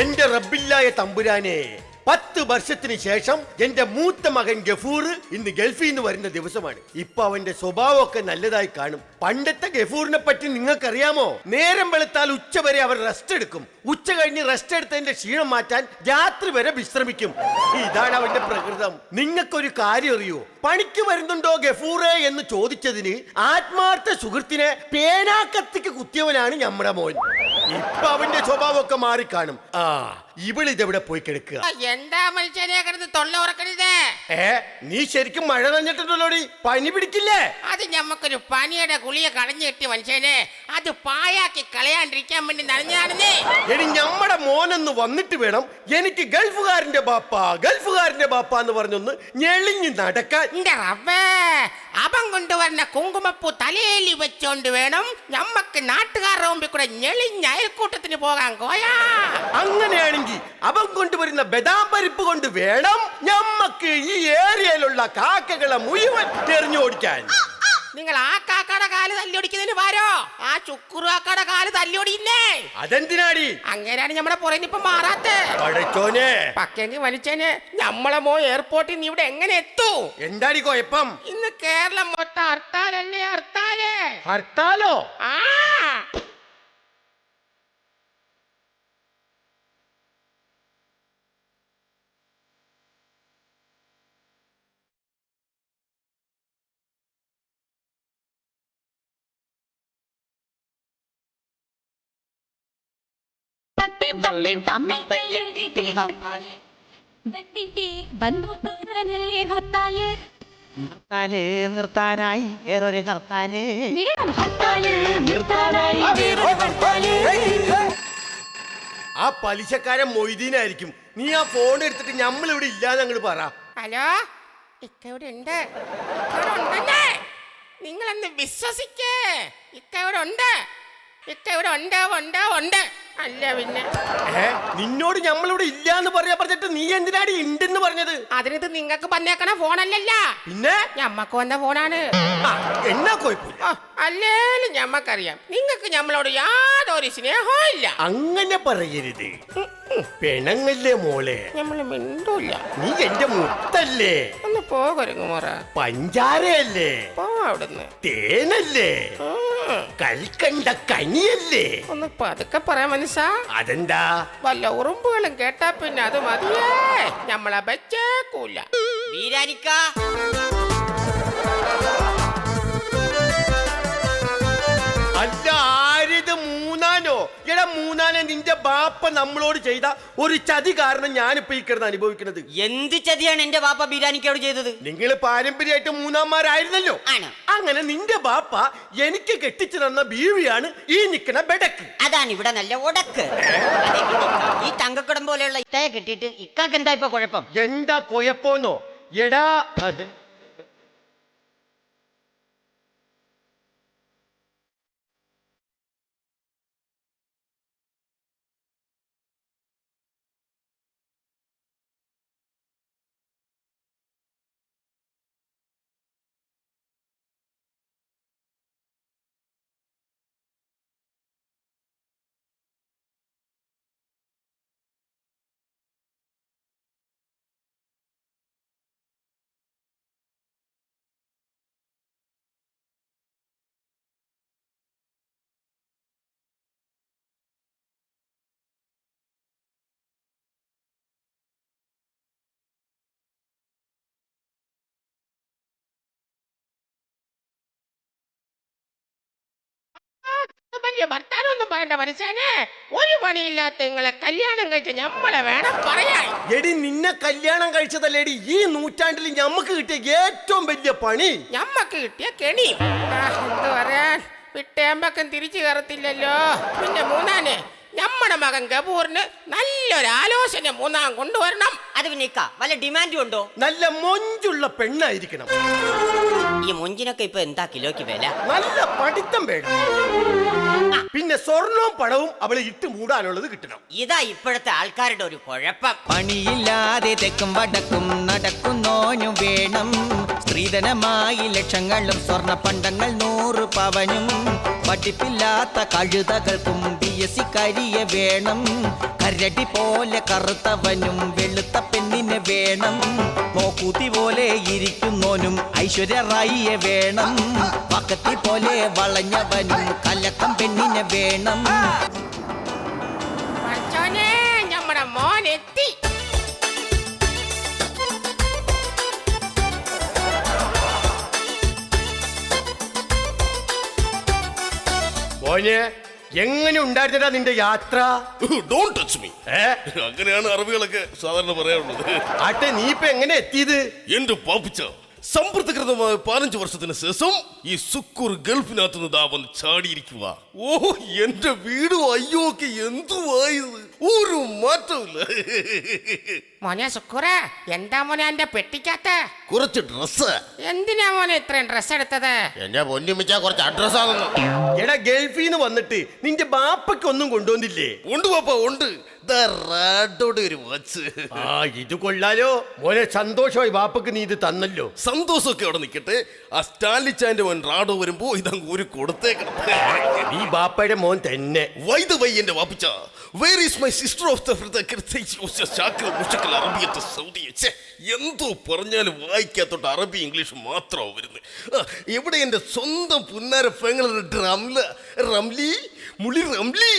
എന്റെ റബ്ബില്ലായ തമ്പുരാനെ, 10 വർഷത്തിന് ശേഷം എന്റെ മൂത്ത മകൻ ഗഫൂർ ഇന്ന് ഗൾഫിൽ നിന്ന് വരുന്ന ദിവസമാണ്. ഇപ്പൊ അവന്റെ സ്വഭാവമൊക്കെ നല്ലതായി കാണും. പണ്ടത്തെ ഗഫൂറിനെ പറ്റി നിങ്ങൾക്കറിയാമോ? നേരം വെളുത്താൽ ഉച്ച വരെ അവർ റെസ്റ്റ് എടുക്കും. ഉച്ച കഴിഞ്ഞ് റെസ്റ്റ് എടുത്തതിന്റെ ക്ഷീണം മാറ്റാൻ രാത്രി വരെ വിശ്രമിക്കും. ഇതാണ് അവന്റെ പ്രകൃതം. നിങ്ങൾക്കൊരു കാര്യം അറിയോ? പണിക്ക് വരുന്നുണ്ടോ ഗഫൂറെ എന്ന് ചോദിച്ചതിന് ആത്മാർത്ഥ സുഹൃത്തിനെ പേനാക്കത്തിക്ക് കുത്തിയവനാണ് നമ്മുടെ മോൻ. ഇപ്പൊ അവന്റെ സ്വഭാവമൊക്കെ മാറിക്കാണും. ഇവളിതെവിടെ പോയി കിടക്കുക? എന്താ മനുഷ്യനെ കിടന്ന് തൊള്ള ഉറക്കരുത്. നീ ശരിക്കും മഴ നനഞ്ഞിട്ടുണ്ടല്ലോടി, പനി പിടിക്കില്ലേ? അത് ഞമ്മക്കൊരു പനിയുടെ ഗുളിക കളഞ്ഞു കിട്ടിയ മനുഷ്യനെ അത് പായാക്കി കളയാണ്ടിരിക്കാൻ വേണ്ടി നനഞ്ഞാണെന്നേ. എടി ഞമ്മടെ മോനൊന്ന് വന്നിട്ട് വേണം എനിക്ക് ഗൾഫുകാരന്റെ ബാപ്പ എന്ന് പറഞ്ഞൊന്ന് ഞെളിഞ്ഞ് നടക്കാൻ. അവൻ കൊണ്ടുവരുന്ന കുങ്കുമപ്പൂ തലയിൽ വെച്ചോണ്ട് വേണം ഞമ്മക്ക് നാട്ടുകാരുടെ മുമ്പിൽ കൂടെ ഞെളിഞ്ഞ അയൽക്കൂട്ടത്തിന് പോകാൻ കോയാ. അങ്ങനെയാണെങ്കിൽ അവൻ കൊണ്ടുവരുന്ന ബദാം പരിപ്പ് കൊണ്ട് വേണം ഞമ്മക്ക് ഈ ഏരിയയിലുള്ള കാക്കകളെ മുഴുവൻ എറിഞ്ഞോടിക്കാൻ. നിങ്ങൾ ആ കാക്കയുടെ കാല് തല്ലിയൊടിക്കുന്നതിന് പാരോ ആ ചുക്കുറു കാക്കയുടെ കാല് തല്ലിയൊടിയില്ലേ? അതെന്തിനാടി? അങ്ങനെയാണ് നമ്മളെ പുറയിനിപ്പം മാറാത്തെ. പക്കെങ്കിൽ വലിച്ചേന് നമ്മളെ മോ എയർപോർട്ടിൽ നീ ഇവിടെ എങ്ങനെ എത്തൂ? എന്താടി കുഴപ്പം? ഇന്ന് കേരളം മൊത്തം ഹർത്താലല്ലേ? ഹർത്താലോ? ആ നിർത്താനായി വേറൊരു ഹർത്താല്. ആ പലിശക്കാരൻ മൊയ്തീനായിരിക്കും. നീ ആ ഫോൺ എടുത്തിട്ട് നമ്മളിവിടെ ഇല്ലാന്ന് അങ്ങോട്ട് പറ. ഹലോ, ഇക്കവിടെ ഉണ്ട്. നിങ്ങളെന്ന് വിശ്വസിക്കേ. ഇക്കവിടെ ഉണ്ട്. അല്ല പിന്നെ നിന്നോട് നമ്മളിവിടെ ഇല്ലാന്ന് പറഞ്ഞിട്ട് നീ എന്തിനാടി ഉണ്ടെന്ന് പറഞ്ഞത്? അതിനത് നിങ്ങൾക്ക് പറഞ്ഞേക്കണ ഫോണല്ലല്ല, പിന്നെ ഞമ്മക്ക് വന്ന ഫോണാണ്. എന്നാ കുഴപ്പമില്ല. അല്ലേലും ഞമ്മക്കറിയാം നിങ്ങൾക്ക് ഞമ്മളോട് യാതൊരു സ്നേഹവും ഇല്ല. അങ്ങനെ പറയരുത്. പെണങ്ങല്ലേ മോളെ, ഞമ്മള് മിണ്ടൂല്ല. നീ എന്റെ മുത്തല്ലേ? ഒന്ന് പോകരുങ്ങു മോറ. പഞ്ചാരയല്ലേ? പോ അവിടുന്ന്. തേനല്ലേ? കൽക്കണ്ട കനിയല്ലേ? ഒന്ന് പതുക്കെ പറയാൻ മനസ്സാ. അതെന്താ? വല്ല ഉറുമ്പുകളും കേട്ടാ പിന്നെ അത് മതിയേ, ഞമ്മളെ വെച്ചേക്കൂല. അല്ല, ആരിത് മൂന്നാനോ? എടാ മൂന്നാനെ, നിന്റെ ബാപ്പ നമ്മളോട് ചെയ്ത ഒരു ചതി കാരണം ഞാനിപ്പോ ഈ കിടന്ന് അനുഭവിക്കുന്നത്. എന്ത് ചതിയാണ് എന്റെ ബാപ്പ ബിരിയാണിക്കോട് ചെയ്തത്? നിങ്ങൾ പാരമ്പര്യമായിട്ട് മൂന്നാന്മാരായിരുന്നല്ലോ. അങ്ങനെ നിന്റെ ബാപ്പ എനിക്ക് കെട്ടിച്ചു തന്ന ബീവിയാണ് ഈ നിക്കണ ബെടക്ക്. അതാണ് ഇവിടെ നല്ല ഉടക്ക്. ഈ തങ്കക്കുടം പോലെയുള്ള ഇത്തയെ കെട്ടിട്ട് ഇക്കാക്ക് എന്താ ഇപ്പൊ കുഴപ്പം? എന്താ കുഴപ്പമെന്നോ? എടാ അത് ഭർത്താനൊന്നും പറയണ്ട മനുഷ്യനെ. ഒരു പണിയില്ലാത്ത നിങ്ങളെ കല്യാണം കഴിച്ച ഞമ്മളെ വേണം പറയാൻ. എടി, നിന്നെ കല്യാണം കഴിച്ചതല്ലേടി ഈ നൂറ്റാണ്ടിൽ ഞമ്മക്ക് കിട്ടിയ ഏറ്റവും വലിയ പണി. ഞമ്മക്ക് കിട്ടിയ കെണി എന്ത് പറയാൻ, വിട്ടേമ്പക്കം തിരിച്ചു കയറത്തില്ലല്ലോ. പിന്നെ മൂന്നാനെ, നമ്മുടെ മകൻ ഗബൂറിന് നല്ലൊരു ആലോചന മൂന്നാം കൊണ്ടുവരണം. അത് പിന്നെ വല്ല ഡിമാൻഡും ഉണ്ടോ? നല്ല മൊഞ്ചുള്ള പെണ്ണായിരിക്കണം. ഈ മൊഞ്ചിനൊക്കെ ഇപ്പൊ എന്താ കിലോയ്ക്ക് വില? നല്ല പഠിത്തം വേണം. പിന്നെ സ്വർണവും പണവും അവളെ ഇട്ട് മൂടാനുള്ളത് കിട്ടണം. ഇതാ ഇപ്പോഴത്തെ ആൾക്കാരുടെ ഒരു കുഴപ്പം. പണിയില്ലാതെ തെക്കും വടക്കും നടക്കുന്നോനും വേണം. സ്ത്രീധനമായി ലക്ഷങ്ങളും സ്വർണ്ണ പണ്ടങ്ങൾ 100 പവനും പഠിപ്പില്ലാത്ത കഴുതകൾക്കും BSc കരിയെ വേണം. കരടി പോലെ കറുത്തവനും വെളുത്ത പെണ്ണിനെ വേണം. മോക്കൂത്തി പോലെ ഇരിക്കുന്നോനും ഐശ്വര്യ റായിയെ വേണം. പക്കത്തി പോലെ വളഞ്ഞവനും കലക്കം പെണ്ണിനെ വേണം. പഠിച്ചോനെ, നമ്മുടെ മോൻ എത്തി. മോനെ, എങ്ങനെ ഉണ്ടായിരുന്നടാ നിന്റെ യാത്ര? Don't touch me. അങ്ങനെയാണ് അറബികളൊക്കെ സാധാരണ പറയാറുള്ളത്. ആട്ടെ, നീ ഇപ്പൊ എങ്ങനെ എത്തിയത്? എന്റെ പാപ്പിച്ച സമ്പൃതകൃതമായ 15 വർഷത്തിന് ശേഷം ഈ സുക്കൂർ ഗൾഫിനകത്ത് നിന്ന് വന്ന് ചാടിയിരിക്കുക. ഓ, എന്റെ വീടും അയ്യോക്ക് എന്തുവായത്, ഒരു മാറ്റമില്ല. മോനെ സുക്കൂറ, എന്താ മോനെ എന്റെ പെട്ടിക്കകത്ത്? കുറച്ച് ഡ്രസ്. എന്തിനാ മോനെ ഇത്രയും ഡ്രസ് എടുത്തത്? എന്റെ പൊന്നിമിച്ച കുറച്ച് അഡ്രസ് ആണെന്ന്. എടാ, ഗൾഫിൽ നിന്ന് വന്നിട്ട് നിന്റെ ബാപ്പയ്ക്ക് ഒന്നും കൊണ്ടുവന്നില്ലേ? ഉണ്ട് പാപ്പ, ഉണ്ട്. ഒരു വാച്ച്. ആ, ഇത് കൊള്ളാലോ മോനെ. സന്തോഷമായി, ബാപ്പക്ക് നീ ഇത് തന്നല്ലോ. സന്തോഷമൊക്കെ അവിടെ നിൽക്കട്ടെ. ആ സ്റ്റാലിച്ചാന്റെ മോൻ റാഡോ വരുമ്പോ ഇതങ്ങ് ഒരു കൊടുത്തേക്കണം. ഈ ബാപ്പയുടെ മോൻ തന്നെ. വൈദ വൈ എന്റെ വാപ്പിച്ച, where is my sister of അറബിയത്തെ സൗദി. എന്തോ പറഞ്ഞാലും വായിക്കാത്തോട്ട് അറബി ഇംഗ്ലീഷ് മാത്രമാണ് വരുന്നത്. എവിടെ എന്റെ സ്വന്തം പുന്നാര പെങ്ങളുടെ റംലി മുളി റംലി.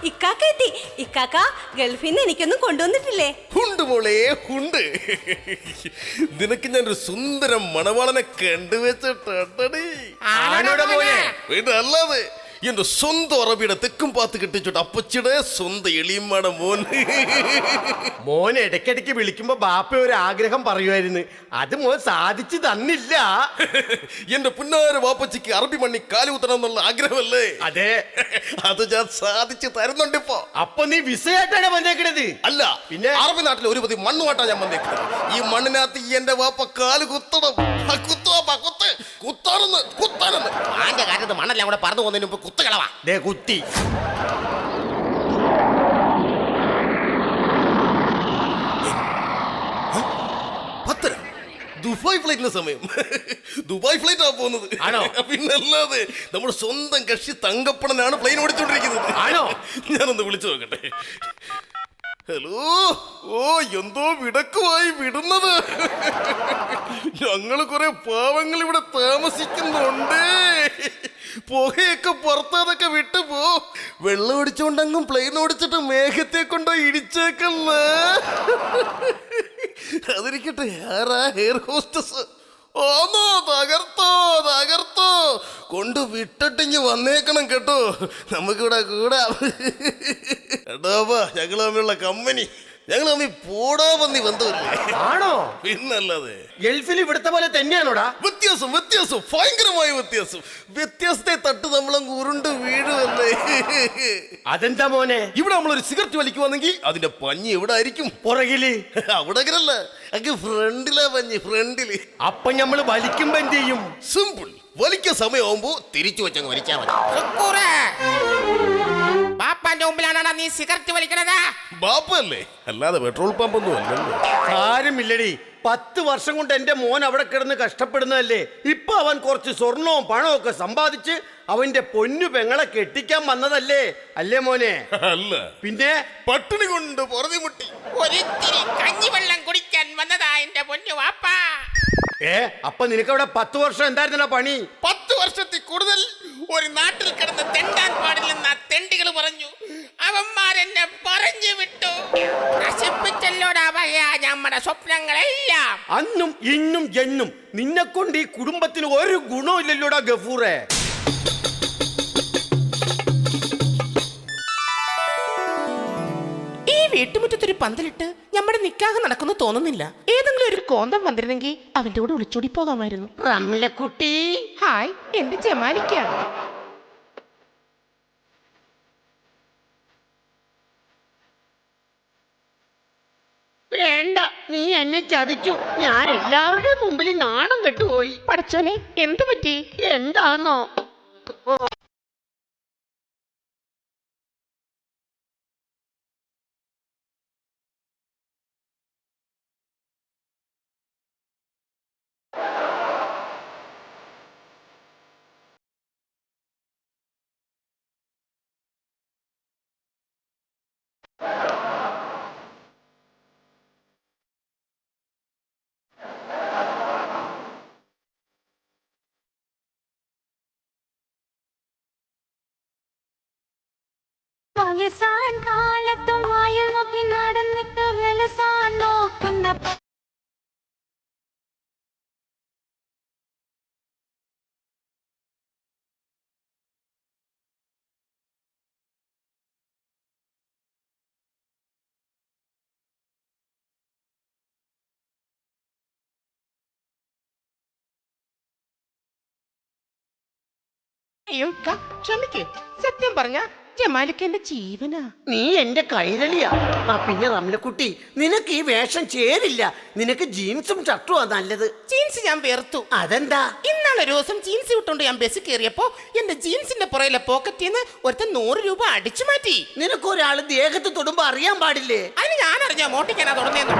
ഇക്കാക്ക എത്തി. ഇക്കാക്ക ഗൾഫിൽ നിന്ന് എനിക്കൊന്നും കൊണ്ടുവന്നിട്ടില്ലേ? ഉണ്ട് മോളെ, ഉണ്ട്. നിനക്ക് ഞാനൊരു സുന്ദരം മണവാളനെ കണ്ടുവച്ചിട്ടടി. ആണോടാ മോനെ? അല്ലാതെ എന്റെ സ്വന്തം അറബിയുടെ തെക്കും പാത്ത് കെട്ടിച്ചോട്ട് അപ്പച്ചിയുടെ സ്വന്തം എളിയമ്മയുടെ മോൻ. മോൻ ഇടയ്ക്കിടയ്ക്ക് വിളിക്കുമ്പോ ബാപ്പ ഒരു ആഗ്രഹം പറയുമായിരുന്നു, അത് മോൻ സാധിച്ചു തന്നില്ല. എന്റെ പുന്നാര വാപ്പച്ചിക്ക് അറബി മണ്ണി കാലുകുത്തണം എന്നുള്ള ആഗ്രഹമല്ലേ? അതെ, അത് ഞാൻ സാധിച്ചു തരുന്നുണ്ട് ഇപ്പൊ. അപ്പൊ നീ വിസയായിട്ടാണ് വന്നേക്കണത്? അല്ല, പിന്നെ അറബി നാട്ടിലെ ഒരു പതി മണ്ണുമാട്ടാ ഞാൻ വന്നേക്കുന്നത്. ഈ മണ്ണിനകത്ത് എന്റെ വാപ്പ കാല് കുത്തണം. കുത്താണെന്ന് കുത്താനെന്ന് ആന്റെ കാര്യത്ത് മണ്ണെല്ലാം കൂടെ പറന്നു പോകുന്നതിന് മുമ്പ് കുത്തുകളവാ. ദേ കുത്തി. ദുബായ് ഫ്ലൈറ്റിന് സമയം. ദുബായ് ഫ്ലൈറ്റ് ആ പോകുന്നത്. ആണോ? പിന്നല്ലാതെ നമ്മുടെ സ്വന്തം കക്ഷി തങ്കപ്പണനാണ് പ്ലെയിൻ ഓടിച്ചോണ്ടിരിക്കുന്നത്. ആണോ? ഞാനൊന്ന് വിളിച്ചു നോക്കട്ടെ. ഹലോ. ഓ, എന്തോ വിടക്കുമായി വിടുന്നത്. ഞങ്ങള് കുറെ പാവങ്ങൾ ഇവിടെ താമസിക്കുന്നുണ്ട്. പുകയൊക്കെ പുറത്തതൊക്കെ വിട്ടു പോ. വെള്ളം ഓടിച്ചോണ്ടെങ്കും പ്ലെയിൻ ഓടിച്ചിട്ട് മേഘത്തെ കൊണ്ടോ ഇടിച്ചേക്കല്ല. അതിരിക്കട്ടെ, ആരാ എയർ ഹോസ്റ്റസ്? ഓന്നോ, തകർത്തോ കൊണ്ട് വിട്ടിട്ടിഞ്ഞ് വന്നേക്കണം കേട്ടോ. നമുക്കിവിടെ കൂടാ. എടാ, ഞങ്ങൾ തമ്മിലുള്ള കമ്പനി, ഞങ്ങൾ തമ്മിൽ പോടാ പന്നി ബന്ധമില്ലേ? ആണോ? പിന്നല്ലാതെ. ഗൾഫിൽ ഇവിടുത്തെ പോലെ തന്നെയാണോടാ? വ്യത്യാസം, ഭയങ്കരമായ വ്യത്യാസത്തെ തട്ട് നമ്മളങ്ങ് ഉരുണ്ട് വീഴുമല്ലേ. അതെന്താ മോനെ? ഇവിടെ നമ്മളൊരു സിഗരറ്റ് വലിക്കുവാണെങ്കിൽ അതിന്റെ പഞ്ഞി എവിടെ ആയിരിക്കും? പുറകില്. അവിടെ അങ്ങ് ഫ്രണ്ടിലാ പഞ്ഞി, ഫ്രണ്ടില്. അപ്പൊ ഞമ്മള് വലിക്കുമ്പോ എന്ത് ചെയ്യും? സിമ്പിൾ. വലിക്കാൻ സമയമാകുമ്പോ തിരിച്ചു വെച്ചങ്ങ് വലിച്ചാ മതി. സുക്കൂറേ, ബാപ്പാന്റെ മുമ്പിലാണോ നീ സിഗരറ്റ് വലിക്കണത്? ബാപ്പല്ലേ, അല്ലാതെ പെട്രോൾ പമ്പ് ഒന്നും അല്ലല്ലോ. കാര്യമില്ലടി, 10 വർഷം കൊണ്ട് എന്റെ മോൻ അവിടെ കിടന്ന് കഷ്ടപ്പെടുന്നതല്ലേ. ഇപ്പൊ അവൻ കുറച്ച് സ്വർണവും പണവും ഒക്കെ സമ്പാദിച്ച് അവന്റെ പൊന്നു പെങ്ങളെ കെട്ടിക്കാൻ വന്നതല്ലേ, അല്ലേ മോനെ? അല്ല പിന്നെ പട്ടിണി കൊണ്ട് പുറതി മുട്ടി ഒരിത്തിരി കഞ്ഞിവെള്ളം കുടിക്കാൻ വന്നതാ എന്റെ പൊന്നു വാപ്പ. അപ്പൊ നിനക്കവിടെ 10 വർഷം എന്തായിരുന്നല്ലോ പണി? 10 വർഷത്തിൽ കൂടുതൽ ഒരു നാട്ടിൽ കിടന്ന് തെണ്ടാൻ പാടില്ലെന്ന തെണ്ടികൾ പറഞ്ഞു. അവന്മാരെന്നെ പറഞ്ഞു വിട്ടു. നശിപ്പിച്ചല്ലോടാ ഭയ നമ്മുടെ സ്വപ്നങ്ങളെല്ലാം. അന്നും ഇന്നും എന്നും നിന്നെ കൊണ്ട് ഈ കുടുംബത്തിന് ഒരു ഗുണവും ഇല്ലല്ലോടാ ഗഫൂറെ. ഈ വീട്ടുമുറ്റത്തൊരു പന്തലിട്ട് നമ്മുടെ നിക്കാഹ് നടക്കുന്നു തോന്നുന്നില്ല. ഏതെങ്കിലും ഒരു കോന്തം വന്നിരുന്നെങ്കിൽ അവന്റെ കൂടെ ഒളിച്ചോടി പോകാമായിരുന്നു. റംലക്കുട്ടി, ഹായ്, എന്റെ ജമാലിക്ക. വേണ്ട, നീ എന്നെ ചതിച്ചു. ഞാൻ എല്ലാവരുടെയും മുമ്പിൽ നാണം കെട്ടുപോയി. പടച്ചോനെ, എന്ത് പറ്റി? എന്താണോ വയസ്സാൻ കാലത്തും വായിൽ നോക്കി നടന്നിട്ട് വെലസാൻ നോക്കുന്ന അയ്യോ ഇക്ക, ക്ഷമിക്ക്. സത്യം പറഞ്ഞ ജമാലിക്ക് എന്റെ ജീവനാ. നീ എന്റെ കൈരളിയാ. പിന്നെ റംലക്കുട്ടി, നിനക്ക് ഈ വേഷം ചേരില്ല. നിനക്ക് ജീൻസും ഷർട്ടുമാ നല്ലത്. ജീൻസ് ഞാൻ വെറുത്തു. അതെന്താ? ഇന്നാളെ ഒരു ദിവസം ജീൻസ് വിട്ടോണ്ട് ഞാൻ ബസ് കയറിയപ്പോ എന്റെ ജീൻസിന്റെ പുറയിലെ പോക്കറ്റിൽ നിന്ന് ഒരുത്തൻ 100 രൂപ അടിച്ചു മാറ്റി. നിനക്കൊരാള് ദേഹത്ത് തൊടുമ്പോ അറിയാൻ പാടില്ലേ? അതിന് ഞാൻ അറിഞ്ഞാ മോട്ടിക്കാനാ തുടങ്ങിയെന്നു.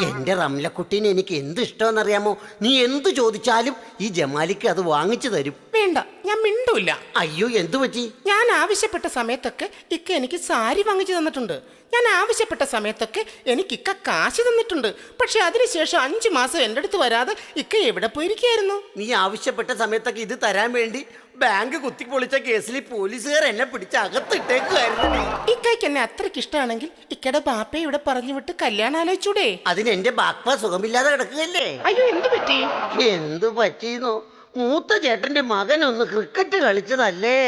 എന്റെ റംലക്കുട്ടീനെ എനിക്ക് എന്ത് ഇഷ്ടമെന്നറിയാമോ? നീ എന്ത് ചോദിച്ചാലും ഈ ജമാലിക്ക് അത് വാങ്ങിച്ചു തരും. വേണ്ട, ഞാൻ മിണ്ടൂല്ല. അയ്യോ, എന്തു പറ്റി? ഞാൻ ആവശ്യപ്പെട്ട സമയത്തൊക്കെ ഇക്ക എനിക്ക് സാരി വാങ്ങിച്ചു തന്നിട്ടുണ്ട്. ഞാൻ ആവശ്യപ്പെട്ട സമയത്തൊക്കെ എനിക്ക് ഇക്ക കാശ് തന്നിട്ടുണ്ട്. പക്ഷെ അതിനുശേഷം 5 മാസം എൻ്റെ അടുത്ത് വരാതെ ഇക്ക എവിടെ പോയിരിക്കായിരുന്നു? നീ ആവശ്യപ്പെട്ട സമയത്തൊക്കെ ഇത് തരാൻ വേണ്ടി ബാങ്ക് കുത്തിപ്പൊളിച്ച കേസിൽ പോലീസുകാർ എന്നെ പിടിച്ച് അകത്തിട്ടേക്കുമായിരുന്നു. ഇക്കയ്ക്ക് എന്നെ അത്രയ്ക്ക് ഇഷ്ടമാണെങ്കിൽ ഇക്കയുടെ ബാപ്പയെ ഇവിടെ പറഞ്ഞു വിട്ട് കല്യാണം ആലോചിച്ചൂടെ? അതിന് എന്റെ ബാപ്പ സുഖമില്ലാതെ കിടക്കുകയല്ലേ. അയ്യോ, എന്ത് പറ്റി? എന്തു പറ്റിയെന്നോ? മൂത്ത ചേട്ടന്റെ മകനൊന്ന് ക്രിക്കറ്റ് കളിച്ചതല്ലേ.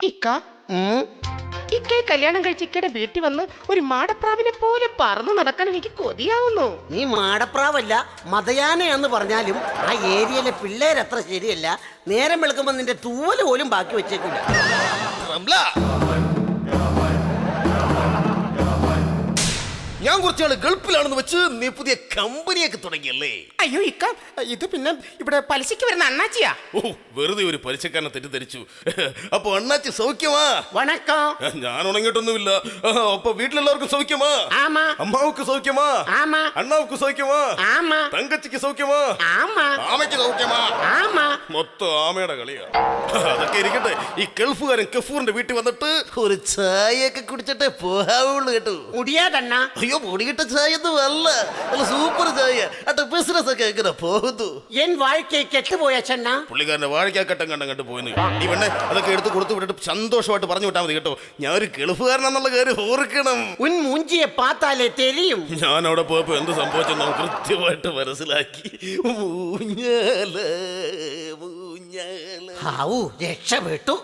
ഇക്ക, ഇക്കയെ കല്യാണം കഴിച്ച് ഇക്കയുടെ വീട്ടിൽ വന്ന് ഒരു മാടപ്രാവിനെ പോലെ പറന്നു നടക്കാൻ എനിക്ക് കൊതിയാവുന്നു. നീ മാടപ്രാവല്ല, മതയാനയാന്ന് പറഞ്ഞാലും ആ ഏരിയയിലെ പിള്ളേരത്ര ശരിയല്ല. നേരം വെളുക്കുമ്പോ നിന്റെ തൂവല് പോലും ബാക്കി വെച്ചേക്കില്ല. റംല, ഞാൻ കുറച്ചാള് ഗൾഫിലാണെന്ന് വെച്ച് നീ പുതിയ കമ്പനിയൊക്കെ തുടങ്ങിയല്ലേ? അയ്യോ ഇക്ക, ഇത് പിന്നെ ഇവിടെ പലിശയ്ക്ക് വരുന്ന അണ്ണാച്ചിയാ. ഓ, വെറുതെ ഒരു പലിശക്കാരനെ തെറ്റിദ്ധരിച്ചു. അപ്പൊ അണ്ണാച്ചി സൗഖ്യമാ? വണക്കം. ഞാൻ ഉണങ്ങിയിട്ടൊന്നുമില്ല. അപ്പൊ വീട്ടിലെല്ലാവർക്കും സൗഖ്യമാ? ആമാ. അമ്മാവുക്ക് സൗഖ്യമാ? ആമാ. അണ്ണാവുക്ക് സൗഖ്യമാ? ആമാ. തങ്കച്ചിക്ക് സൗഖ്യമാ? ആമാ. ആമയ്ക്ക് സൗഖ്യമാ? ആമാ. മൊത്തം ആമയുടെ കളിയാ. അതൊക്കെ ഇരിക്കട്ടെ. ഈ ഗൾഫുകാരൻ കഫൂറിന്റെ വീട്ടിൽ വന്നിട്ട് ഒരു ചായയൊക്കെ കുടിച്ചിട്ടേ പോകാവുള്ളൂ കേട്ടോ. മുടിയാതണ്ണ. അയ്യോ, പൊടിയിട്ട ചായ ഒന്നും അല്ല, നല്ല സൂപ്പർ ചായ. അട്ട ബിസിനസ് ഒക്കെ എങ്ങനെ പോകുന്നു? എൻ വാഴയ്ക്ക് കെട്ടുപോയ ചെണ്ണ. പുള്ളിക്കാരന്റെ വാഴയ്ക്കാക്കട്ടം കണ്ടു പോയെന്ന്. ഈ പെണ്ണെ അതൊക്കെ എടുത്ത് കൊടുത്തു വിട്ടിട്ട് സന്തോഷമായിട്ട് പറഞ്ഞു വിട്ടാൽ മതി കേട്ടോ. ഞാൻ ഒരു ഗൾഫുകാരനാന്നുള്ള കാര്യം ഓർക്കണം. ഉൻ മൂഞ്ചിയെ പാത്താലേ തെരിയും. ഞാൻ അവിടെ പോയപ്പോ എന്ത് സംഭവിച്ചെന്ന് കൃത്യമായിട്ട് മനസ്സിലാക്കി. ഹാവൂ, രക്ഷപ്പെട്ടു.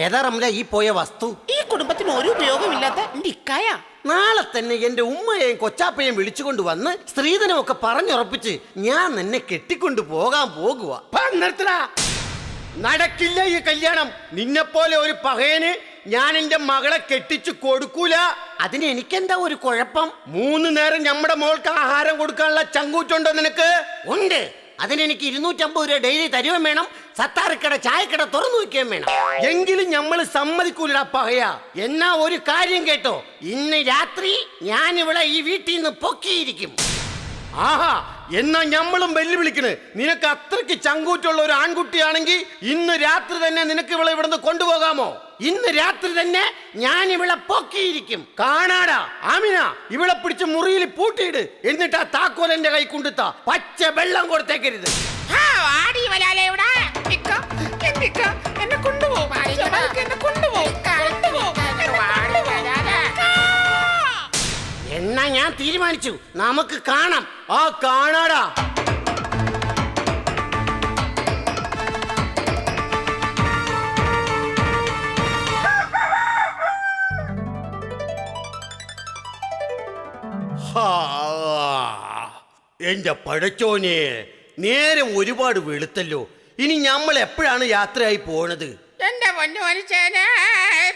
ഏതാ റംല ഈ പോയ വസ്തു? ഈ കുടുംബത്തിന് ഒരു ഉപയോഗമില്ലാത്ത എന്റെ ഇക്കായ. നാളെ തന്നെ എന്റെ ഉമ്മയെയും കൊച്ചാപ്പയെയും വിളിച്ചുകൊണ്ട് വന്ന് സ്ത്രീധനമൊക്കെ പറഞ്ഞുറപ്പിച്ച് ഞാൻ നിന്നെ കെട്ടിക്കൊണ്ട് പോകാൻ പോകുക. നടക്കില്ല ഈ കല്യാണം. നിന്നെപ്പോലെ ഒരു പകയന് ഞാൻ എന്റെ മകളെ കെട്ടിച്ചു കൊടുക്കൂല. അതിന് എനിക്കെന്താ ഒരു കുഴപ്പം? 3 നേരം നമ്മുടെ മോൾക്ക് ആഹാരം കൊടുക്കാനുള്ള ചങ്കൂറ്റുണ്ടോ നിനക്ക്? ഉണ്ട്. അതിനെനിക്ക് 250 രൂപ ഡെയിലി തരുകയും വേണം. സത്താറിക്കട ചായക്കട തുറന്നു വയ്ക്കുകയും വേണം. എങ്കിലും നമ്മൾ സമ്മതിക്കൂലടാ പകയാ. എന്നാ ഒരു കാര്യം കേട്ടോ, ഇന്ന് രാത്രി ഞാൻ ഇവിടെ ഈ വീട്ടിൽ നിന്ന് പൊക്കിയിരിക്കും. ആഹാ, എന്നാ ഞമ്മളും വെല്ലുവിളിക്കണ്. നിനക്ക് അത്രയ്ക്ക് ചങ്കൂറ്റുള്ള ഒരു ആൺകുട്ടിയാണെങ്കിൽ ഇന്ന് രാത്രി തന്നെ നിനക്ക് ഇവളെ ഇവിടുന്ന് കൊണ്ടുപോകാമോ? ഇന്ന് രാത്രി തന്നെ ഞാൻ ഇവളെ പൊക്കിയിരിക്കും. കാണാടാ ആമിന, ഇവളെ പിടിച്ച് മുറിയിൽ പൂട്ടിയിട്. എന്നിട്ട് ആ താക്കോൽ എന്റെ കൈ കൊണ്ടുത്താ. പച്ച വെള്ളം കൊടുത്തേക്കരുത്. എന്നെ കൊണ്ടുപോകും. എന്നാ ഞാൻ തീരുമാനിച്ചു, നമുക്ക് കാണാം. ആ കാണാടാ. എന്റെ പടച്ചോനെ, നേരം ഒരുപാട് വെളുത്തല്ലോ. ഇനി നമ്മൾ എപ്പോഴാണ് യാത്രയായി പോണത്? എന്റെ പൊന്നു മനുഷ്യനെ,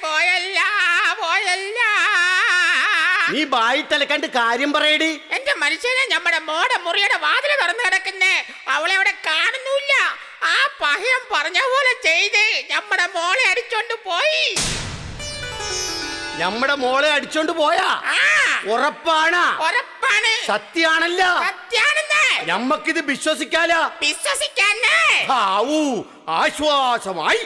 പോയല്ല. നീ ബായി തലക്കണ്ട് കാര്യം പറയടി. എന്റെ മനുഷ്യനെ നമ്മുടെ മോടെ മുറിയുടെ വാതില് തുറന്നു കിടക്കുന്നേ, അവളെ അവിടെ കാണുന്നില്ല. ആ പഹയം പറഞ്ഞ പോലെ ചെയ്ത് നമ്മുടെ മോളെ അടിച്ചോണ്ട് പോയി. നമ്മുടെ മോളെ അടിച്ചോണ്ട് പോയാ? ഉറപ്പാണ്? ഉറപ്പാണ്. സത്യാണല്ല? സത്യാണെന്ന്. നമ്മക്കിത് വിശ്വസിക്കാലോ? വിശ്വസിക്കാന്നേ. ആവൂ, ആശ്വാസമായി.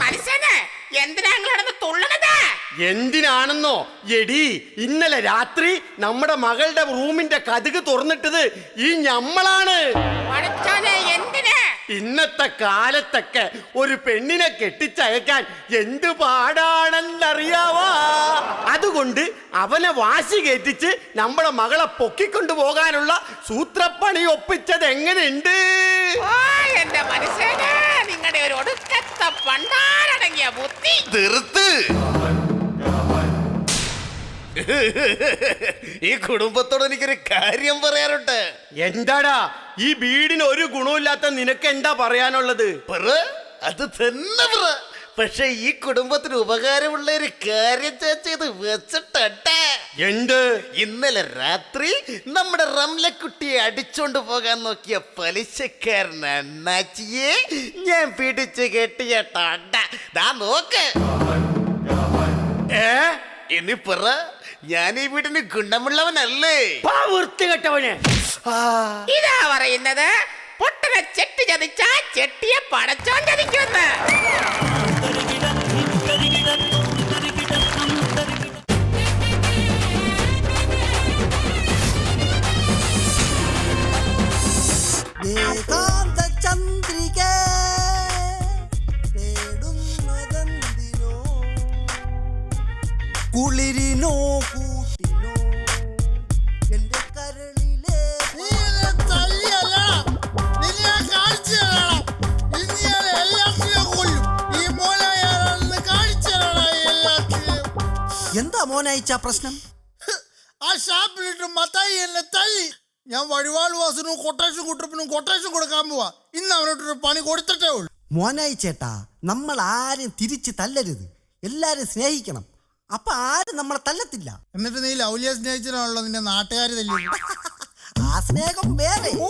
മനുഷ്യനെ എന്തിനാ നിങ്ങളെ തുള്ളണത്? എന്തിനാണെന്നോ? എടി, ഇന്നലെ രാത്രി നമ്മുടെ മകളുടെ റൂമിന്റെ കതക് തുറന്നിട്ടത് ഈ ഞമ്മളാണ്. എന്തിന്? ഇന്നത്തെ കാലത്തൊക്കെ ഒരു പെണ്ണിനെ കെട്ടിച്ചയക്കാൻ എന്ത് പാടാണെന്നറിയാവാ. അതുകൊണ്ട് അവനെ വാശി കയറ്റിച്ച് നമ്മുടെ മകളെ പൊക്കിക്കൊണ്ടു പോകാനുള്ള സൂത്രപ്പണി ഒപ്പിച്ചത് എങ്ങനെയുണ്ട്? എന്റെ മനുഷ്യനെ, നിങ്ങളുടെ ഒരു ഒടുക്കത്തെ പണ്ടാരടങ്ങിയ ബുദ്ധി. തീർത്ത് ഈ കുടുംബത്തോട് എനിക്കൊരു കാര്യം പറയാനുണ്ട്. എന്താടാ? ഈ വീടിന് ഒരു ഗുണമില്ലാത്ത നിനക്ക് എന്താ പറയാനുള്ളത്? അത് തന്നെ പറ. പക്ഷെ ഈ കുടുംബത്തിന് ഉപകാരമുള്ള ഒരു കാര്യം ചെയ്ത് വെച്ചിട്ടെ. എന്ത്? ഇന്നലെ രാത്രി നമ്മുടെ റംലക്കുട്ടിയെ അടിച്ചോണ്ട് പോകാൻ നോക്കിയ പലിശക്കാരൻ അണ്ണാച്ചിയെ ഞാൻ പിടിച്ചു കെട്ടിയട്ടാ. നോക്ക്. ഇനി പറ, ഞാൻ ഈ വീടിന് ഗുണമുള്ളവനല്ലേ? വൃത്തികെട്ടവനെ. ഇതാ പറയുന്നത്, പൊട്ടനെ ചെട്ടി ചതിച്ചാ ചെട്ടിയെ പടച്ചോൻ ചതിക്കുമെന്ന്. കുളിരിനോ കൂട്ടിനോ എന്റെ കരളിലെ എന്താ മോനയച്ച പ്രശ്നം? ആ ഷാപ്പിലിട്ട് മത്തായി എന്നെ തല്ലി. ഞാൻ വഴിവാൾ വാസനും കൊട്ടേഷൻ കുട്ടപ്പിനും കൊട്ടേഷൻ കൊടുക്കാൻ പോവാ. ഇന്ന് അവനോട്ടൊരു പണി കൊടുത്തിട്ടേ ഉള്ളൂ. മോനായി ചേട്ടാ, നമ്മൾ ആരും തിരിച്ച് തല്ലരുത്, എല്ലാരും സ്നേഹിക്കണം. അപ്പൊ ആരും നമ്മളെ തല്ലത്തില്ല. എന്നിട്ട് നീ ലൗലിയെ സ്നേഹിച്ചതാണല്ലോ നിന്റെ നാട്ടുകാർ തല്ലി. ആ സ്നേഹം വേറെ. ഓ,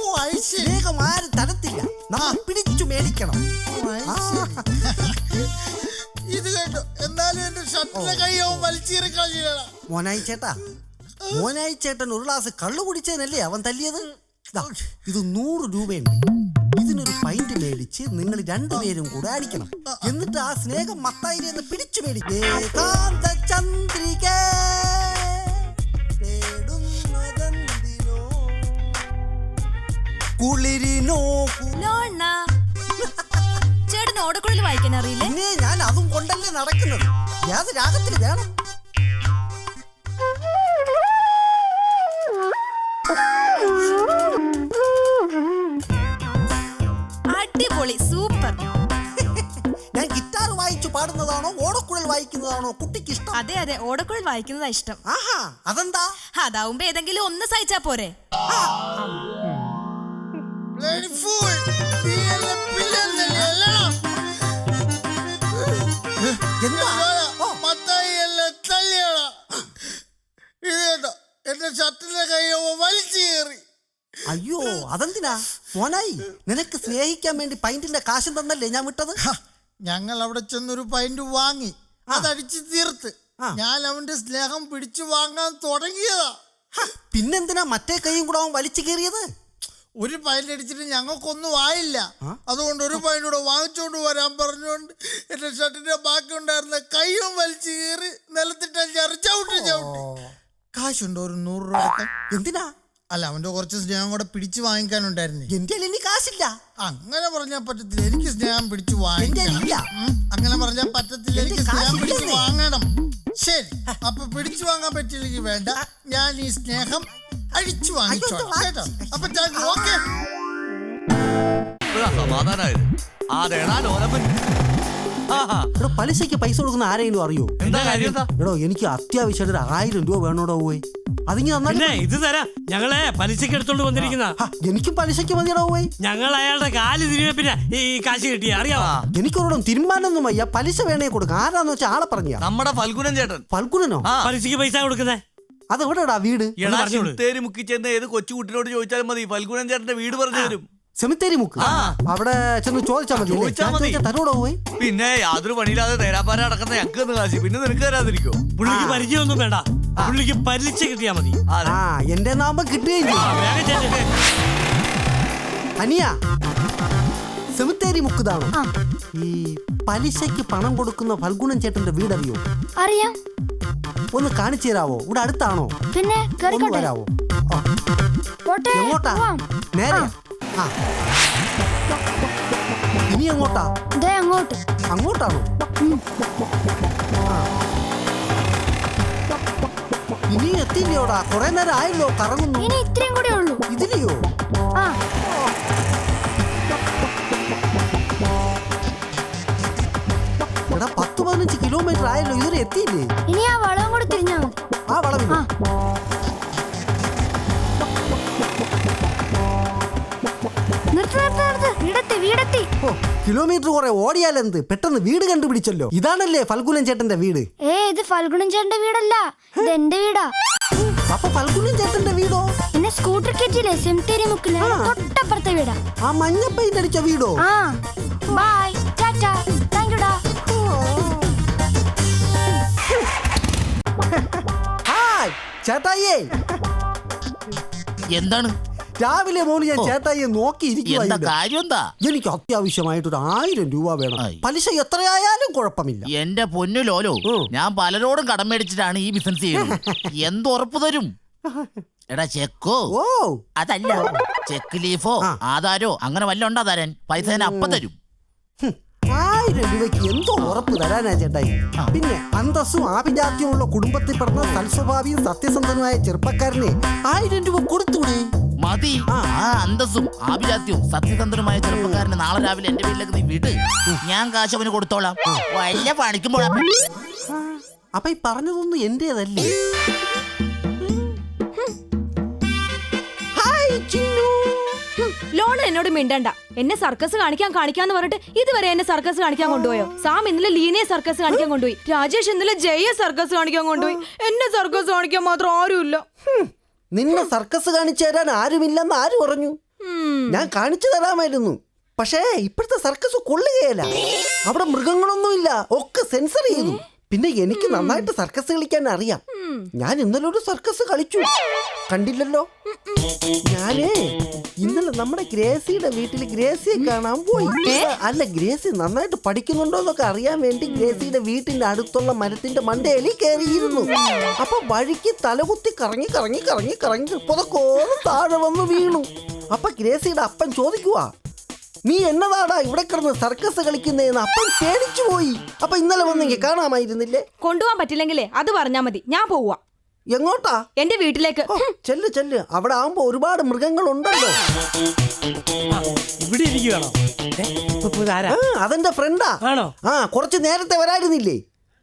സ്നേഹം ആരും തരത്തില്ല, നമ്മൾ പിടിച്ചു മേടിക്കണം. ഇത് കേട്ടോ, എന്നാലും എന്റെ ഷർട്ടിലെ കൈയാവും വലിച്ചീറി കളിയല്ല. മോനായി ചേട്ടാ, മോനായി ചേട്ടൻ ഒരു ഗ്ലാസ് കള്ളു കുടിച്ചതിനല്ലേ അവൻ തല്ലിയത്? ഇത് 100 രൂപയുണ്ട്. ഇതിനൊരു പൈന്റ് മേടിച്ച് നിങ്ങൾ രണ്ടുപേരും കൂടെ അടിക്കണം. എന്നിട്ട് ആ സ്നേഹം മത്തായിന്ന് പിടിച്ചു മേടിക്കും. കുളിരിനോ ചേട്ടന് ഓടക്കുഴൽ വായിക്കാൻ അറിയില്ലേ? പിന്നെ ഞാൻ അതും കൊണ്ടല്ലേ നടക്കുന്നത്. ഏത് രാഗത്തിൽ വേണം? അടിപൊളി, സൂപ്പർ. ഞാൻ ഗിറ്റാർ വായിച്ചു പാടുന്നതാണോ ഓടക്കുഴൽ വായിക്കുന്നതാണോ കുട്ടിക്ക് ഇഷ്ടം? അതെ അതെ, ഓടക്കുഴൽ വായിക്കുന്നതാ ഇഷ്ടം. ആഹാ, അതെന്താ? അതാവുമ്പോ ഏതെങ്കിലും ഒന്ന് സഹിച്ചാ പോരെ. എന്റെ ഷർട്ടിലെ കൈയാവും വലിച്ചേറി. അയ്യോ, അതെന്തിനാ മോനായി? നിനക്ക് സ്നേഹിക്കാൻ വേണ്ടി പൈന്റിന്റെ കാശും തന്നല്ലേ ഞാൻ വിട്ടത്? ഞങ്ങൾ അവിടെ ചെന്നൊരു പൈന്റ് വാങ്ങി, അതടിച്ച് തീർത്ത് ഞാൻ അവന്റെ സ്നേഹം പിടിച്ചു വാങ്ങാൻ തുടങ്ങിയതാ. പിന്നെന്തിനാ മറ്റേ കൈയും കൂടെ അവൻ വലിച്ചു കയറിയത്? ഒരു പൈന്റ് അടിച്ചിട്ട് ഞങ്ങൾക്കൊന്നും ആയില്ല. അതുകൊണ്ട് ഒരു പൈന്റ് കൂടെ വാങ്ങിച്ചോണ്ട് വരാൻ പറഞ്ഞുകൊണ്ട് എന്റെ ഷർട്ടിന്റെ ബാക്കി ഉണ്ടായിരുന്ന കൈയും വലിച്ചു കയറി നിലത്തിട്ട് ചവിട്ടി. കാശുണ്ടോ ഒരു 100 രൂപ? എന്തിനാ? അല്ല, അവന്റെ കുറച്ച് സ്നേഹം കൂടെ പിടിച്ചു വാങ്ങിക്കാനുണ്ടായിരുന്നേ. എന്റെ ഇനി കാശില്ല. അങ്ങനെ പറഞ്ഞാൽ പറ്റത്തില്ല, എനിക്ക് സ്നേഹം പിടിച്ചു വാങ്ങിക്കണം. അങ്ങനെ പറഞ്ഞാൽ പറ്റത്തില്ല, എനിക്ക് സ്നേഹം പിടിച്ചു വാങ്ങണം. ശരി, അപ്പൊ പിടിച്ചു വാങ്ങാൻ പറ്റില്ലെങ്കിൽ വേണ്ട, ഞാൻ ഈ സ്നേഹം അടിച്ചു വാങ്ങിച്ചോളാം കേട്ടോ. അപ്പൊ ഓക്കെ. സമാധാനായത് എടോ, പലിശയ്ക്ക് പൈസ കൊടുക്കുന്ന ആരെങ്കിലും അറിയോ? എന്താ കാര്യം? എടോ, എനിക്ക് അത്യാവശ്യമായിട്ട് ഒരു 1000 രൂപ വേണോടോ പോയി. അതിങ്ങി പിന്നെ ഇത് തരാം. ഞങ്ങളെ പലിശക്ക് എടുത്തോണ്ട് വന്നിരിക്കുന്ന. എനിക്കും പലിശയ്ക്ക് മതിയടോ പോയി. ഞങ്ങൾ അയാളുടെ കാല് തിരിഞ്ഞ പിന്നെ ഈ കാശ് കിട്ടിയ അറിയാമോ? എനിക്കൊരിടം തീരുമാനമൊന്നും വയ്യ. പലിശ വേണേ കൊടുക്കാം. ആരാന്ന് വെച്ചാൽ ആളെ പറഞ്ഞ നമ്മുടെ ഫൽഗുനൻ ചേട്ടൻ. ഫൽഗുനനോ? പലിശക്ക് പൈസ കൊടുക്കുന്നേ അതെവിടെടാ വീട്? തേരി മുക്കി ചെന്ന് ഏത് കൊച്ചുകുട്ടിനോട് ചോദിച്ചാലും മതി, ഫൽഗുണൻ ചേട്ടന്റെ വീട് പറഞ്ഞു തരും. സെമിത്തേരി മുക്ക് അവിടെ ചെന്ന് ചോദിച്ചാൽ മതി. തന്നോടോ പോയി? പിന്നെ യാതൊരു പണിയില്ലാതെ തേരാപ്പാര അടക്കുന്ന ഞങ്ങൾക്ക് കാശി, പിന്നെ നിനക്ക് തരാതിരിക്കോ? പുള്ളിക്ക് പരിചയമൊന്നും വേണ്ട, പുള്ളിക്ക് പലിച്ച കിട്ടിയാ മതി. എന്റെ നാമ്പം കിട്ടുകയും അനിയ സെമിത്തേരി മുക്കുതാണോ? ഈ പലിശയ്ക്ക് പണം കൊടുക്കുന്ന ഫൽഗുണൻ ചേട്ടന്റെ വീടറിയോ? അറിയാം. ഒന്ന് കാണിച്ചു തരാവോ? ഇവിടെ അടുത്താണോ? പിന്നെ വരാവോ? എങ്ങോട്ടാ? നേരെ. ഇനി എങ്ങോട്ടാ? അങ്ങോട്ട്. അങ്ങോട്ടാണോ? ഇനി എത്തില്ലയോടാ? കുറെ നേരം ആയല്ലോ കറങ്ങുന്നു. ഇനി ഇത്രയും കൂടെ ഉള്ളൂ. ഇതിലെയോ? എടാ 10-15 കിലോമീറ്റർ ആയല്ലോ, ഇതുവരെ എത്തിയില്ലേ? ഇനി ആ വളം കൂടെ തിരിഞ്ഞാ മതി. ആ വളവില്ല. കിലോമീറ്റർ കുറെ ഓടിയാലെന്ത്, പെട്ടെന്ന് വീട് കണ്ടുപിടിച്ചല്ലോ. ഇതാണല്ലേ ഫൽഗുണൻ ചേട്ടന്റെ വീട്? ഇത് ഫൽഗുണൻ ചേട്ടന്റെ വീടല്ല, ഇത് എന്റെ വീടാ. അപ്പൊ ഫൽഗുണൻ ചേട്ടന്റെ വീടോ? എന്നെ സ്കൂട്ടർ കയറ്റിയില്ലേ സെമിത്തേരി മുക്കിലെ തൊട്ടപ്പുറത്തെ വീടാ. ആ മഞ്ഞ പെയിന്റ് അടിച്ച വീടോ? ബൈ ടാറ്റാ, താങ്ക് യുടാ. ഹായ് ചേട്ടായിയേ. എന്താണ് രാവിലെ മോള് ഞാൻ ചേട്ടായിയെ നോക്കിയിരിക്കുക. എനിക്ക് അത്യാവശ്യമായിട്ടൊരു 1000 രൂപ വേണം. പലിശ എത്രയായാലും കുഴപ്പമില്ല. എന്റെ പൊന്നു ലോലോ, ഞാൻ പലരോടും കടം മേടിച്ചിട്ടാണ് ഈ ബിസിനസ് ചെയ്യുന്നത്. എന്തുറപ്പ് തരും? എടാ ചെക്കോ? അതല്ല, ചെക്ക് ലീഫോ ആധാരോ അങ്ങനെ വല്ല ഉണ്ടാ തരാൻ? പൈസ ഞാൻ അപ്പം തരും. 1000 രൂപയ്ക്ക് എന്തോ ഉറപ്പ് തരാനാ ചേട്ടായി? പിന്നെ അന്തസ്സും ആഭിജാത്യമുള്ള കുടുംബത്തിൽ പിറന്ന സൽസ്വഭാവിയും സത്യസന്ധനുമായ ചെറുപ്പക്കാരനെ 1000 രൂപ കൊടുത്തൂടെ? മതി. ആ അന്തസ്സും ആഭിജാത്യവും സത്യസന്ധനുമായ ചെറുപ്പക്കാരന് നാളെ രാവിലെ എന്റെ വീട്ടിലേക്ക് നീ വിട്, ഞാൻ കാശ് അവന് കൊടുത്തോളാം. വല്ല പണിക്കുമ്പോൾ അപ്പൊ ഈ പറഞ്ഞതൊന്നും എന്റേതല്ലേ? ലോൺ എന്നോട് മിണ്ടണ്ട. എന്നെ സർക്കസ് കാണിക്കാന്ന് പറഞ്ഞിട്ട് ഇതുവരെ എന്നെ സർക്കസ് കാണിക്കാൻ കൊണ്ടുപോയോ? സാം ഇന്നലെ ലീനയെ സർക്കസ് കാണിക്കാൻ കൊണ്ടുപോയി, രാജേഷ് ഇന്നലെ ജയ സർക്കസ് കാണിക്കാൻ കൊണ്ടുപോയി. എന്നെ സർക്കസ് കാണിക്കാൻ മാത്രം ആരുമില്ല. നിന്നെ സർക്കസ് കാണിച്ചു തരാൻ ആരുമില്ലെന്ന് ആര് പറഞ്ഞു? ഞാൻ കാണിച്ചു തരാമായിരുന്നു, പക്ഷേ ഇപ്പോഴത്തെ സർക്കസ് കൊള്ളുകയല്ല. അവിടെ മൃഗങ്ങളൊന്നുമില്ല, ഒക്കെ സെൻസർ ചെയ്തു. പിന്നെ എനിക്ക് നന്നായിട്ട് സർക്കസ് കളിക്കാൻ അറിയാം. ഞാൻ ഇന്നലെ ഒരു സർക്കസ് കളിച്ചു, കണ്ടില്ലല്ലോ? ഞാനേ ഇന്നലെ നമ്മുടെ ഗ്രേസിയുടെ വീട്ടിൽ ഗ്രേസിയെ കാണാൻ പോയി. അല്ല, ഗ്രേസി നന്നായിട്ട് പഠിക്കുന്നുണ്ടോ എന്നൊക്കെ അറിയാൻ വേണ്ടി ഗ്രേസിയുടെ വീട്ടിന്റെ അടുത്തുള്ള മരത്തിന്റെ മണ്ടയിൽ കയറിയിരുന്നു. അപ്പൊ വഴിക്ക് തലകുത്തി കറങ്ങി കറങ്ങി കറങ്ങി കറങ്ങി പുതക്കോളം താഴെ വന്ന് വീണു. അപ്പൊ ഗ്രേസിയുടെ അപ്പൻ ചോദിക്കുവാ, നീ എന്നതാടാ ഇവിടെ കിടന്ന് സർക്കസ് കളിക്കുന്നതെന്ന്. അപ്പൻ പേടിച്ചു പോയി. അപ്പൊ ഇന്നലെ വന്നെങ്കിൽ കാണാമായിരുന്നില്ലേ? കൊണ്ടുപോകാൻ പറ്റില്ലെങ്കിലേ അത് പറഞ്ഞാ മതി, ഞാൻ പോവാ. എങ്ങോട്ടാ? എന്റെ വീട്ടിലേക്ക്. ചെല്ല് ചെല്ല്, അവിടെ ആവുമ്പോ ഒരുപാട് മൃഗങ്ങളുണ്ടല്ലോ. ഇവിടെ ഇരിക്കുകയാണോ? അതെന്റെ ഫ്രണ്ടാ. കുറച്ച് നേരത്തെ വരായിരുന്നില്ലേ?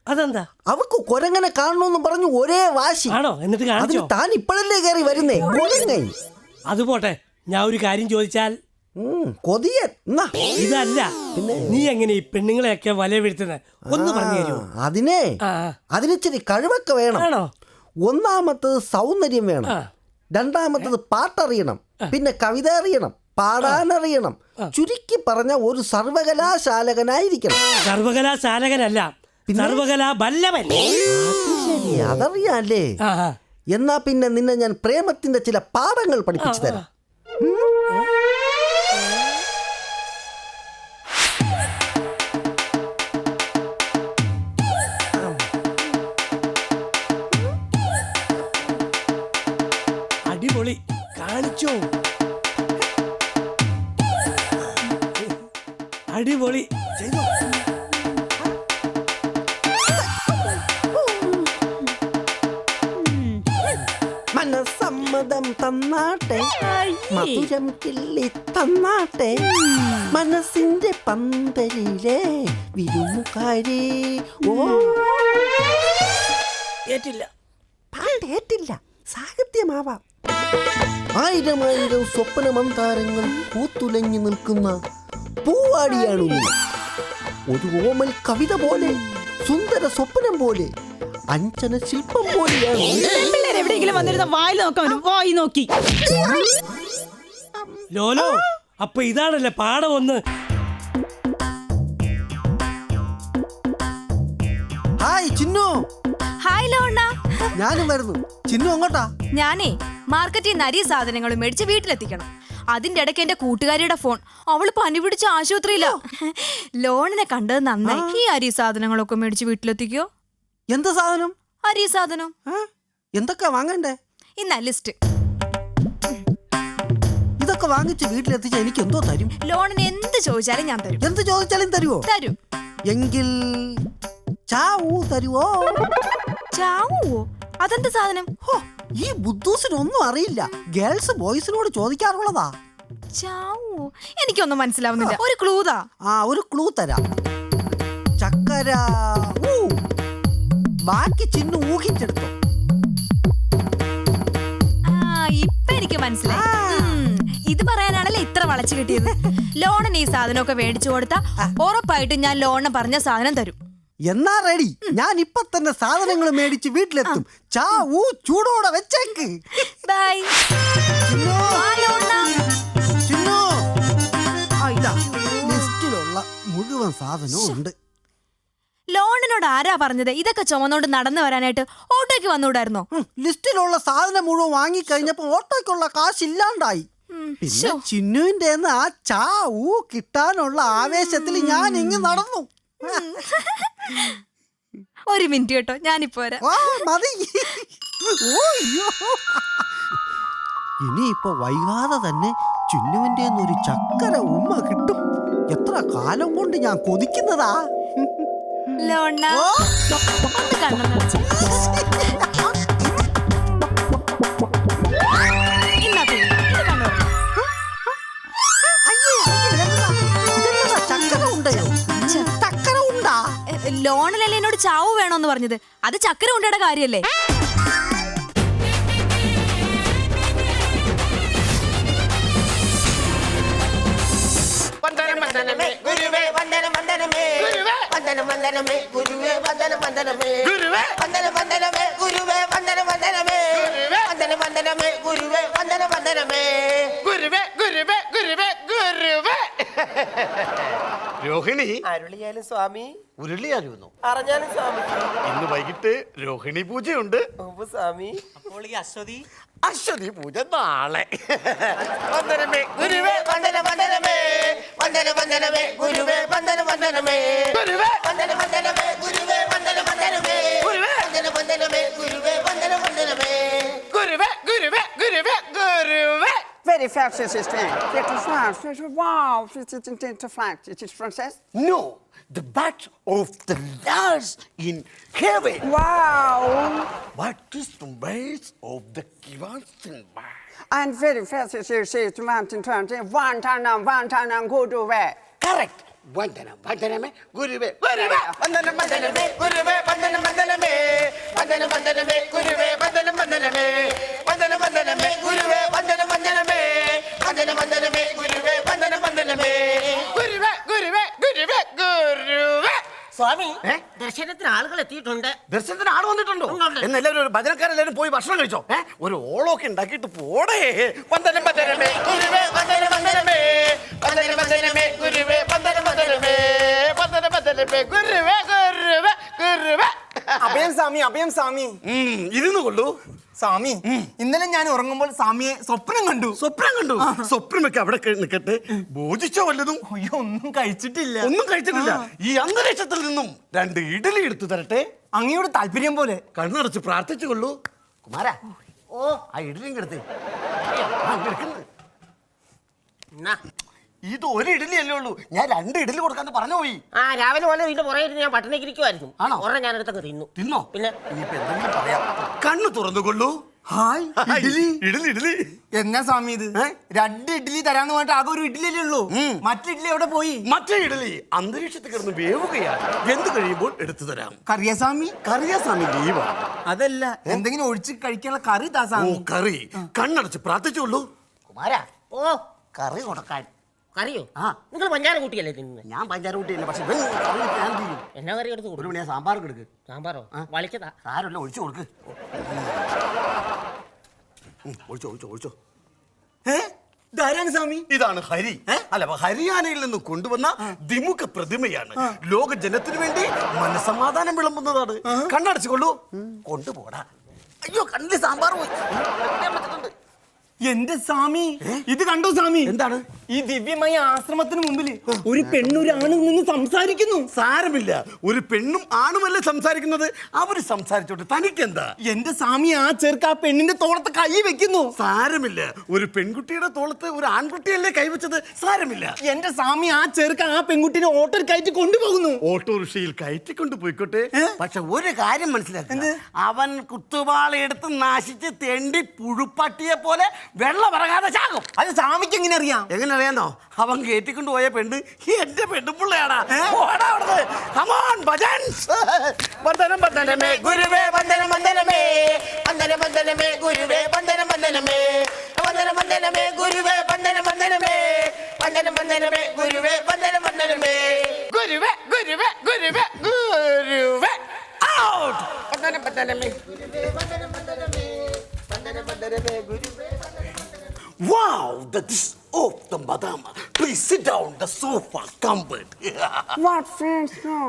അതെന്താ? അവക്ക് കൊരങ്ങനെ കാണണമെന്ന് പറഞ്ഞു ഒരേ വാശി. എന്നിട്ട് താൻ ഇപ്പോഴല്ലേ കയറി വരുന്നേ കൊരങ്ങ? അത് പോട്ടെ, ഞാൻ ഒരു കാര്യം ചോദിച്ചാൽ? കൊതിയൻ ഇതല്ല, നീ എങ്ങനെ ഈ പെണ്ണുങ്ങളെയൊക്കെ വല വീഴ്ത്തുന്നത് ഒന്ന് പറഞ്ഞു തരുമോ? അതിനിച്ചിരി കഴിവൊക്കെ വേണം. ഒന്നാമത്തത് സൗന്ദര്യം വേണം, രണ്ടാമത്തത് പാട്ടറിയണം, പിന്നെ കവിത അറിയണം, പാടാനറിയണം. ചുരുക്കി പറഞ്ഞ ഒരു സർവകലാശാലകനായിരിക്കണം. സർവകലാശാലകനല്ല, സർവകലാ ബല്ലവൻ. ശരി, അതറിയാല്ലേ? എന്നാ പിന്നെ നിന്നെ ഞാൻ പ്രേമത്തിന്റെ ചില പാഠങ്ങൾ പഠിപ്പിച്ചു തരാം. അടിപൊളി, കാണിച്ചോ? അടിപൊളി ചെയ്തോ? മനസ്സമ്മതം തന്നാട്ടെ, മധുരം കിള്ളി തന്നാട്ടെ, മനസ്സിന്റെ പന്തലിലെ വിരുമുകാരി. ഏറ്റില്ല, പാട്ടേറ്റില്ല, സാഹിത്യമാവാം. 1000 സ്വപ്നമന്താരങ്ങൾ പൂത്തുലഞ്ഞു നിൽക്കുന്ന പൂവാടിയാണു നീ. ഒരു ഓമൽ കവിത പോലെ, സുന്ദര സ്വപ്നം പോലെ, അഞ്ചന ശില്പം പോലെയാണ്. ഇങ്ങനെ എവിടെയെങ്കിലും വന്നിരുന്ന വായിൽ നോക്കാൻ വായി നോക്കി. ലോലോ അപ്പൊ ഇതാണല്ലേ പാടം ഒന്ന്. ഹായ് ചിന്നു. ഹായ് ലോണ്ണ. ഞാനും വരുന്നു. ചിന്നു അങ്ങോട്ടാ? ഞാനേ മാർക്കറ്റിൽ നിന്ന് അരി സാധനങ്ങളും മേടിച്ച് വീട്ടിലെത്തിക്കണം. അതിന്റെ ഇടയ്ക്ക് എന്റെ കൂട്ടുകാരിയുടെ ഫോൺ. അവള് പനി പിടിച്ച ആശുപത്രിയില്ല. ലോണിനെ കണ്ടത് നന്നായി. ഈ അരി സാധനങ്ങളൊക്കെ മേടിച്ച് വീട്ടിലെത്തിക്കോ. എന്ത് സാധനം? അരി സാധനം. എന്തൊക്കെ വാങ്ങണ്ടേ? ഇന്ന ലിസ്റ്റ്. ഇതൊക്കെ വാങ്ങിച്ച് വീട്ടിലെത്തിച്ച എനിക്ക് എന്തോ തരും? ലോണിന് എന്ത് ചോദിച്ചാലും ഞാൻ തരും. എന്ത് ചോദിച്ചാലും തരുവോ? തരും. എങ്കിൽ ചാവൂ തരുവോ? ചാവോ? അതെന്ത് സാധനം? ഈ ബുദ്ധൂസിനൊന്നും അറിയില്ല. ഗേൾസ് ബോയ്സിനോട് ചോദിക്കാറുള്ളതാ. ചാവോ? എനിക്കൊന്നും മനസ്സിലാവുന്നില്ല. ഒരു ക്ലൂതാ. ഒരു ക്ലൂ തരാം. ചക്കര. ബാക്കി ചിന്നു ഊഹിച്ചെടുത്തോ. ഇപ്പൊ എനിക്ക് മനസ്സിലായി. ഇത് പറയാനാണല്ലേ ഇത്ര വളച്ചു കിട്ടിയത്. ലോണിന് ഈ സാധനമൊക്കെ മേടിച്ചു കൊടുത്താ ഉറപ്പായിട്ടും ഞാൻ ലോണിന് പറഞ്ഞ സാധനം തരും. എന്നാ റെഡി. ഞാൻ ഇപ്പൊ തന്നെ സാധനങ്ങൾ മേടിച്ച് വീട്ടിലെത്തും. ചൂടോടെ വെച്ചേക്ക്. ബൈ. ലിസ്റ്റിലുള്ള മുഴുവൻ സാധനവും ഉണ്ട്. ലോണിനോട് ആരാ പറഞ്ഞത് ഇതൊക്കെ ചുമന്നോണ്ട് നടന്നു വരാനായിട്ട്? ഓട്ടോയ്ക്ക് വന്നുകൂടായിരുന്നോ? ലിസ്റ്റിലുള്ള സാധനം മുഴുവൻ വാങ്ങിക്കഴിഞ്ഞപ്പോ ഓട്ടോയ്ക്കുള്ള കാശില്ലാണ്ടായി. പിന്നെ ചിന്നുവിന്റെ ആ കിട്ടാനുള്ള ആവേശത്തിൽ ഞാൻ ഇങ്ങ് നടന്നു. ഒരു മിനിറ്റ് കേട്ടോ, ഞാനിപ്പോ വരാം. മതി. ഇനിയിപ്പോ വൈകാതെ തന്നെ ചിന്നുവിന്റെ ഒരു ചക്കര ഉമ്മ കിട്ടും. എത്ര കാലം കൊണ്ട് ഞാൻ കൊതിക്കുന്നതാ. ലോണ ഒന്ന് കണ്ണു നിറച്ച്. ലോണിലല്ലേ എന്നോട് ചാവ് വേണോന്ന് പറഞ്ഞത്? അത് ചക്കര ഉണ്ടയുടെ കാര്യല്ലേ? രോഹിണി അരുളിയാലും സ്വാമി, ഉരുളിയായിരുന്നു അറിഞ്ഞാലും സ്വാമി. ഇന്ന് വൈകിട്ട് രോഹിണി പൂജയുണ്ട് സ്വാമി. അപ്പോൾ ഈ അശ്വതി അശ്വതി പൂജ നാളെ. വന്ദനമേ ഗുരുവേ, Vandana വന്ദനമേ, Vandana വന്ദനമേ ഗുരുവേ, Vandana വന്ദനമേ, ഗുരുവേ, Vandana വന്ദനമേ ഗുരുവേ, Vandana വന്ദനമേ, ഗുരുവേ, Vandana വന്ദനമേ ഗുരുവേ, Vandana വന്ദനമേ, ഗുരുവേ, ഗുരുവേ, ഗുരുവേ, ഗുരുവേ. Very fast, sister. It is fast. It is wow. It is fast. It is Frances. No, the bat of the last in heaven. Wow. What is the base of the Kivansin? And very fast, sister. Mountain twenty. One time, go to where? Correct. Vandanam, vandaname, guruve, ഗുരുവേ, വന്ദനം വന്ദനമേ ഗുരുവേ, വന്ദനം വന്ദനമേ, വന്ദനം വന്ദനമേ ഗുരുവേ, വന്ദനം വന്ദനമേ, വന്ദനം വന്ദനമേ ഗുരുവേ, വന്ദനം വന്ദനമേ, വന്ദനം വന്ദനമേ ഗുരുവേ, വന്ദനം വന്ദനമേ, ഗുരുവേ, ഗുരുവേ, ഗുരുവേ, ഗുരുവേ. സ്വാമി, ദർശനത്തിന് ആളുകൾ എത്തിയിട്ടുണ്ട്. ദർശനത്തിന് ആൾ വന്നിട്ടുണ്ടോ? എന്നെല്ലാവരും ഒരു ഭജനക്കാരെല്ലാവരും പോയി ഭക്ഷണം കഴിച്ചോ? ഒരു ഓളമൊക്കെ ഉണ്ടാക്കിയിട്ട് പോടേ. വന്ദനം വന്ദനമേ ഗുരുവേ, വന്ദനം വന്ദനമേ, വന്ദനം വന്ദനമേ ഗുരുവേ, വന്ദനം വന്ദനമേ, വന്ദനം വന്ദനമേ ഗുരുവേ, ഗുരുവേ, ഗുരുവേ. അഭയം സ്വാമി, അഭയം സ്വാമി. ഇരുന്നു കൊള്ളൂ. സ്വാമി, ഇന്നലെ ഞാൻ ഉറങ്ങുമ്പോൾ സ്വാമിയെ സ്വപ്നം കണ്ടു. സ്വപ്നമൊക്കെ അവിടെ നിൽക്കട്ടെ. ഭോജിച്ചോ വല്ലതും? അയ്യോ, ഒന്നും കഴിച്ചിട്ടില്ല. ഒന്നും കഴിച്ചിട്ടില്ല. ഈ അന്തരീക്ഷത്തിൽ നിന്നും 2 ഇഡലി എടുത്തു തരട്ടെ? അങ്ങയോട് താല്പര്യം പോലെ. കണ്ണടച്ച് പ്രാർത്ഥിച്ചു കൊള്ളൂ. കുമാരാ, ആ ഇഡലിയും കിടത്തി. ഇത് ഒരു ഇഡലി അല്ലേ ഉള്ളൂ. ഞാൻ 2 ഇഡലി കൊടുക്കാന്ന് പറഞ്ഞു പോയി. രാവിലെ പോലെ ഇതിന്റെ പുറകെ ഞാൻ പട്ടിണിക്കിരിക്കുമായിരുന്നു. ആണോ? ഒരെണ്ണം ഞാൻ എടുത്തൊക്കെ തിന്നോ? പിന്നെ ഇനിയിപ്പോ എന്തെങ്കിലും പറയാം. കണ്ണു തുറന്നുകൊള്ളൂ. ഹായ്, ഇഡലി. ഇഡലി എന്നാ സ്വാമി ഇത്? 2 ഇഡ്ഡലി തരാന്ന് പറഞ്ഞിട്ട് ആകെ 1 ഇഡ്ഡലി അല്ലേ ഉള്ളൂ. മറ്റേ ഇഡ്ഡലി എവിടെ പോയി? മറ്റേ ഇഡലി അന്തരീക്ഷത്തിൽ കിടന്ന് വേവുകയാണ്. എന്ത് കഴിയുമ്പോൾ എടുത്തു തരാം. കറിയാസ്വാമി ലീവാണ്. അതല്ല, എന്തെങ്കിലും ഒഴിച്ച് കഴിക്കാനുള്ള കറി താ സ്വാമി. കറി. കണ്ണടച്ച് പ്രാർത്ഥിച്ചോളൂ. കുമാരാ, കറി കൊടുക്കാൻ. കറിയോ? നിങ്ങൾ പഞ്ചാര കൂട്ടിയല്ലേ തിന്നുന്നത്? ഞാൻ പഞ്ചാര കൂട്ടിയല്ലേ. പക്ഷെ എന്നാ കറി എടുത്ത് കൊടുക്കും? സാമ്പാർ കൊടുക്ക്. സാമ്പാറോ? വളിക്കതാ. സാരമല്ല, ഒഴിച്ചു കൊടുക്ക്. ഒഴിച്ചോ. ധാരാണ് സ്വാമി. ഇതാണ് ഹരി. അല്ല, ഹരിയാനയിൽ നിന്ന് കൊണ്ടുവന്ന ദ്വിമുഖ പ്രതിമയാണ്. ലോക ജനത്തിനു വേണ്ടി മനസമാധാനം വിളമ്പുന്നതാണ്. കണ്ണടച്ചുകൊള്ളൂ, കൊണ്ടുപോടാ. അയ്യോ, കണ്ണിൽ സാമ്പാർ പോയി. എന്റെ സ്വാമി, ഇത് കണ്ടോ സ്വാമി? എന്താണ്? ഈ ദിവ്യമായ ആശ്രമത്തിന് മുമ്പിൽ ഒരു പെണ്ണൊരാണും നിന്ന് സംസാരിക്കുന്നു. സാരമില്ല, ഒരു പെണ്ണും ആണുമല്ലേ സംസാരിക്കുന്നത്, അവര് സംസാരിച്ചോട്ടെ, തനിക്കെന്താ? എന്റെ സ്വാമി, ആ ചെറുക്ക് ആ പെണ്ണിന്റെ തോളത്ത് കൈ വെക്കുന്നു. സാരമില്ല, ഒരു പെൺകുട്ടിയുടെ തോളത്ത് ഒരു ആൺകുട്ടിയല്ലേ കൈവച്ചത്, സാരമില്ല. എന്റെ സ്വാമി, ആ ചെറുക്ക് ആ പെൺകുട്ടിനെ ഓട്ടോയിൽ കയറ്റി കൊണ്ടുപോകുന്നു. ഓട്ടോറിക്ഷയിൽ കയറ്റിക്കൊണ്ട് പോയിക്കോട്ടെ, പക്ഷെ ഒരു കാര്യം മനസ്സിലാക്കുക, അവൻ കുത്തുവാളെടുത്ത് നാശിച്ച് തെണ്ടി പുഴുപ്പട്ടിയെ പോലെ വെള്ളം പറകാതെ ചാകും. അത് സ്വാമിക്ക് എങ്ങനെ അറിയാം? എങ്ങനെ അറിയാന്നോ? അവൻ കയറ്റിക്കൊണ്ട് പോയ പെണ്ണ് എന്റെ പെണ്ണുപിള്ളയാടാ. വന്ദനം വന്ദനമേ ഗുരുവേ വന്ദനം വന്ദനമേ വന്ദനം വന്ദനമേ ഗുരുവേ വന്ദനം വന്ദനമേ വന്ദനം വന്ദനമേ ഗുരുവേ വന്ദനം വന്ദനമേ വന്ദനം വന്ദനമേ ഗുരുവേ വന്ദനം വന്ദനമേ ഗുരുവേ ഗുരുവേ ഗുരുവേ ഗുരുവേ ഔട്ട് വന്ദനം വന്ദനമേ ഗുരുവേ വന്ദനം വന്ദനമേ വന്ദനം വന്ദനമേ ഗുരുവേ. Wow, that is of the madama. Please sit down, the sofa comfort. What friends know?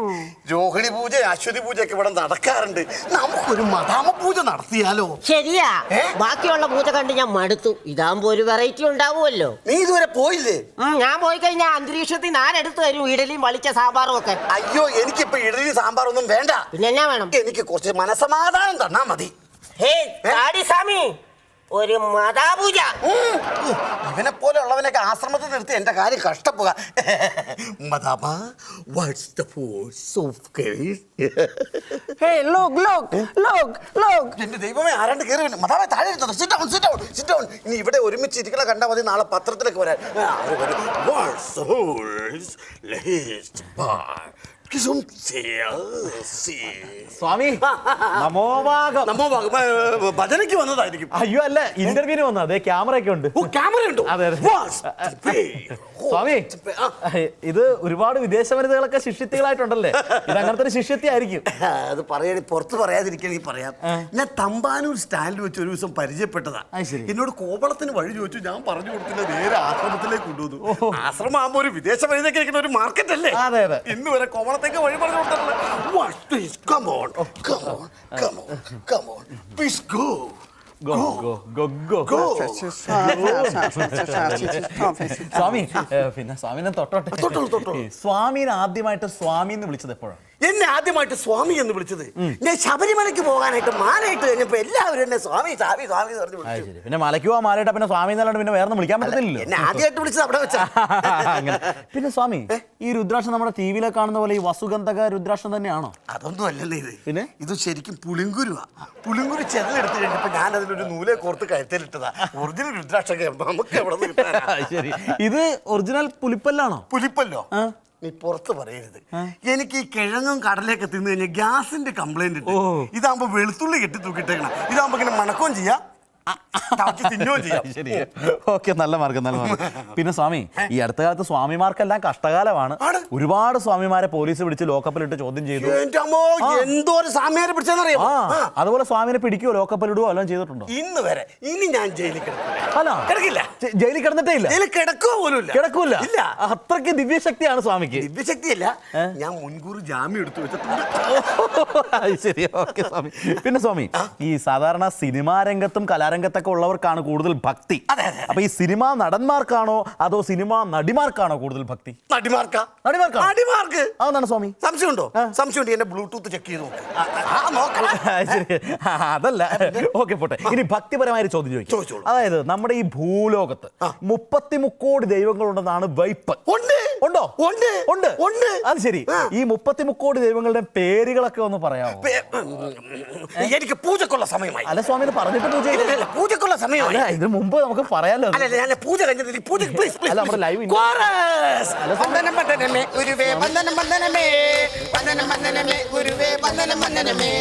Rohini പൂജ, അശ്വതി പൂജയൊക്കെ ഇവിടെ നടക്കാറുണ്ട്. നമുക്കൊരു മദാമ പൂജ നടത്തിയാലോ? ശരിയാ, ബാക്കിയുള്ള പൂജ കണ്ട് ഞാൻ മടുത്തു. ഇതാകുമ്പോ ഒരു വെറൈറ്റി ഉണ്ടാവുമല്ലോ. നീ ഇതുവരെ പോയില്ലേ? ഞാൻ പോയി കഴിഞ്ഞാൽ അന്തരീക്ഷത്തിൽ ഞാൻ എടുത്തു തരും ഇഡലിയും വളിച്ച സാമ്പാറും ഒക്കെ. അയ്യോ, എനിക്കിപ്പോ ഇഡലി സാമ്പാറൊന്നും വേണ്ട. പിന്നെ എന്നാ വേണം? എനിക്ക് കുറച്ച് മനസമാധാനം തന്നാ മതി. ഹേ സ്വാമി, ഒരു മതാപൂജ. ഇവനെ പോലെ ഉള്ളവനൊക്കെ ആശ്രമത്തിൽ നിർത്തി എന്റെ കാര്യം കഷ്ടപ്പുക. മദാമ, what's the force of case? Hey, look. എന്റെ ദൈവമേ, ആരാണ്ട് കയറി വന്നു. മദാമ, താഴെ ഇരുന്നോ. Sit down. ഇനി ഇവിടെ ഒരുമിച്ച് ഇരിക്കണ കണ്ടാൽ മതി, നാളെ പത്രത്തിലേക്ക് വരാൻ. What's the horse? Let's bar. സ്വാമി, നമോഭാഗം. ഭജനയ്ക്ക് വന്നതായിരിക്കും. അയ്യോ അല്ല, ഇന്റർവ്യൂവിന് വന്നത്. അതെ, ക്യാമറ ഒക്കെ ഉണ്ട്. ക്യാമറയുണ്ടോ? അതെ. സ്വാമി, ഇത് ഒരുപാട് വിദേശ വനിതകളൊക്കെ ശിഷ്യത്തികളായിട്ടുണ്ടല്ലേ? ഇത് അങ്ങനത്തെ ഒരു ശിഷ്യത്തി ആയിരിക്കും. അത് പറയാൻ പുറത്ത് പറയാതിരിക്കണമെങ്കിൽ പറയാം. ഞാൻ തമ്പാനൂർ സ്റ്റാൻഡിൽ വെച്ച് ഒരു ദിവസം പരിചയപ്പെട്ടതാ. എന്നോട് കോവളത്തിന് വഴി ചോദിച്ചു. ഞാൻ പറഞ്ഞു കൊടുത്തില്ല, നേരെ ആശ്രമത്തിലേക്ക് കൊണ്ടുവന്നു. ആശ്രമം ആകുമ്പോ ഒരു വിദേശ വനിതയ്ക്ക് ഇരിക്കുന്ന ഒരു മാർക്കറ്റ് അല്ലേ? ഇന്ന് വരെ കോവളത്തേക്ക് വഴി പറഞ്ഞു കൊടുത്തിട്ടില്ല. സ്വാമി, പിന്നെ സ്വാമിനെ തൊട്ടോട്ടെ. സ്വാമിനെ ആദ്യമായിട്ട് സ്വാമി എന്ന് വിളിച്ചത് എപ്പോഴാണ്? എന്നെ ആദ്യമായിട്ട് സ്വാമി എന്ന് വിളിച്ചത് ഞാൻ ശബരിമലയ്ക്ക് പോകാനായിട്ട് മാലയിട്ട് കഴിഞ്ഞപ്പോ എല്ലാവരും എന്നെ സ്വാമി സ്വാമി സ്വാമി എന്ന് പറഞ്ഞു വിളിച്ചു. പിന്നെ മലയ്ക്ക് പോവാൻ മാലയിട്ട പിന്നെ സ്വാമി എന്നല്ലാണ്ട് പിന്നെ വേറെ വിളിക്കാൻ പറ്റത്തില്ലല്ലോ. എന്നെ ആദ്യമായിട്ട് വിളിച്ചത് അവിടെ വെച്ചാ. പിന്നെ സ്വാമി, ഈ രുദ്രാക്ഷം നമ്മുടെ ടി വിയിലെ കാണുന്ന പോലെ ഈ വസുഗന്ധക രുദ്രാക്ഷം തന്നെയാണോ? അതൊന്നും അല്ലല്ലേ ഇത്. പിന്നെ ഇത് ശരിക്കും പുളിങ്കുരുവാ. പുളിങ്കുരു ചെതലെടുത്ത് കഴിഞ്ഞപ്പോ ഞാൻ അതിലൊരു നൂലെ കോർത്ത് കഴുത്തിലിട്ടതാ. ഒറിജിനൽ രുദ്രാക്ഷൊക്കെ നമുക്ക് എവിടെ നിന്ന് കിട്ടാനാ? ശരി, ഇത് ഒറിജിനൽ പുലിപ്പല്ലാണോ? പുലിപ്പല്ലോ? നീ പുറത്ത് പറയരുത്. എനിക്ക് ഈ കിഴങ്ങും കടലയൊക്കെ തിന്നു കഴിഞ്ഞാൽ ഗ്യാസിന്റെ കംപ്ലൈന്റ് ഉണ്ട്. ഇതാകുമ്പോ വെളുത്തുള്ളി കെട്ടി തൂക്കിട്ടേക്കണം. ഇതാകുമ്പോ ഇങ്ങനെ മണക്കുകയും ചെയ്യാം, ശരി, ഓക്കെ, നല്ല മാർഗം. പിന്നെ സ്വാമി, ഈ അടുത്ത കാലത്ത് സ്വാമിമാർക്കെല്ലാം കഷ്ടകാലമാണ്. ഒരുപാട് സ്വാമിമാരെ പോലീസ് പിടിച്ച് ലോക്കപ്പിലിട്ട് ചോദ്യം ചെയ്തു. എന്തോരം സ്വാമിമാരെ പിടിച്ചെന്നറിയാമോ? അതുപോലെ സ്വാമിനെ പിടിക്കുകയോ ലോക്കപ്പിലിടുകയോ എല്ലാം ചെയ്തിട്ടുണ്ടോ? ഇന്ന് വരെ. ഇനി ഞാൻ ജയിലിൽ കിടക്കില്ല. ജയിലിൽ കിടന്നിട്ടേ ഇല്ല. ജയിലിൽ കിടക്കൂല. ഇല്ല, അത്രയ്ക്ക് ദിവ്യശക്തിയാണ് സ്വാമിക്ക്. ദിവ്യശക്തിയല്ല, ഞാൻ മുൻകൂർ ജാമ്യം എടുത്തു വെച്ചിട്ടുണ്ട്. ശരി, ഓക്കെ സ്വാമി. പിന്നെ സ്വാമി, ഈ സാധാരണ സിനിമാ രംഗത്തും കലാരംഗത്തൊക്കെ ഉള്ളവർക്കാണ് കൂടുതൽ ഭക്തി. അപ്പൊ ഈ സിനിമാ നടന്മാർക്കാണോ അതോ സിനിമാ നടിമാർക്കാണോ കൂടുതൽ ഭക്തി? നടിമാർക്ക്. അതെന്താണ് സ്വാമി? സംശയമുണ്ടോ? സംശയമുണ്ട്. എന്റെ ബ്ലൂടൂത്ത് ചെക്ക് ചെയ്ത് ശരി, അതല്ല. ഓക്കെ, പോട്ടെ. ഇനി ഭക്തിപരമായ ചോദ്യം ചോദിച്ചു. അതായത് നമ്മുടെ ഈ ഭൂലോകത്ത് 33 കോടി ദൈവങ്ങളുണ്ടെന്നാണ് വൈപ്പ്. ഉണ്ടോ? ഉണ്ട്. അത് ശരി. ഈ 33 കോടി ദൈവങ്ങളുടെ പേരുകളൊക്കെ ഒന്ന് പറയാമോ? എനിക്ക് പൂജക്കുള്ള സമയമായി. അല്ല സ്വാമി, പറഞ്ഞിട്ട് പൂജക്കുള്ള സമയമായി. ഇതിന് മുമ്പ് നമുക്ക് പറയാലോ. പൂജ കഴിഞ്ഞില്ല. പൂജ അല്ല, നമ്മുടെ ലൈവ് വന്ദനം വന്ദനമേ ഗുരുവേ വന്ദനം വന്ദനമേ വന്ദനം വന്ദനമേ ഗുരുവേ വന്ദനം വന്ദനമേ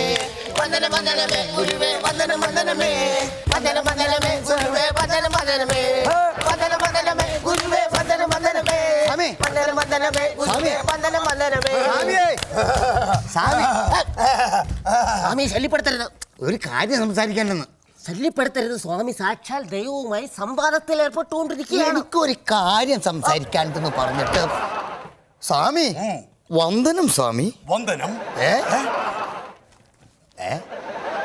വന്ദനം വന്ദനമേ ഗുരുവേ വന്ദനം വന്ദനമേ വന്ദനം വന്ദനമേ ഗുരുവേ വന്ദനം വന്ദനമേ വന്ദനം വന്ദനമേ ഗുരുവേ വന്ദനം വന്ദനമേ വന്ദനം വന്ദനമേ ഗുരുവേ വന്ദനം വന്ദനമേ. സ്വാമി ശല്യപ്പെടുത്തരുത്, ഒരു കാര്യം സംസാരിക്കാനെന്ന്. ശല്യപ്പെടുത്തരുത്. സ്വാമി സാക്ഷാൽ ദൈവവുമായി സംവാദത്തിൽ ഏർപ്പെട്ടുകൊണ്ടിരിക്കുകയാണ്. എനിക്കൊരു കാര്യം സംസാരിക്കാനെന്ന് പറഞ്ഞിട്ട് സ്വാമി വന്ദനം സ്വാമി. വന്ദനം.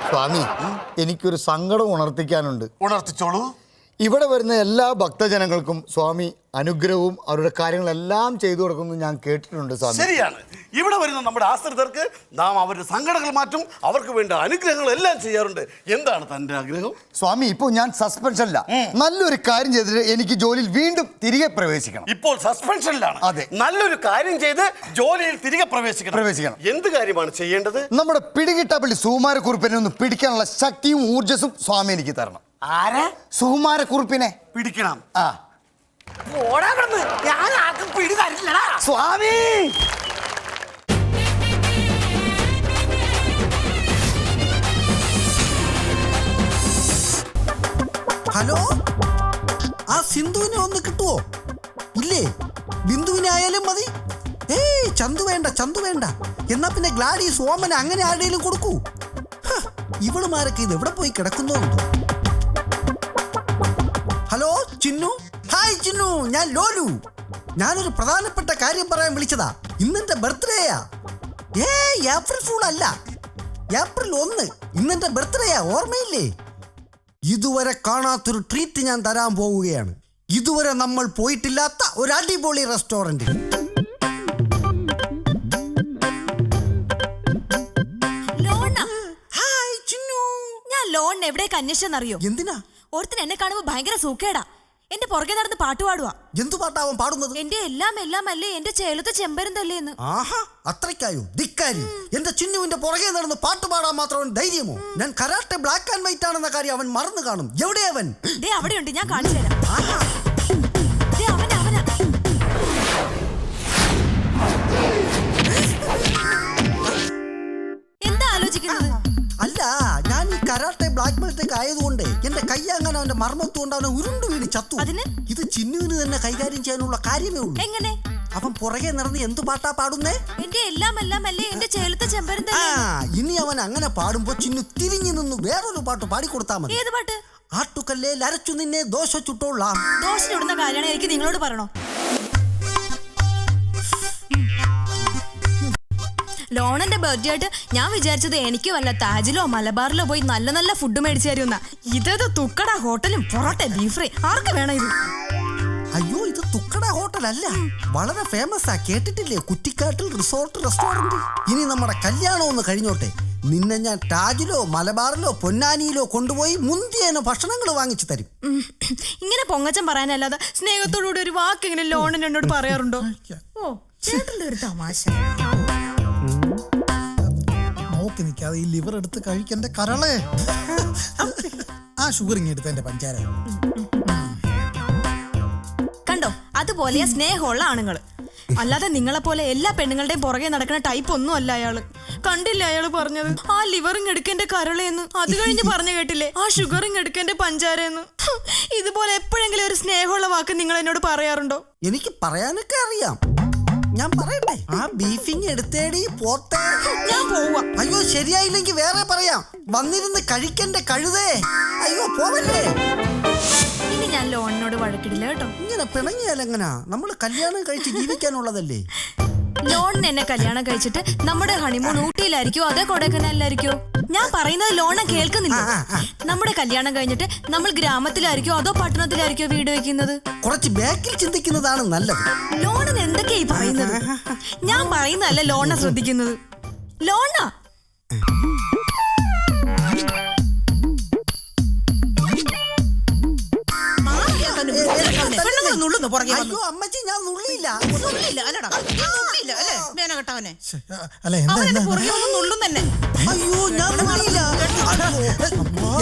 സ്വാമി എനിക്കൊരു സങ്കടം ഉണർത്തിക്കാനുണ്ട്. ഉണർത്തിച്ചോളൂ. ഇവിടെ വരുന്ന എല്ലാ ഭക്തജനങ്ങൾക്കും സ്വാമി അനുഗ്രഹവും അവരുടെ കാര്യങ്ങളെല്ലാം ചെയ്തു കൊടുക്കുന്നത് ഞാൻ കേട്ടിട്ടുണ്ട് സ്വാമി. ശരിയാണ്. ഇവിടെ വരുന്ന നമ്മുടെ ആശ്രിതർക്ക് നാം അവരുടെ സങ്കടങ്ങൾ മാറ്റും, അവർക്ക് വേണ്ട അനുഗ്രഹങ്ങൾ എല്ലാം ചെയ്യാറുണ്ട്. എന്താണ് തന്റെ ആഗ്രഹം? സ്വാമി ഇപ്പോൾ ഞാൻ സസ്പെൻഷനില്ല. നല്ലൊരു കാര്യം ചെയ്തിട്ട് എനിക്ക് ജോലിയിൽ വീണ്ടും തിരികെ പ്രവേശിക്കണം. ഇപ്പോൾ സസ്പെൻഷനിലാണ്. അതെ. നല്ലൊരു കാര്യം ചെയ്ത് ജോലിയിൽ തിരികെ പ്രവേശിക്കണം. എന്ത് കാര്യമാണ് ചെയ്യേണ്ടത്? നമ്മുടെ പിടികിട്ടാപ്പള്ളി സുകുമാരക്കുറുപ്പിനെ ഒന്ന് പിടിക്കാനുള്ള ശക്തിയും ഊർജസും സ്വാമി എനിക്ക് തരണം. ആരെ? സുകുമാരക്കുറുപ്പിനെ പിടിക്കണം. ആ ഞാൻ ആർക്കും പിടി തരില്ലടാ സ്വാമി. ഹലോ, ആ സിന്ധുവിനെ ഒന്ന് കിട്ടുവോ? ഇല്ലേ, ബിന്ദുവിനെ ആയാലും മതി. ഏയ് ചന്തു വേണ്ട, ചന്തു വേണ്ട. എന്നാ പിന്നെ ഗ്ലാഡീസ്, ഓമന അങ്ങനെ ആരുടെയും കൊടുക്കൂ. ഇവളുമാരൊക്കെ ഇത് എവിടെ പോയി കിടക്കുന്നോ? ഹലോ ചിന്നു. ഹായ് ചിന്നു, ഞാൻ ലോലു. ഞാനൊരു പ്രധാനപ്പെട്ട കാര്യം പറയാൻ വിളിച്ചതാ. ഇന്നെന്റെ ബർത്ത്ഡേയാ. ഏപ്രിൽ ഫൂൾ അല്ല, ഏപ്രിൽ 1. ഇന്നെന്റെ ബർത്ത്ഡേയാ, ഓർമ്മയില്ലേ? ഇതുവരെ കാണാത്തൊരു ട്രീറ്റ് ഞാൻ തരാൻ പോവുകയാണ്. ഇതുവരെ നമ്മൾ പോയിട്ടില്ലാത്ത ഒരു അടിപൊളി റെസ്റ്റോറന്റ്. ഹായ് ചിന്നു. ഞാൻ ലോൺ എവിടേക്ക് അന്വേഷിച്ചെന്നറിയോ? എന്തിനാ? ഒരുത്തിന് എന്നെ കാണുമ്പോ ഭയങ്കര സൂക്കേടാ. എന്റെ പുറകെ നടന്ന് പാട്ട് പാടുവാ. എന്തു പാട്ടാവൻ പാടുന്നത്? എന്റെ എല്ലാം എല്ലാം അല്ലേ, എന്റെ ചേലത്തെ ചെമ്പരം തല്ലേന്ന്. ആഹാ, അത്രയ്ക്കായോ ധിക്കാരി. എന്റെ ചിന്നുവിന്റെ പുറകെ നടന്ന് പാട്ട് പാടാൻ മാത്രം ധൈര്യമോ? ഞാൻ കരാട്ടെ ബ്ലാക്ക് ആൻഡ് വൈറ്റ് ആണെന്ന കാര്യം അവൻ മറന്നു കാണും. എവിടെ അവൻ? ദേ അവിടെയുണ്ട്, ഞാൻ കാണിച്ചു തരാം. ദേ അവനാ. എന്താ ആലോചിക്കുന്നത്? അല്ല, ഞാൻ ഈ കരാട്ടെ ബ്ലാക്ക് ബെൽറ്റൊക്കെ ആയതുകൊണ്ട് എന്റെ കൈ അങ്ങനെ അവന്റെ മർമ്മത്തുകൊണ്ട് അവനെ ഉരുണ്ടു വീണ് ചത്തു. ഇത് ചിന്നുവിന് തന്നെ കൈകാര്യം ചെയ്യാനുള്ള കാര്യമേ ഉള്ളൂ. എങ്ങനെ? അവൻ പുറകെ നടന്ന് എന്തു പാട്ടാ പാടുന്നേ? എന്റെ എല്ലാം എല്ലാം അല്ലേ, എന്റെ ചേലത്തെ ചെമ്പരം ആ, ഇനി അവൻ അങ്ങനെ പാടുമ്പോ ചിന്നു തിരിഞ്ഞു നിന്ന് വേറൊരു പാട്ട് പാടിക്കൊടുത്താ മതി. ഏത് പാട്ട്? ആട്ടുകല്ലേ അരച്ചു നിന്നെ ദോശ ചുട്ടോളാം. ദോശ ചുടുന്ന കാര്യമാണ് എനിക്ക് നിങ്ങളോട് പറയണോ? ലോണന്റെ ബർത്ത്ഡേ ആയിട്ട് ഞാൻ വിചാരിച്ചത് എനിക്ക് വല്ല താജിലോ മലബാറിലോ പോയി നല്ല നല്ല ഫുഡ് മേടിച്ചു തരുന്ന. ഇതേത് തുക്കട ഹോട്ടലും പൊറോട്ട ബീഫ് ഫ്രൈ. ആർക്ക് വേണം ഇത്? അയ്യോ, ഇത് തുക്കട ഹോട്ടൽ അല്ല, വളരെ ഫേമസ് ആ. കേട്ടിട്ടില്ലേ? കുറ്റിക്കാട്ടിൽ റിസോർട്ട് റെസ്റ്റോറന്റ്. ഇനി നമ്മുടെ കല്യാണം ഒന്ന് കഴിഞ്ഞോട്ടെ, നിന്നെ ഞാൻ താജിലോ മലബാറിലോ പൊന്നാനിയിലോ കൊണ്ടുപോയി മുന്തിയേന ഭക്ഷണങ്ങൾ വാങ്ങിച്ചു തരും. ഇങ്ങനെ പൊങ്ങച്ചം പറയാനല്ലാതെ സ്നേഹത്തോടുകൂടി ഒരു വാക്കെങ്കിലും ലോണിന് എന്നോട് പറയാറുണ്ടോ? ഓ, ചേട്ടന്റെ ഒരു തമാശ. നോക്കി നിൽക്കാതെ ഈ ലിവർ എടുത്ത് കഴിക്കണ്ട കരളേ. ആ ഷുഗർ ഇങ്ങനെ എടുത്ത എന്റെ പഞ്ചാര കണ്ടോ, അതുപോലെയാ സ്നേഹമുള്ള ആണുങ്ങള്. അല്ലാതെ നിങ്ങളെ പോലെ എല്ലാ പെണ്ണുങ്ങളുടെയും പുറകെ നടക്കുന്ന ടൈപ്പ് ഒന്നും അല്ല അയാള്. കണ്ടില്ല അയാള് പറഞ്ഞത്? ആ ലിവറിങ് എടുക്കേന്റെ കരളേന്ന്. അത് കഴിഞ്ഞ് പറഞ്ഞു കേട്ടില്ലേ, ആ ഷുഗറിങ് എടുക്കേന്റെ പഞ്ചാരന്ന്. ഇതുപോലെ എപ്പോഴെങ്കിലും ഒരു സ്നേഹമുള്ള വാക്ക് നിങ്ങൾ എന്നോട് പറയാറുണ്ടോ? എനിക്ക് പറയാനൊക്കെ അറിയാം. ഞാൻ പറയട്ടെ? ആ ബീഫിങ് എടുത്തേടി പോത്തെ. ഞാൻ പോവാ. അയ്യോ, ശരിയായില്ലെങ്കിൽ വേറെ പറയാം. വന്നിരുന്ന് കഴിക്കണ്ട കഴുതേ. അയ്യോ, പോവല്ലേ. ഇനി ഞാൻ ലോണിനോട് വഴക്കിടില്ല കേട്ടോ. ഇങ്ങനെ പിണങ്ങിയാലെങ്ങനാ? നമ്മൾ കല്യാണം കഴിച്ച് ജീവിക്കാനുള്ളതല്ലേ. ലോണിന് എന്നെ കല്യാണം കഴിച്ചിട്ട് നമ്മുടെ ഹണിമൂൺ ഊട്ടിയിലായിരിക്കോ അതേ കൊടൈക്കനാലിലായിരിക്കോ? ഞാൻ പറയുന്നത് ലോണ കേൾക്കുന്നില്ല. നമ്മുടെ കല്യാണം കഴിഞ്ഞിട്ട് നമ്മൾ ഗ്രാമത്തിലായിരിക്കോ അതോ പട്ടണത്തിലായിരിക്കോ വീട് വെക്കുന്നത്? കുറച്ച് ബാക്കിൽ ചിന്തിക്കുന്നതാണ് നല്ലത്. ലോണിന് എന്തൊക്കെയായി പറയുന്നത്? ഞാൻ പറയുന്നതല്ല ലോണ ശ്രദ്ധിക്കുന്നത്. ലോണ അയ്യോ അമ്മച്ചി, ഞാൻ നുള്ളിയില്ല. അല്ല, എന്താ അയ്യോ, ഞാൻ നുള്ളിയില്ല.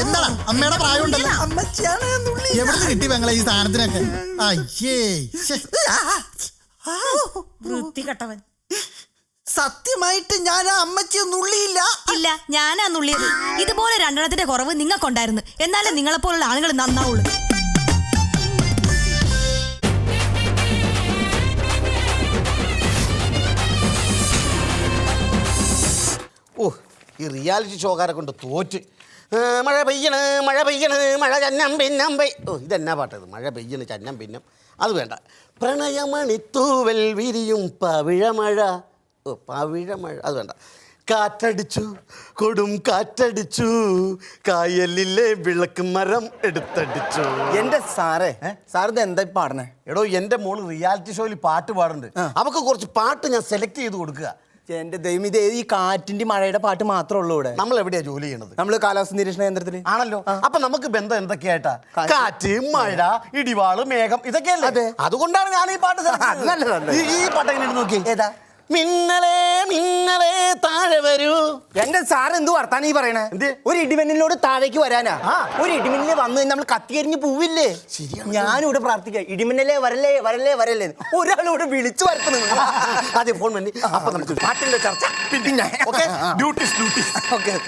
എന്താ അമ്മയുടെ പ്രായം ഉണ്ടല്ലോ. അമ്മച്ചിയാണ് നുള്ളി. എവിടെ കിട്ടി പെങ്ങളെ ഈ സാധനത്തിനൊക്കെ? അയ്യേ, വൃത്തികെട്ടവൻ. സത്യമായിട്ട് ഞാൻ ആ അമ്മച്ചിയെ നുള്ളിയില്ല. ഇല്ല, ഞാനാ നുള്ളിയത്. ഇതുപോലെ രണ്ടെണ്ണത്തിന്റെ കുറവ് നിങ്ങൾക്കുണ്ടായിരുന്നു. എന്നാലേ നിങ്ങളെപ്പോലുള്ള ആളുകൾ നന്നാവുള്ളൂ. ഓ, ഈ റിയാലിറ്റി ഷോക്കാരെ കൊണ്ട് തോറ്റ്. മഴ പെയ്യണ് മഴ പെയ്യണ് മഴ ചന്നം പിന്നം ഓ ഇതെന്നാ പാട്ടത്? മഴ പെയ്യണ് ചന്നം പിന്നം അത് വേണ്ട. പ്രണയമണിത്തൂവൽ വിരിയും പവിഴമഴ. ഓ പവിഴമഴ അത് വേണ്ട. കാറ്റടിച്ചു കൊടും കാറ്റടിച്ചു കായലിലെ വിളക്ക് മരം എടുത്തടിച്ചു. എന്റെ സാറേ, സാറിത് എന്താ പാടണേ? എടോ എൻ്റെ മോള് റിയാലിറ്റി ഷോയിൽ പാട്ട് പാടുന്നുണ്ട്. അവർക്ക് കുറച്ച് പാട്ട് ഞാൻ സെലക്ട് ചെയ്ത് കൊടുക്കുക. എന്റെ ദൈവം, ഇത് ഈ കാറ്റിന്റെ മഴയുടെ പാട്ട് മാത്രമേ ഉള്ളൂ ഇവിടെ. നമ്മൾ എവിടെയാ ജോലി ചെയ്യണത്? നമ്മൾ കാലാവസ്ഥ നിരീക്ഷണ കേന്ദ്രത്തിൽ ആണല്ലോ. അപ്പൊ നമുക്ക് ബന്ധം എന്തൊക്കെയായിട്ടാ? കാറ്റ്, മഴ, ഇടിവാള്, മേഘം, ഇതൊക്കെയല്ലേ? അതുകൊണ്ടാണ് ഞാൻ ഈ പാട്ട് ഈ പാട്ട് എങ്ങനെ നോക്കി. ഏതാ? മിന്നലേ മിന്നലേ താഴെ വരൂ. എന്റെ സാർ എന്ത് വർത്താനം ഈ പറയണേ? ഒരു ഇടിമിന്നലിനോട് താഴേക്ക് വരാനാ? ഒരു ഇടിമിന്നലെ വന്ന് നമ്മൾ കത്തികരിഞ്ഞ് പോവില്ലേ? ഞാനിവിടെ പ്രാർത്ഥിക്കാം, ഇടിമിന്നലേ വരല്ലേ വരല്ലേ വരല്ലേ. ഒരാളിവിടെ വിളിച്ചു വരുത്തുന്നു. അതെ, ഫോൺ വേണ്ടി. അപ്പൊ നമുക്ക് പാട്ടിന്റെ ചർച്ച പിന്നെ.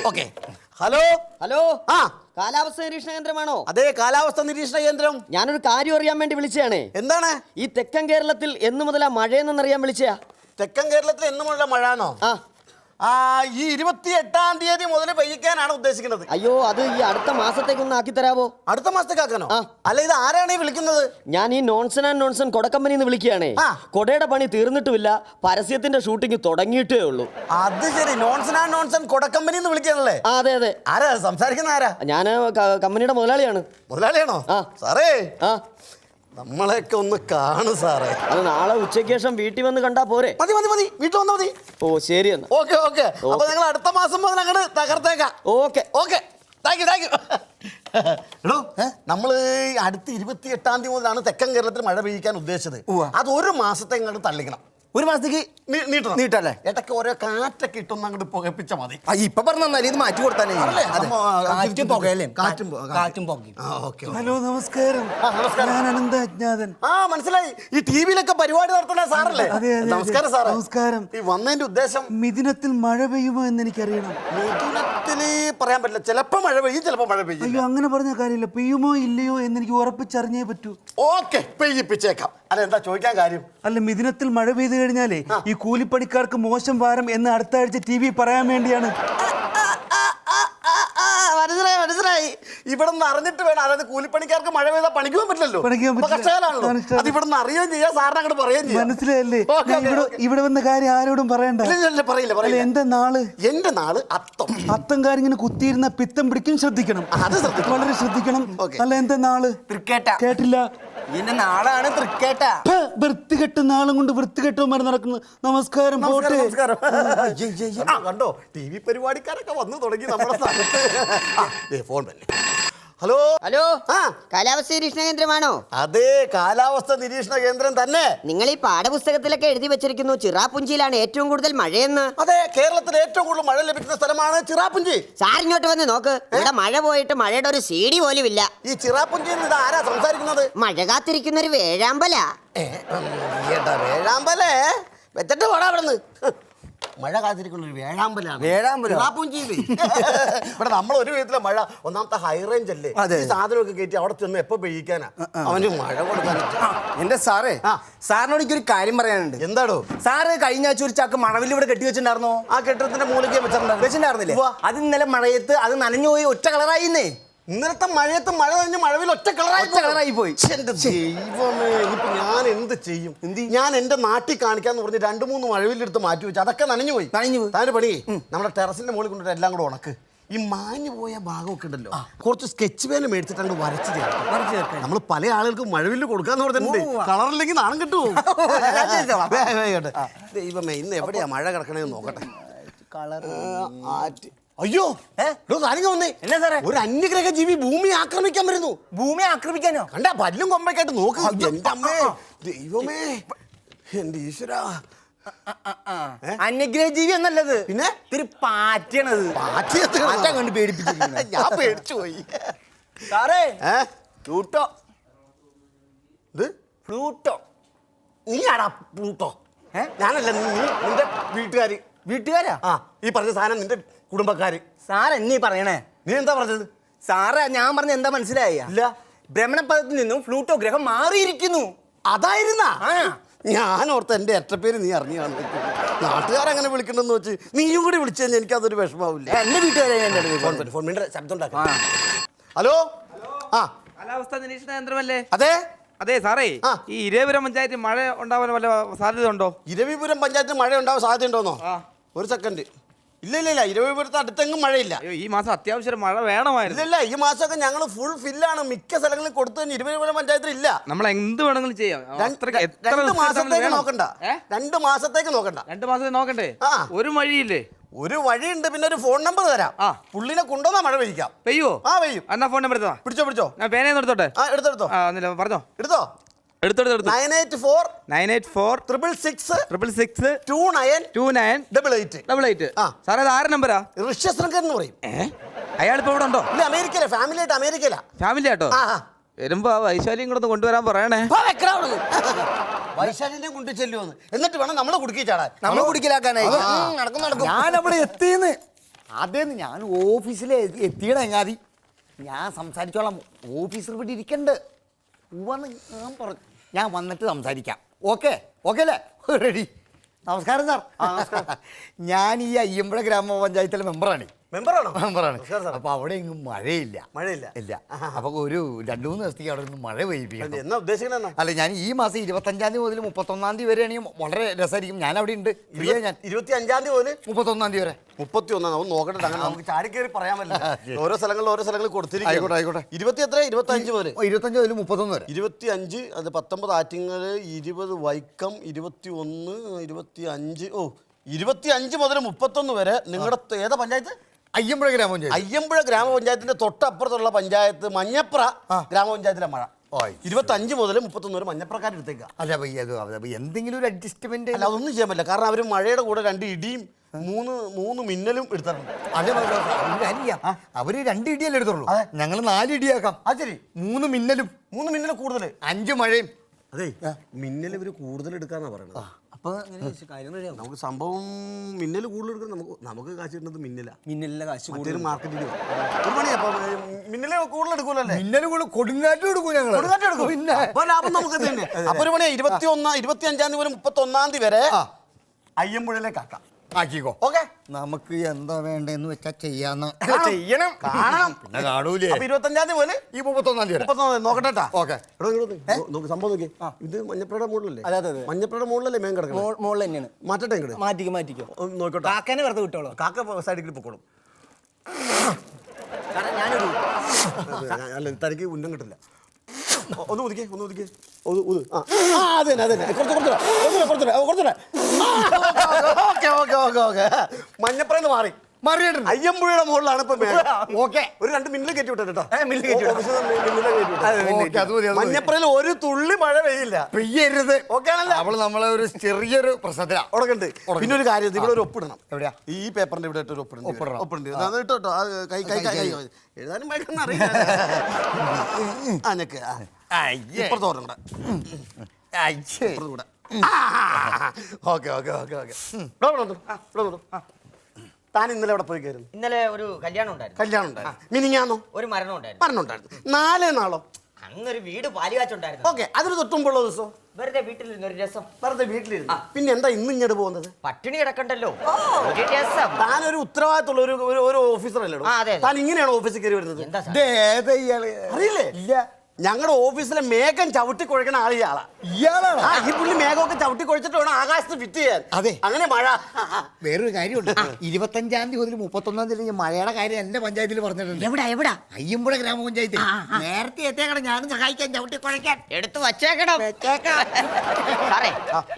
ഓക്കെ. Hello hello. കാലാവസ്ഥ നിരീക്ഷണ കേന്ദ്രമാണോ? അതെ, കാലാവസ്ഥ നിരീക്ഷണ കേന്ദ്രം. ഞാനൊരു കാര്യം അറിയാൻ വേണ്ടി വിളിച്ചതാണ്. എന്താണ്? ഈ തെക്കൻ കേരളത്തിൽ എന്ന് മുതലാ മഴയെന്നറിയാൻ വിളിച്ചയാ. തെക്കൻ കേരളത്തിൽ എന്നുമുള്ള മഴയാണോ? ഈ 28-ാം തീയതി മുതൽ പെയ്യിക്കാനാണ് ഉദ്ദേശിക്കുന്നത്. അയ്യോ, അത് ഈ അടുത്ത മാസത്തേക്കൊന്ന് ആക്കി തരാവോ? അടുത്ത മാസത്തേക്ക് ആക്കാനോ? അല്ല, ഇത് ആരാണ് ഈ വിളിക്കുന്നത്? ഞാൻ ഈ നോൺസൺ ആൻഡ് നോൺസൺ കൊടക്കമ്പനിന്ന് വിളിക്കുകയാണേ. കൊടയുടെ പണി തീർന്നിട്ടുമില്ല, പരസ്യത്തിന്റെ ഷൂട്ടിംഗ് തുടങ്ങിയിട്ടേ ഉള്ളൂ. അത് ശരി, നോൺസൺ ആൻഡ് നോൺസൺ കൊടക്കമ്പനിന്ന് വിളിക്കാനല്ലേ? അതെ അതെ. ആരാ സംസാരിക്കുന്ന? ആരാ? ഞാൻ കമ്പനിയുടെ മുതലാളിയാണ്. മുതലാളിയാണോ? സാറേ, നമ്മളെയൊക്കെ ഒന്ന് കാണു സാറേ. അത് നാളെ ഉച്ചയ്ക്ക് ശേഷം വീട്ടിൽ വന്ന് കണ്ടാ പോരെ? മതി, വീട്ടിൽ വന്നാ മതി. ഓ ശരി എന്നാ. ഓക്കെ. അപ്പൊ ഞങ്ങൾ അടുത്ത മാസം മുതൽ അങ്ങോട്ട് തകർത്തേക്കാം. ഓക്കെ. Thank you. എടോ, നമ്മള് അടുത്ത 28-ാം തീയതി മുതലാണ് തെക്കൻ കേരളത്തിൽ മഴ പെയ്യിക്കാൻ ഉദ്ദേശിച്ചത്. അത് ഒരു മാസത്തെ ഇങ്ങോട്ട് തള്ളിക്കണം. ഒരു മാസത്തേക്ക് നീട്ടല്ലേ? ഇടയ്ക്ക് ഓരോ കാറ്റൊക്കെ ഇട്ടൊന്ന് അങ്ങോട്ട് പുകപ്പിച്ച മതി. ഇപ്പൊ പറഞ്ഞാൽ ഇത് മാറ്റി കൊടുത്താലേ. ഹലോ, നമസ്കാരം. ഞാൻ അനന്ത അജ്ഞാതൻ. മനസ്സിലായി. ഈ ടിവിയിലൊക്കെ പരിപാടി നടത്തുന്ന സാറല്ലേ? നമസ്കാരം സാറേ. നമസ്കാരം. ഈ വന്നതിന്റെ ഉദ്ദേശം? മിഥുനത്തിൽ മഴ പെയ്യുമോ എന്ന് എനിക്കറിയണം. മിഥുനത്തില് പറയാൻ പറ്റില്ല. ചിലപ്പോ മഴ പെയ്യും, ചിലപ്പോ മഴ പെയ്യും. അയ്യോ, അങ്ങനെ പറഞ്ഞ കാര്യമില്ല. പെയ്യുമോ ഇല്ലയോ എന്ന് എനിക്ക് ഉറപ്പിച്ചറിഞ്ഞേ പറ്റൂ. ഓക്കെ, പെയ്യിപ്പിച്ചേക്കാം. അല്ല, എന്താ ചോദിക്കാൻ കാര്യം? അല്ല, മിഥുനത്തിൽ മഴ പെയ്തു കഴിഞ്ഞാലേ ഈ കൂലിപ്പണിക്കാർക്ക് മോശം വാരം എന്ന് അടുത്ത ആഴ്ച TV പറയാൻ വേണ്ടിയാണ്. മനസ്സിലായി. ഇവിടെ നിന്ന് അറിഞ്ഞിട്ട് വേണം. അതായത് കൂലിപ്പണിക്കാർക്ക് മഴ പെയ്താൽ പണിക്കുവാൻ പറ്റില്ലല്ലോ. കർഷകരാണല്ലോ. അത് ഇവിടെ നിന്ന് അറിയുകയും ചെയ്യാം, സാറിന് അങ്ങോട്ട് പറയുകയും ചെയ്യാം. മനസ്സിലായല്ലേ? ഇവിടെ വന്ന കാര്യം ആരോടും പറയണ്ട. പറയില്ല. എന്റെ നാള് അത്തം. അത്തംകാരിങ്ങനെ കുത്തിയിരുന്ന പിത്തം പിടിക്കും. ശ്രദ്ധിക്കണം, വളരെ ശ്രദ്ധിക്കണം. അല്ല, എന്റെ നാള് കേട്ടില്ല. എന്റെ നാളാണ് തൃക്കേട്ട. വൃത്തികെട്ട നാളും കൊണ്ട് വൃത്തികെട്ടവന്മാർ നടക്കുന്നു. നമസ്കാരം. പോട്ടെ. കണ്ടോ, TV പരിപാടിക്കാരൊക്കെ വന്നു തുടങ്ങി നമ്മുടെ സ്ഥലത്ത്. ഫോൺ തന്നെ. ഹലോ. കാലാവസ്ഥ നിരീക്ഷണ കേന്ദ്രമാണോ? അതെ, കാലാവസ്ഥ നിരീക്ഷണ കേന്ദ്രം തന്നെ. നിങ്ങൾ ഈ പാഠപുസ്തകത്തിലൊക്കെ എഴുതി വെച്ചിരിക്കുന്നു ചിറാപുഞ്ചിയിലാണ് ഏറ്റവും കൂടുതൽ മഴയെന്ന്. അതെ, കേരളത്തിൽ ഏറ്റവും കൂടുതൽ മഴ ലഭിക്കുന്ന സ്ഥലമാണ് ചിറാപുഞ്ചി. സാർ ഇങ്ങോട്ട് വന്ന് നോക്ക്. ഇവിടെ മഴ പോയിട്ട് മഴയുടെ ഒരു CD പോലും ഇല്ല. ഈ ചിറാപുഞ്ചിയിൽ നിന്ന് ആരാ സംസാരിക്കുന്നത്? മഴ കാത്തിരിക്കുന്ന ഒരു വേഴാമ്പല. വേഴാമ്പലേ വെച്ചിട്ട് പോടാ അവിടെ നിന്ന്. മഴ കാത്തിരിക്കുന്ന ഒരു വേഴാമ്പലാണ്. ഇവിടെ നമ്മൾ ഒരു വിധത്തിലെ മഴ. ഒന്നാമത്തെ ഹൈ റേഞ്ച് അല്ലേ? ഈ സാധനമൊക്കെ കയറ്റി അവിടെ ചെന്ന് എപ്പോ പെയ്യിക്കാനാ? അവന് മഴ കൊടുക്കാൻ. എന്റെ സാറേ, സാറിനോട് എനിക്കൊരു കാര്യം പറയാനുണ്ട്. എന്താടോ? സാറ് കഴിഞ്ഞ ആഴ്ച ഒരു ചാക്ക് മണവിൽ ഇവിടെ കെട്ടി വെച്ചിട്ടുണ്ടായിരുന്നോ? ആ കെട്ടിടത്തിന്റെ മൂലയ്ക്ക് വെച്ചിട്ടുണ്ടായിരുന്നില്ലേ? അത് ഇന്നലെ മഴയത്ത് അത് നനഞ്ഞു പോയി ഒറ്റ കളറായിന്നേ. ഇന്നലത്തെ മഴയത്ത് മഴ നനഞ്ഞ് മഴവിൽ ഒറ്റ കളറായി പോയി. എന്റെ ദൈവമേ, ഇനിയിപ്പോ ഞാൻ എന്ത് ചെയ്യും? ഞാൻ എന്റെ നാട്ടിൽ കാണിക്കാന്ന് പറഞ്ഞ് 2-3 മഴവിലെടുത്ത് മാറ്റി വെച്ചു. അതൊക്കെ നനഞ്ഞു പോയി. താന് പണി, നമ്മുടെ ടെറസിന്റെ മുകളിൽ കൊണ്ടിട്ട് എല്ലാം കൂടെ ഉണക്ക്. ഈ മാഞ്ഞു പോയ ഭാഗമൊക്കെ ഉണ്ടല്ലോ, കുറച്ച് സ്കെച്ച് പേന മേടിച്ചിട്ട് അങ്ങ് വരച്ച് ചേർക്കാം. നമ്മൾ പല ആളുകൾക്ക് മഴവില് കൊടുക്കാന്ന് പറഞ്ഞിട്ടുണ്ട്. കളറില്ലെങ്കിൽ നാണം കിട്ടുമോ? ദൈവമേ, ഇന്ന് എവിടെയാ മഴ കിടക്കണേന്ന് നോക്കട്ടെ. അയ്യോ, കാര്യങ്ങൾ വന്നേ. എന്നാ സാറേ? ഒരു അന്യഗ്രഹ ജീവി ഭൂമി ആക്രമിക്കാൻ വരുന്നു. ഭൂമി ആക്രമിക്കാനോ? കണ്ട പല്ലും കൊമ്പൊക്കെയായിട്ട് നോക്ക്. എന്റെ അമ്മേ, ദൈവമേ, എന്റെ ഈശ്വര. അന്യഗ്രഹ ജീവി എന്നല്ലത്, പിന്നെ ഇത്തിരി പാറ്റണത്. പാറ്റ കണ്ട് പേടിപ്പിച്ചിരിക്കുന്നു. ഞാൻ പേടിച്ചു പോയി സാറേ. പ്ലൂട്ടോ. പ്ലൂട്ടോ. നീ ആടാ പ്ലൂട്ടോ? ഞാനല്ല, നീ നിന്റെ വീട്ടുകാരാ? ഈ പറഞ്ഞ സാധനം നിന്റെ കുടുംബക്കാര്. സാർ എന്നീ പറയണേ? നീ എന്താ പറഞ്ഞത്? സാറേ, ഞാൻ പറഞ്ഞ എന്താ മനസ്സിലായ? ഭ്രമണപഥത്തിൽ നിന്നും പ്ലൂട്ടോ ഗ്രഹം മാറിയിരിക്കുന്നു. അതായിരുന്ന ഞാൻ ഓർത്ത് എന്റെ എട്ടപ്പേര് നീ അറിഞ്ഞു. നാട്ടുകാരങ്ങനെ വിളിക്കണമെന്ന് വെച്ച് നീയും കൂടി വിളിച്ചു കഴിഞ്ഞാൽ എനിക്ക് അതൊരു വിഷമാവില്ല. എന്റെ വീട്ടുകാരെ ഫോൺ ശബ്ദം ഉണ്ടാക്കാം. ഹലോ ആ കാലാവസ്ഥാ നിരീക്ഷണ കേന്ദ്രമല്ലേ? അതെ അതെ സാറേ, ഈ ഇരവിപുരം പഞ്ചായത്തിൽ മഴ ഉണ്ടാവാൻ വല്ല സാധ്യത ഉണ്ടോ? ഇരവിപുരം പഞ്ചായത്തിൽ മഴ ഉണ്ടാവാൻ സാധ്യത ഉണ്ടോന്നോ? ഒരു സെക്കൻഡ്. ഇല്ല ഇരവിപുരത്ത് അടുത്തെങ്ങും മഴയില്ല. ഈ മാസം അത്യാവശ്യം മഴ വേണമായിരുന്നു. ഇല്ല ഈ മാസമൊക്കെ ഞങ്ങൾ ഫുൾ ഫില്ലാണ്. മിക്ക സ്ഥലങ്ങളിൽ കൊടുത്തു കഴിഞ്ഞാൽ ഇരവിപുരം പഞ്ചായത്തിൽ ഇല്ല. നമ്മൾ എന്ത് വേണമെങ്കിലും ചെയ്യാം. 2 മാസത്തേക്ക് നോക്കണ്ട. 2 മാസത്തേക്ക് നോക്കണ്ട. 2 മാസത്തേക്ക് നോക്കണ്ടേ? ഒരു വഴിയില്ലേ? ഒരു വഴിയുണ്ട്. പിന്നെ ഒരു ഫോൺ നമ്പർ തരാം. പുള്ളിനെ കൊണ്ടുവന്നാ മഴ പെയ്യിക്കാം. പെയ്യോ? പെയ്യും. എന്നാ ഫോൺ നമ്പർ എടുത്തോ. പിടിച്ചോ. ഞാൻ പേനയൊന്നും എടുത്തോട്ടെ? എടുത്തോ. പറഞ്ഞോ. എടുത്തോ. 984 666 29 88. സാറേ ഇത് ആരുടെ നമ്പരാ? ഋഷ്യശൃംഖൻ എന്ന് പറയും. അയാളിപ്പോ ഇവിടെ ഉണ്ടോ? ഇല്ല, അമേരിക്കയില. ഫാമിലി ആട്ടോ? വരുമ്പോ വൈശാലിയും കൂടെ കൊണ്ടുവരാൻ പറയണേ. വൈശാലിനെ കൊണ്ട് ചെല്ലുമെന്ന്. എന്നിട്ട് വേണം നമ്മളെ കുടുക്കിച്ചാടാൻ. നമ്മൾ കുടിക്കലാക്കാനായി ഞാൻ അവിടെ എത്തിയെന്ന്. അതേന്ന് ഞാൻ ഓഫീസിൽ എത്തിയട എങ്ങാതി. ഞാൻ സംസാരിച്ചോളാം. ഓഫീസർ ഇവിടെ ഇരിക്കണ്ട്. ഞാൻ പറഞ്ഞു ഞാൻ വന്നിട്ട് സംസാരിക്കാം. ഓക്കെ അല്ലേ? റെഡി. നമസ്കാരം സാർ. ഞാൻ ഈ അയ്യമ്പുഴ ഗ്രാമപഞ്ചായത്തിലെ മെമ്പറാണ്. അപ്പൊ അവിടെ എങ്ങും മഴയില്ല. ഇല്ല. അപ്പൊ ഒരു 2-3 ദിവസത്തേക്ക് അവിടെ നിന്ന് മഴ പെയ്യിപ്പിക്കണം. എന്നാ ഉദ്ദേശിക്കണ? അല്ല, ഞാൻ ഈ മാസം 25-ാം തീയതി മുതൽ 31-ാം തീയതി വരെയാണെങ്കിൽ വളരെ രസമായിരിക്കും. ഞാൻ അവിടെ ഉണ്ട്. 25-ാം തീയതി മുതൽ 31-ാം തീയതി വരെ. 31 നോക്കട്ടെ. അങ്ങനെ നമുക്ക് ചാടി കയറി പറയാൻ പറ്റില്ല. ഓരോ സ്ഥലങ്ങളിൽ കൊടുത്തിരിക്കും. ആയിക്കോട്ടെ. 25 മുതൽ 25 മുതൽ 31 വരെ. 25 അത് 19 ആറ്റിങ്ങൽ, 20 വൈക്കം, 21 25 25 മുതൽ 31 വരെ. നിങ്ങളുടെ ഏതാ പഞ്ചായത്ത്? അയ്യമ്പുഴ ഗ്രാമപഞ്ചായത്ത്. അയ്യമ്പുഴ ഗ്രാമപഞ്ചായത്തിന്റെ തൊട്ടപ്പുറത്തുള്ള പഞ്ചായത്ത് മഞ്ഞപ്ര ഗ്രാമപഞ്ചായത്തിലെ മഴ 25 മുതൽ 31 വരെ മഞ്ഞപ്രക്കാരെടുത്തേക്ക. അല്ല എന്തെങ്കിലും ഒരു അഡ്ജസ്റ്റ്മെന്റ്. അല്ല, അതൊന്നും ചെയ്യാൻ പറ്റില്ല. കാരണം അവർ മഴയുടെ കൂടെ 2 ഇടിയും 3 മിന്നലും എടുത്തിട്ടുണ്ട്. അവര് 2 ഇടിയല്ലേ എടുത്തുള്ളൂ. ഞങ്ങൾ 4 ഇടിയാക്കാം. ശരി. 3 മിന്നലും കൂടുതൽ 5 മഴയും. അതെ, മിന്നൽ ഇവര് കൂടുതൽ എടുക്കാന്നാ പറയുന്നത്. അപ്പൊ നമുക്ക് സംഭവം മിന്നൽ കൂടുതൽ എടുക്കണം. നമുക്ക് കാശ് കിട്ടുന്നത് മിന്നലിലെ കാശ് കൂടുതൽ മാർക്കറ്റിൽ. മിന്നല് കൂടുതൽ എടുക്കൂലല്ലേ? മിന്നൽ കൊടുങ്കാറ്റ് എടുക്കും ഞങ്ങൾ. പിന്നെ ലാഭം നമുക്ക് തന്നെ. അപ്പൊ ഒരു പണിയാ 25-ാം തീയതി മുതൽ 31-ാം തീയതി വരെ അയ്യമ്പുഴയിലേക്ക് ആക്കിക്കോ. ഓക്കെ. നമുക്ക് എന്താ വേണ്ടെന്ന് വെച്ചാ ചെയ്യണം. കാണണം. പിന്നെ കാണൂലേ? 25-ാം തീയതി മുതൽ ഈ 31-ാം തീയതി നോക്കട്ടെ. ഓക്കെ. സംഭവം നോക്കി. ഇത് മഞ്ഞപ്പുഴയുടെ മുകളിലല്ലേ? മഞ്ഞപ്പുഴയുടെ മുകളിലല്ലേ മേൻ കിടക്കുന്നത്? മുകളിൽ തന്നെയാണ്. മാറ്റട്ടെ ഇങ്ങോട്ട്. മാറ്റിക്കോ. നോക്കട്ടെ. കാക്കനെ വെറുതെ വിട്ടോളൂ. കാക്ക സൈഡിൽ പൊക്കോളും. അല്ല, തനിക്ക് ഉന്നം കിട്ടില്ല. ഒന്ന് ഒതുക്കി. മഞ്ഞപ്പുറന്ന് മാറി അയ്യമ്പുഴയുടെ മുകളിലാണ് ഇപ്പൊ. ഓക്കെ, ഒരു 2 മിന്നൽ കയറ്റി വിട്ടോ കേട്ടോ. മഞ്ഞപ്പുറയിൽ ഒരു തുള്ളി മഴ പെയ്യരുത്. ഓക്കെ ആണല്ലോ? അവള് നമ്മളെ ഒരു ചെറിയൊരു പ്രശ്നത്തിലാണ് ഉടക്കുണ്ട്. പിന്നെ ഒരു കാര്യം, ഇവിടെ ഒരു ഒപ്പിടണം. എവിടെയാ? ഈ പേപ്പറിന്റെ ഇവിടെ ഒരു ഒപ്പിടണം. കേട്ടോ. കൈ എഴുതാനും വായിക്കുന്ന അറിയില്ല. താൻ ഇന്നലെ എവിടെ പോയി കയറുന്നു? ഇന്നലെ ഒരു കല്യാണം ഉണ്ടായിരുന്നു. മിനിങ്ങാന്നോ? ഒരു മരണം ഉണ്ടായിരുന്നു. 4 നാളോ? അന്നൊരു വീട് പാലുകാച്ചുണ്ടായിരുന്നു. ഓക്കെ, അതിന് തൊട്ടുമ്പോഴുള്ള ദിവസം വെറുതെ വീട്ടിലിരുന്ന് ഒരു രസം. പിന്നെ എന്താ ഇന്ന് ഇങ്ങോട്ട് പോകുന്നത്? പട്ടിണി കിടക്കണ്ടല്ലോ, ഒരു രസം. താനൊരു ഉത്തരവാദിത്തമുള്ള ഒരു ഓഫീസർ അല്ലേ? താൻ ഇങ്ങനെയാണോ ഓഫീസിൽ കയറി വരുന്നത്? അറിയില്ലേ? ഇല്ല. ഞങ്ങളുടെ ഓഫീസിലെ മേഘം ചവിട്ടി കുഴക്കണ ആളിയാളാ. ഇയാളാണ്. ഈ പുള്ളി മേഘമൊക്കെ ചവിട്ടി കുഴച്ചിട്ട് വേണം ആകാശത്ത് ഫിറ്റ് ചെയ്യാൻ. അതെ, അങ്ങനെ മഴ. വേറൊരു കാര്യമുണ്ട്. 25-ാം തീയതി മുതൽ 31-ാം തീയതി മഴയുടെ കാര്യം എന്റെ പഞ്ചായത്തിൽ പറഞ്ഞിട്ടുണ്ട്. എവിടാ? അയ്യമ്പുഴ ഗ്രാമപഞ്ചായത്ത്. നേരത്തെ എത്തേക്കണം, ഞാനും സഹായിക്കാൻ ചവിട്ടി കുഴക്കാൻ. എടുത്തു വച്ചേക്കണം. സാറേ,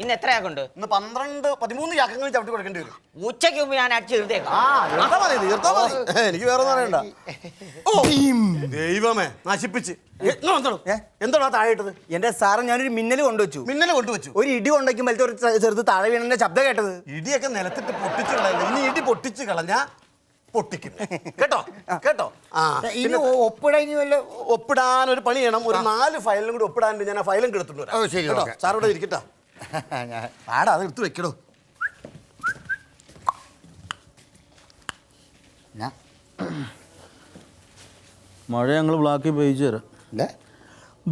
ഇന്ന് എത്രയാക്കുണ്ട്? ഇന്ന് 13 ചാക്കങ്ങൾ ചവിട്ടി കുഴക്കേണ്ടി വരും. ഉച്ചയ്ക്ക് മുമ്പ് ഞാൻ അടിച്ചു തീർത്തേക്കാം. എനിക്ക് വേറെ ഒന്നും അറിയണ്ട. ദൈവമേ, നശിപ്പിച്ച്. എന്താണോ താഴെ ഇട്ടത്? എന്റെ സാറ് ഞാനൊരു മിന്നൽ കൊണ്ടുവച്ചു. ഒരു ഇടി കൊണ്ടുവയ്ക്കുമ്പോഴത്തെ ഒരു ചെറുത് താഴെ വീണന്റെ ശബ്ദം കേട്ടത്. ഇടിയൊക്കെ നിലത്തിട്ട് പൊട്ടിച്ചു കളയല്ല. ഇനി ഇടി പൊട്ടിച്ചു കളഞ്ഞാ പൊട്ടിക്കും. കേട്ടോ. ഒപ്പിടാൻ ഒരു പണി ചെയ്യണം. ഒരു 4 ഫയലിലും കൂടി ഒപ്പിടാനുണ്ട്. ഞാൻ ആ ഫയലും എടുത്തിട്ട് വരാം. സാറോടെ ഇരിക്കട്ടോ. ആടാ, അത് എടുത്ത് വെക്കടോ. മഴ ഞങ്ങൾ ബ്ലാക്കിൽ പെയ്ച്ചു തരാം.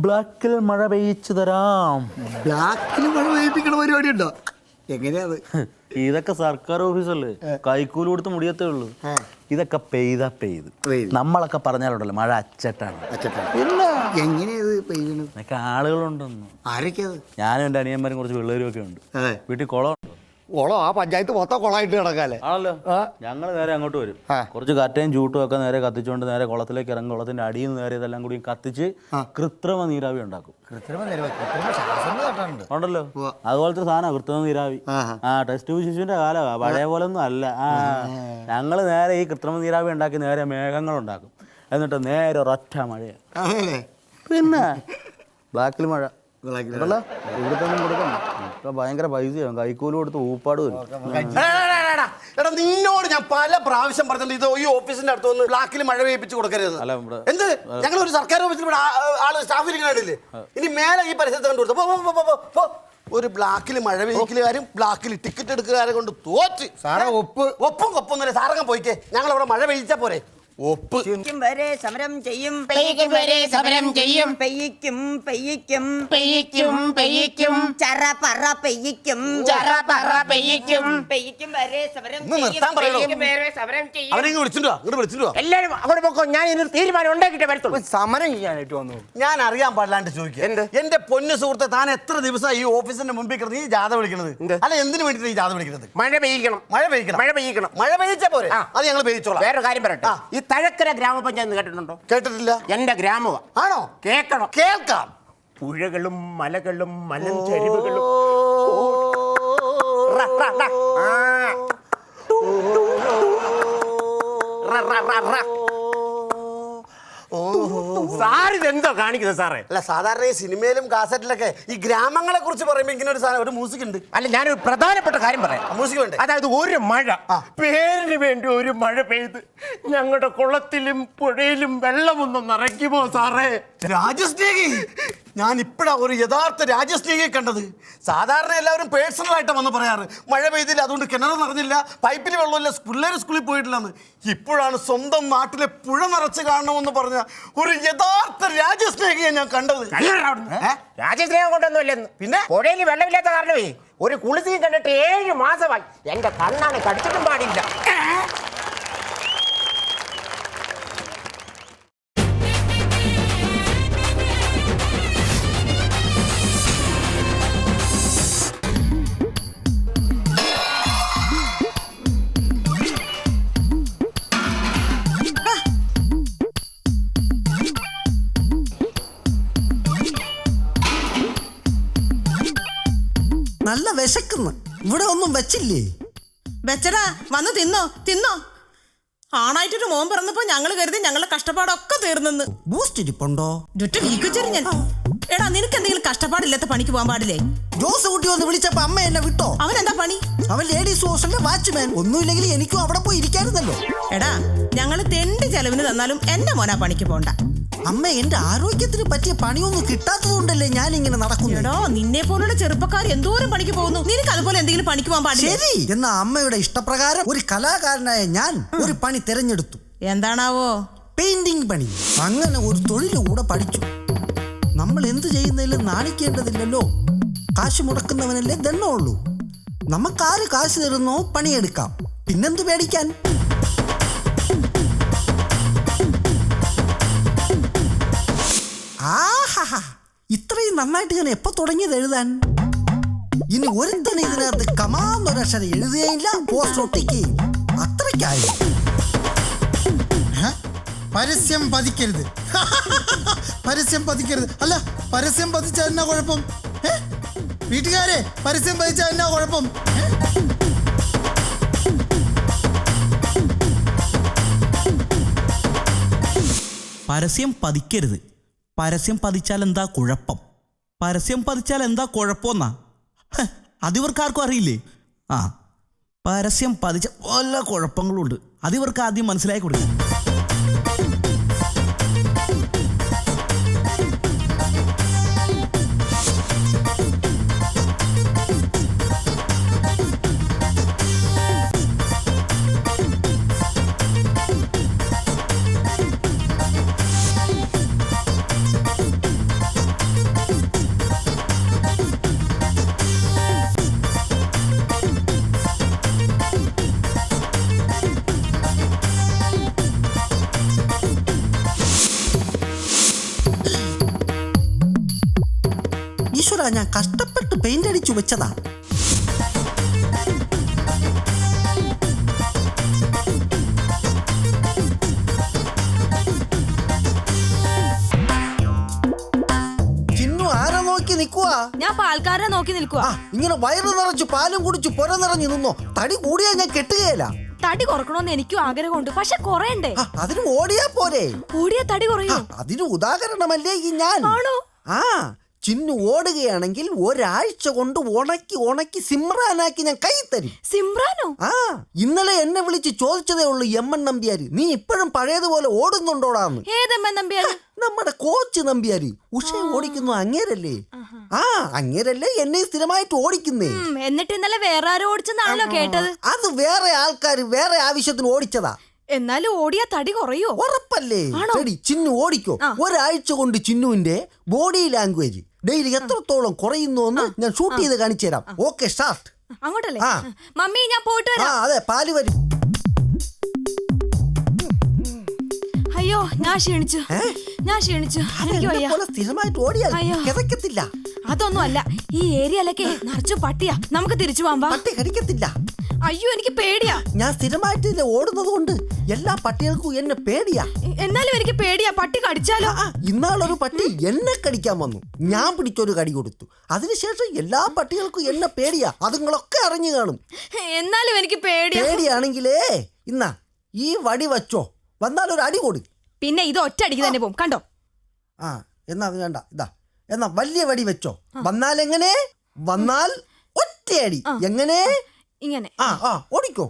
ബ്ലാക്കിൽ മഴ പെയ്ച്ചു തരാം. ബ്ലാക്കിൽ മഴ പെയ്യിപ്പിക്കണ പരിപാടി ഉണ്ടോ? എങ്ങനെയാ? ഇതൊക്കെ സർക്കാർ ഓഫീസല്ലേ, കൈക്കൂലി കൊടുത്ത് മുടിയത്തേ ഉള്ളൂ. ഇതൊക്കെ പെയ്ത് നമ്മളൊക്കെ പറഞ്ഞാലുണ്ടല്ലോ മഴ അച്ചട്ടാണ്. എങ്ങനെയത് പെയ്യണത്? ഇതൊക്കെ ആളുകളുണ്ടെന്ന്. ആരൊക്കെയത്? ഞാനും എൻ്റെ അനിയന്മാരും കുറച്ച് പിള്ളേരും ഒക്കെ ഉണ്ട്. വീട്ടിൽ കുളം കുളം? ആ പഞ്ചായത്ത് മൊത്തം കുളമായിട്ട് കിടക്കാല്ലേ? ആണല്ലോ. ഞങ്ങൾ നേരെ അങ്ങോട്ട് വരും. കുറച്ച് കറ്റയും ചൂട്ടും ഒക്കെ നേരെ കത്തിച്ചുകൊണ്ട് നേരെ കുളത്തിലേക്ക് ഇറങ്ങും. കുളത്തിന്റെ അടിയിൽ നിന്ന് നേരെ ഇതെല്ലാം കൂടി കത്തിച്ച് കൃത്രിമ നീരാവി ഉണ്ടാക്കും. ഉണ്ടല്ലോ, അതുപോലത്തെ സാധനം കൃത്രിമ നീരാവി. ടെസ്റ്റ് ശിശുവിന്റെ കാലമാണ്, പഴയ പോലെ ഒന്നും അല്ല. ഞങ്ങൾ നേരെ ഈ കൃത്രിമ നീരാവി ഉണ്ടാക്കി നേരെ മേഘങ്ങൾ ഉണ്ടാക്കും. എന്നിട്ട് നേരെ ഒരൊറ്റ മഴയാണ്. പിന്നെ ബ്ലാക്കിൽ മഴ. ഇവിടുത്തെ കൊടുക്കണം. ഇപ്പൊ ഭയങ്കര പൈസയാവും, കൈക്കൂലി കൊടുത്ത് ഊപ്പാട് വരും. എടാ നിന്നോട് ഞാൻ പല പ്രാവശ്യം പറഞ്ഞിട്ടുണ്ട് ഇത് ഈ ഓഫീസിന്റെ അടുത്ത് വന്ന് ബ്ലാക്കിൽ മഴ പെയ്യിപ്പിച്ച് കൊടുക്കരുത്. എന്ത് ഞങ്ങൾ ഒരു സർക്കാർ ഓഫീസിൽ ഇവിടെ ആള് സ്റ്റാഫ് ഇരിക്കണില്ലേ? ഇനി മേലെ ഈ പരിസരത്ത് കണ്ടു കൊടുത്തു. ഒരു ബ്ലാക്കിൽ മഴ പെയ്യിക്കലുകാരും ബ്ലാക്കിൽ ടിക്കറ്റ് എടുക്കുകാരെ കൊണ്ട് തോറ്റ്. സാറേ ഒപ്പും കൊപ്പൊന്നുമില്ല. സാറങ്ങ് പോയിക്കേ, ഞങ്ങൾ അവിടെ മഴ പെയ്യിച്ചാ പോരെ. ഒപ്പ് വരെ സമരം ചെയ്യും, സമരം ചെയ്യും, പെയ്യിക്കും പെയ്യിക്കും പെയ്യിക്കും പെയ്യിക്കും, ചറ പറ പെയ്യിക്കും, ചറ പറ പെയ്യിക്കും, പെയ്യിക്കും വരെ സമരം സമരം ചെയ്യും. അവനെ വിളിച്ചിട്ടോ എല്ലാരും അവിടെ പോക്കോ. ഞാൻ ഇതിനൊരു തീരുമാനം ഉണ്ടാക്കിയിട്ട് വരത്തുള്ളൂ. സമരം ചെയ്യാനായിട്ട് വന്നു. ഞാൻ അറിയാൻ പാടില്ലാണ്ട് ചോദിക്കുക, എന്റെ പൊന്നു സുഹൃത്തെ, താൻ എത്ര ദിവസം ഈ ഓഫീസിന്റെ മുമ്പിൽ കിടന്ന് ഈ ജാഥ വിളിക്കുന്നത്? അല്ല എന്തിനു വേണ്ടിട്ട് ഈ ജാഥ വിളിക്കുന്നത്? മഴ പെയ്യിക്കണം, മഴ പെയ്യിച്ചാ പോരെ? അത് ഞങ്ങൾ പെയ്യിച്ചോളാം. വേറൊരു കാര്യം പറയട്ടെ, ഈ തഴക്കര ഗ്രാമപഞ്ചായത്ത് കേട്ടിട്ടുണ്ടോ? കേട്ടിട്ടില്ല. എന്റെ ഗ്രാമമാണ്. ആണോ? കേൾക്കണം. കേൾക്കാം. പുഴകളും മലകളും മലഞ്ചരിവുകളും സാർ ഇതെന്തോ കാണിക്കുന്നത് സാറേ? അല്ല സാധാരണ ഈ സിനിമയിലും കാസറ്റിലൊക്കെ ഈ ഗ്രാമങ്ങളെ കുറിച്ച് പറയുമ്പോൾ ഇങ്ങനെ ഒരു സാധനം, ഒരു മ്യൂസിക് ഉണ്ട്. അല്ല ഞാനൊരു പ്രധാനപ്പെട്ട കാര്യം പറയാം. മ്യൂസിക് വേണ്ടേ? അതായത് ഒരു മഴ, പേരിന് വേണ്ടി ഒരു മഴ പെയ്ത് ഞങ്ങളുടെ കുളത്തിലും പുഴയിലും വെള്ളമൊന്നും നിറയ്ക്കുമോ സാറേ? രാജസ്നേഹി, ഞാൻ ഇപ്പഴാ ഒരു യഥാർത്ഥ രാജസ്നേഹിയെ കണ്ടത്. സാധാരണ എല്ലാവരും പേഴ്സണൽ ആയിട്ട് വന്ന് പറയാറ്, മഴ പെയ്തില്ല അതുകൊണ്ട് കിണർ നിറഞ്ഞില്ല, പൈപ്പിൽ വെള്ളമില്ല, പിള്ളേർ സ്കൂളിൽ പോയിട്ടില്ലെന്ന്. ഇപ്പോഴാണ് സ്വന്തം നാട്ടിലെ പുഴ നിറച്ച് കാണണമെന്ന് പറഞ്ഞ ഒരു യഥാർത്ഥ രാജസ്നേഹിയെ ഞാൻ കണ്ടത്. രാജസ്നേഹം കൊണ്ടൊന്നുമില്ലെന്ന്. പിന്നെ പുഴയിൽ വെള്ളമില്ലാത്ത കാരണമേ ഒരു കുളിസിയും കണ്ടിട്ട് 7 മാസമായി. എന്റെ കണ്ണാണ് കടിച്ചിട്ടും പാടില്ല. നല്ല വിശക്കുന്നു. ഇവിടെ ഒന്നും വെച്ചില്ലേ? വെച്ചടാ, വന്ന് തിന്നോ. ആണായിട്ടൊരു മോൻ പറഞ്ഞപ്പോ ഞങ്ങൾ കരുതി ഞങ്ങളുടെ കഷ്ടപ്പാടൊക്കെ തീർന്നെന്ന്. ബൂസ്റ്റ് ഇരിപ്പുണ്ടോ? ഞാൻ എടാ, നിനക്ക് എന്തെങ്കിലും കഷ്ടപ്പാടില്ലാത്ത പണിക്ക് പോകാൻ പാടില്ലേ? ജോസ് കുട്ടി ഒന്ന് വിളിച്ചപ്പോ അമ്മ എന്നെ വിട്ടോ. അവൻ എന്താ പണി? അവൻ ലേഡീസ് ഹോസ്റ്റലിന്റെ വാച്ച്മാൻ. ഒന്നുമില്ലെങ്കിൽ എനിക്കും അവിടെ പോയി ഇരിക്കാറുണ്ടല്ലോ. എടാ, ഞങ്ങള് തെണ്ടി ചെലവിന് തന്നാലും എന്റെ മോനാ പണിക്ക് പോണ്ട. അമ്മ, എന്റെ ആരോഗ്യത്തിന് പറ്റിയ പണിയൊന്നും കിട്ടാത്തതുകൊണ്ടല്ലേ ഞാൻ ഇങ്ങനെ നടക്കുന്നു. നിന്നെ പോലുള്ള ചെറുപ്പക്കാർ എന്തോരം പണിക്ക് പോകുന്നു. നിനക്ക് അതുപോലെ എന്തെങ്കിലും പണിക്ക് പോകാൻ പാടില്ല. ശരി, എന്നാ അമ്മയുടെ ഇഷ്ടപ്രകാരം ഒരു കലാകാരനായ ഞാൻ ഒരു പണി തിരഞ്ഞെടുത്തു. എന്താണാവോ? പെയിന്റിംഗ് പണി. അങ്ങനെ ഒരു തൊഴില് കൂടെ പഠിച്ചു. നമ്മൾ എന്ത് ചെയ്യുന്നതിലും നാണിക്കേണ്ടതില്ലല്ലോ. കാശ് മുടക്കുന്നവനല്ലേ ദണ്ണമുള്ളൂ. നമുക്കാര് കാശ് തരുന്നോ പണിയെടുക്കാം. പിന്നെന്ത് പേടിക്കാൻ? ആഹാ, ഇത്രയും നന്നായിട്ട് ഞാൻ എപ്പോ തുടങ്ങിയത് എഴുതാൻ? ഇനി ഒരുത്തന്നെ ഇതിനകത്ത് കമാന്നൊരക്ഷരം എഴുതുകയില്ല, പോസ്റ്റ് ഒട്ടിക്കുകയില്ല. അത്രയ്ക്കായി. പരസ്യം പതിക്കരുത്. പരസ്യം പതിക്കരുത്. അല്ല, പരസ്യം പതിച്ചാൽ എന്നാ കുഴപ്പം? വീട്ടുകാരെ, പരസ്യം പതിച്ചാൽ എന്നാ കുഴപ്പം? പരസ്യം പതിക്കരുത്. പരസ്യം പതിച്ചാൽ എന്താ കുഴപ്പം? പരസ്യം പതിച്ചാൽ എന്താ കുഴപ്പമെന്നാ? അതിവർക്കാർക്കും അറിയില്ലേ? പരസ്യം പതിച്ച പല കുഴപ്പങ്ങളും ഉണ്ട്. അതിവർക്ക് ആദ്യം മനസ്സിലാക്കി കൊടുക്കും. ഇതെല്ലാം ഞാൻ കഷ്ടപ്പെട്ട് പെയിന്റ് അടിച്ചു വെച്ചതാ. ചിന്നു ആരാ നോക്കി നിക്കുവാ? ഞാൻ പാൽക്കാരനെ നോക്കി നിൽക്കുക. ഇങ്ങനെ വയറ് നിറച്ചു പാലും കുടിച്ചു പുര നിറഞ്ഞു നിന്നോ. തടി കൂടിയാ ഞാൻ കെട്ടുകയില്ല. തടി കുറക്കണമെന്ന് എനിക്കും ആഗ്രഹമുണ്ട്, പക്ഷെ കുറയണ്ടേ? അതിന് ഓടിയാ പോരെ. ഓടിയാ തടി കുറയോ? അതിന് ഉദാഹരണമല്ലേ ഈ ഞാൻ. ആ ചിന്നു ഓടുകയാണെങ്കിൽ ഒരാഴ്ച കൊണ്ട് ഉണക്കി സിമ്രാനാക്കി ഞാൻ കൈ തരും. സിമ്രാനോ? ആ ഇന്നലെ എന്നെ വിളിച്ച് ചോദിച്ചതേ ഉള്ളൂ എമ്മൻ നമ്പ്യാര്, നീ ഇപ്പോഴും പഴയതുപോലെ ഓടുന്നുണ്ടോടാന്ന്. ഏതെമ്മൻ നമ്പ്യാര്? നമ്മുടെ കോച്ച് നമ്പ്യാര്. ഉഷ ഓടിക്കുന്നു അങ്ങേരല്ലേ? ആ അങ്ങേരല്ലേ എന്നെ സ്ഥിരമായിട്ട് ഓടിക്കുന്നേ. എന്നിട്ട് ഇന്നലെ വേറെ ആരോ ഓടിച്ചെന്നാണല്ലോ കേട്ടത്. അത് വേറെ ആൾക്കാർ വേറെ ആവശ്യത്തിന് ഓടിച്ചതാ. എന്നാലും ഓടിയാ തടി കുറയോ? ഉറപ്പല്ലേ? ശരി ചിന്നു ഓടിക്കോ. ഒരാഴ്ച കൊണ്ട് ചിന്നുവിന്റെ ബോഡി ലാംഗ്വേജ് ഡെയിലി എത്രത്തോളം കുറയുന്നു എന്ന് ഞാൻ ഷൂട്ട് ചെയ്ത് കാണിച്ചു തരാം. Okay start. അങ്ങോട്ടല്ലേ? മമ്മി ഞാൻ പോയിട്ട് വരാം. അതെ പാല് വരും. അയ്യോ ഞാൻ ക്ഷീണിച്ചു. എനിക്ക് വയ്യ. സ്ഥിരമായിട്ട് ഓടിയാൽ കിതക്കത്തില്ല. അതൊന്നും അല്ല, ഈ ഏരിയയിലൊക്കെ നിറച്ചു പട്ടിയാ. നമുക്ക് തിരിച്ചു പോവാം. പട്ടി കടിക്കത്തില്ല. അയ്യോ എനിക്ക് പേടിയാ. ഞാൻ സ്ഥിരമായിട്ട് ഓടുന്നത് കൊണ്ട് എല്ലാ പട്ടികൾക്കും എന്നെ പേടിയാ. എന്നാലും എനിക്ക് പേടിയാ, പട്ടി കടിച്ചാലോ? ഇന്നാളൊരു പട്ടി എന്നെ കടിക്കാൻ വന്നു. ഞാൻ പിടിച്ചൊരു കടി കൊടുത്തു. അതിനുശേഷം എല്ലാ പട്ടികൾക്കും എന്നെ പേടിയാ. അതുങ്ങളൊക്കെ അറിഞ്ഞു കാണും. എന്നാലും എനിക്ക് പേടിയാണെങ്കിലേ ഇന്നാ ഈ വടി വച്ചോ, വന്നാൽ ഒരു അടി കൊടു. പിന്നെ ഇത് ഒറ്റ അടിക്ക് തന്നെ പോകും കണ്ടോ. എന്നാ അത് വേണ്ട. എന്നാ വലിയ വടി വെച്ചോ. വന്നാൽ എങ്ങനെ? വന്നാൽ ഒറ്റയടി. എങ്ങനെ? ഇങ്ങനെ. ഓടിക്കോ.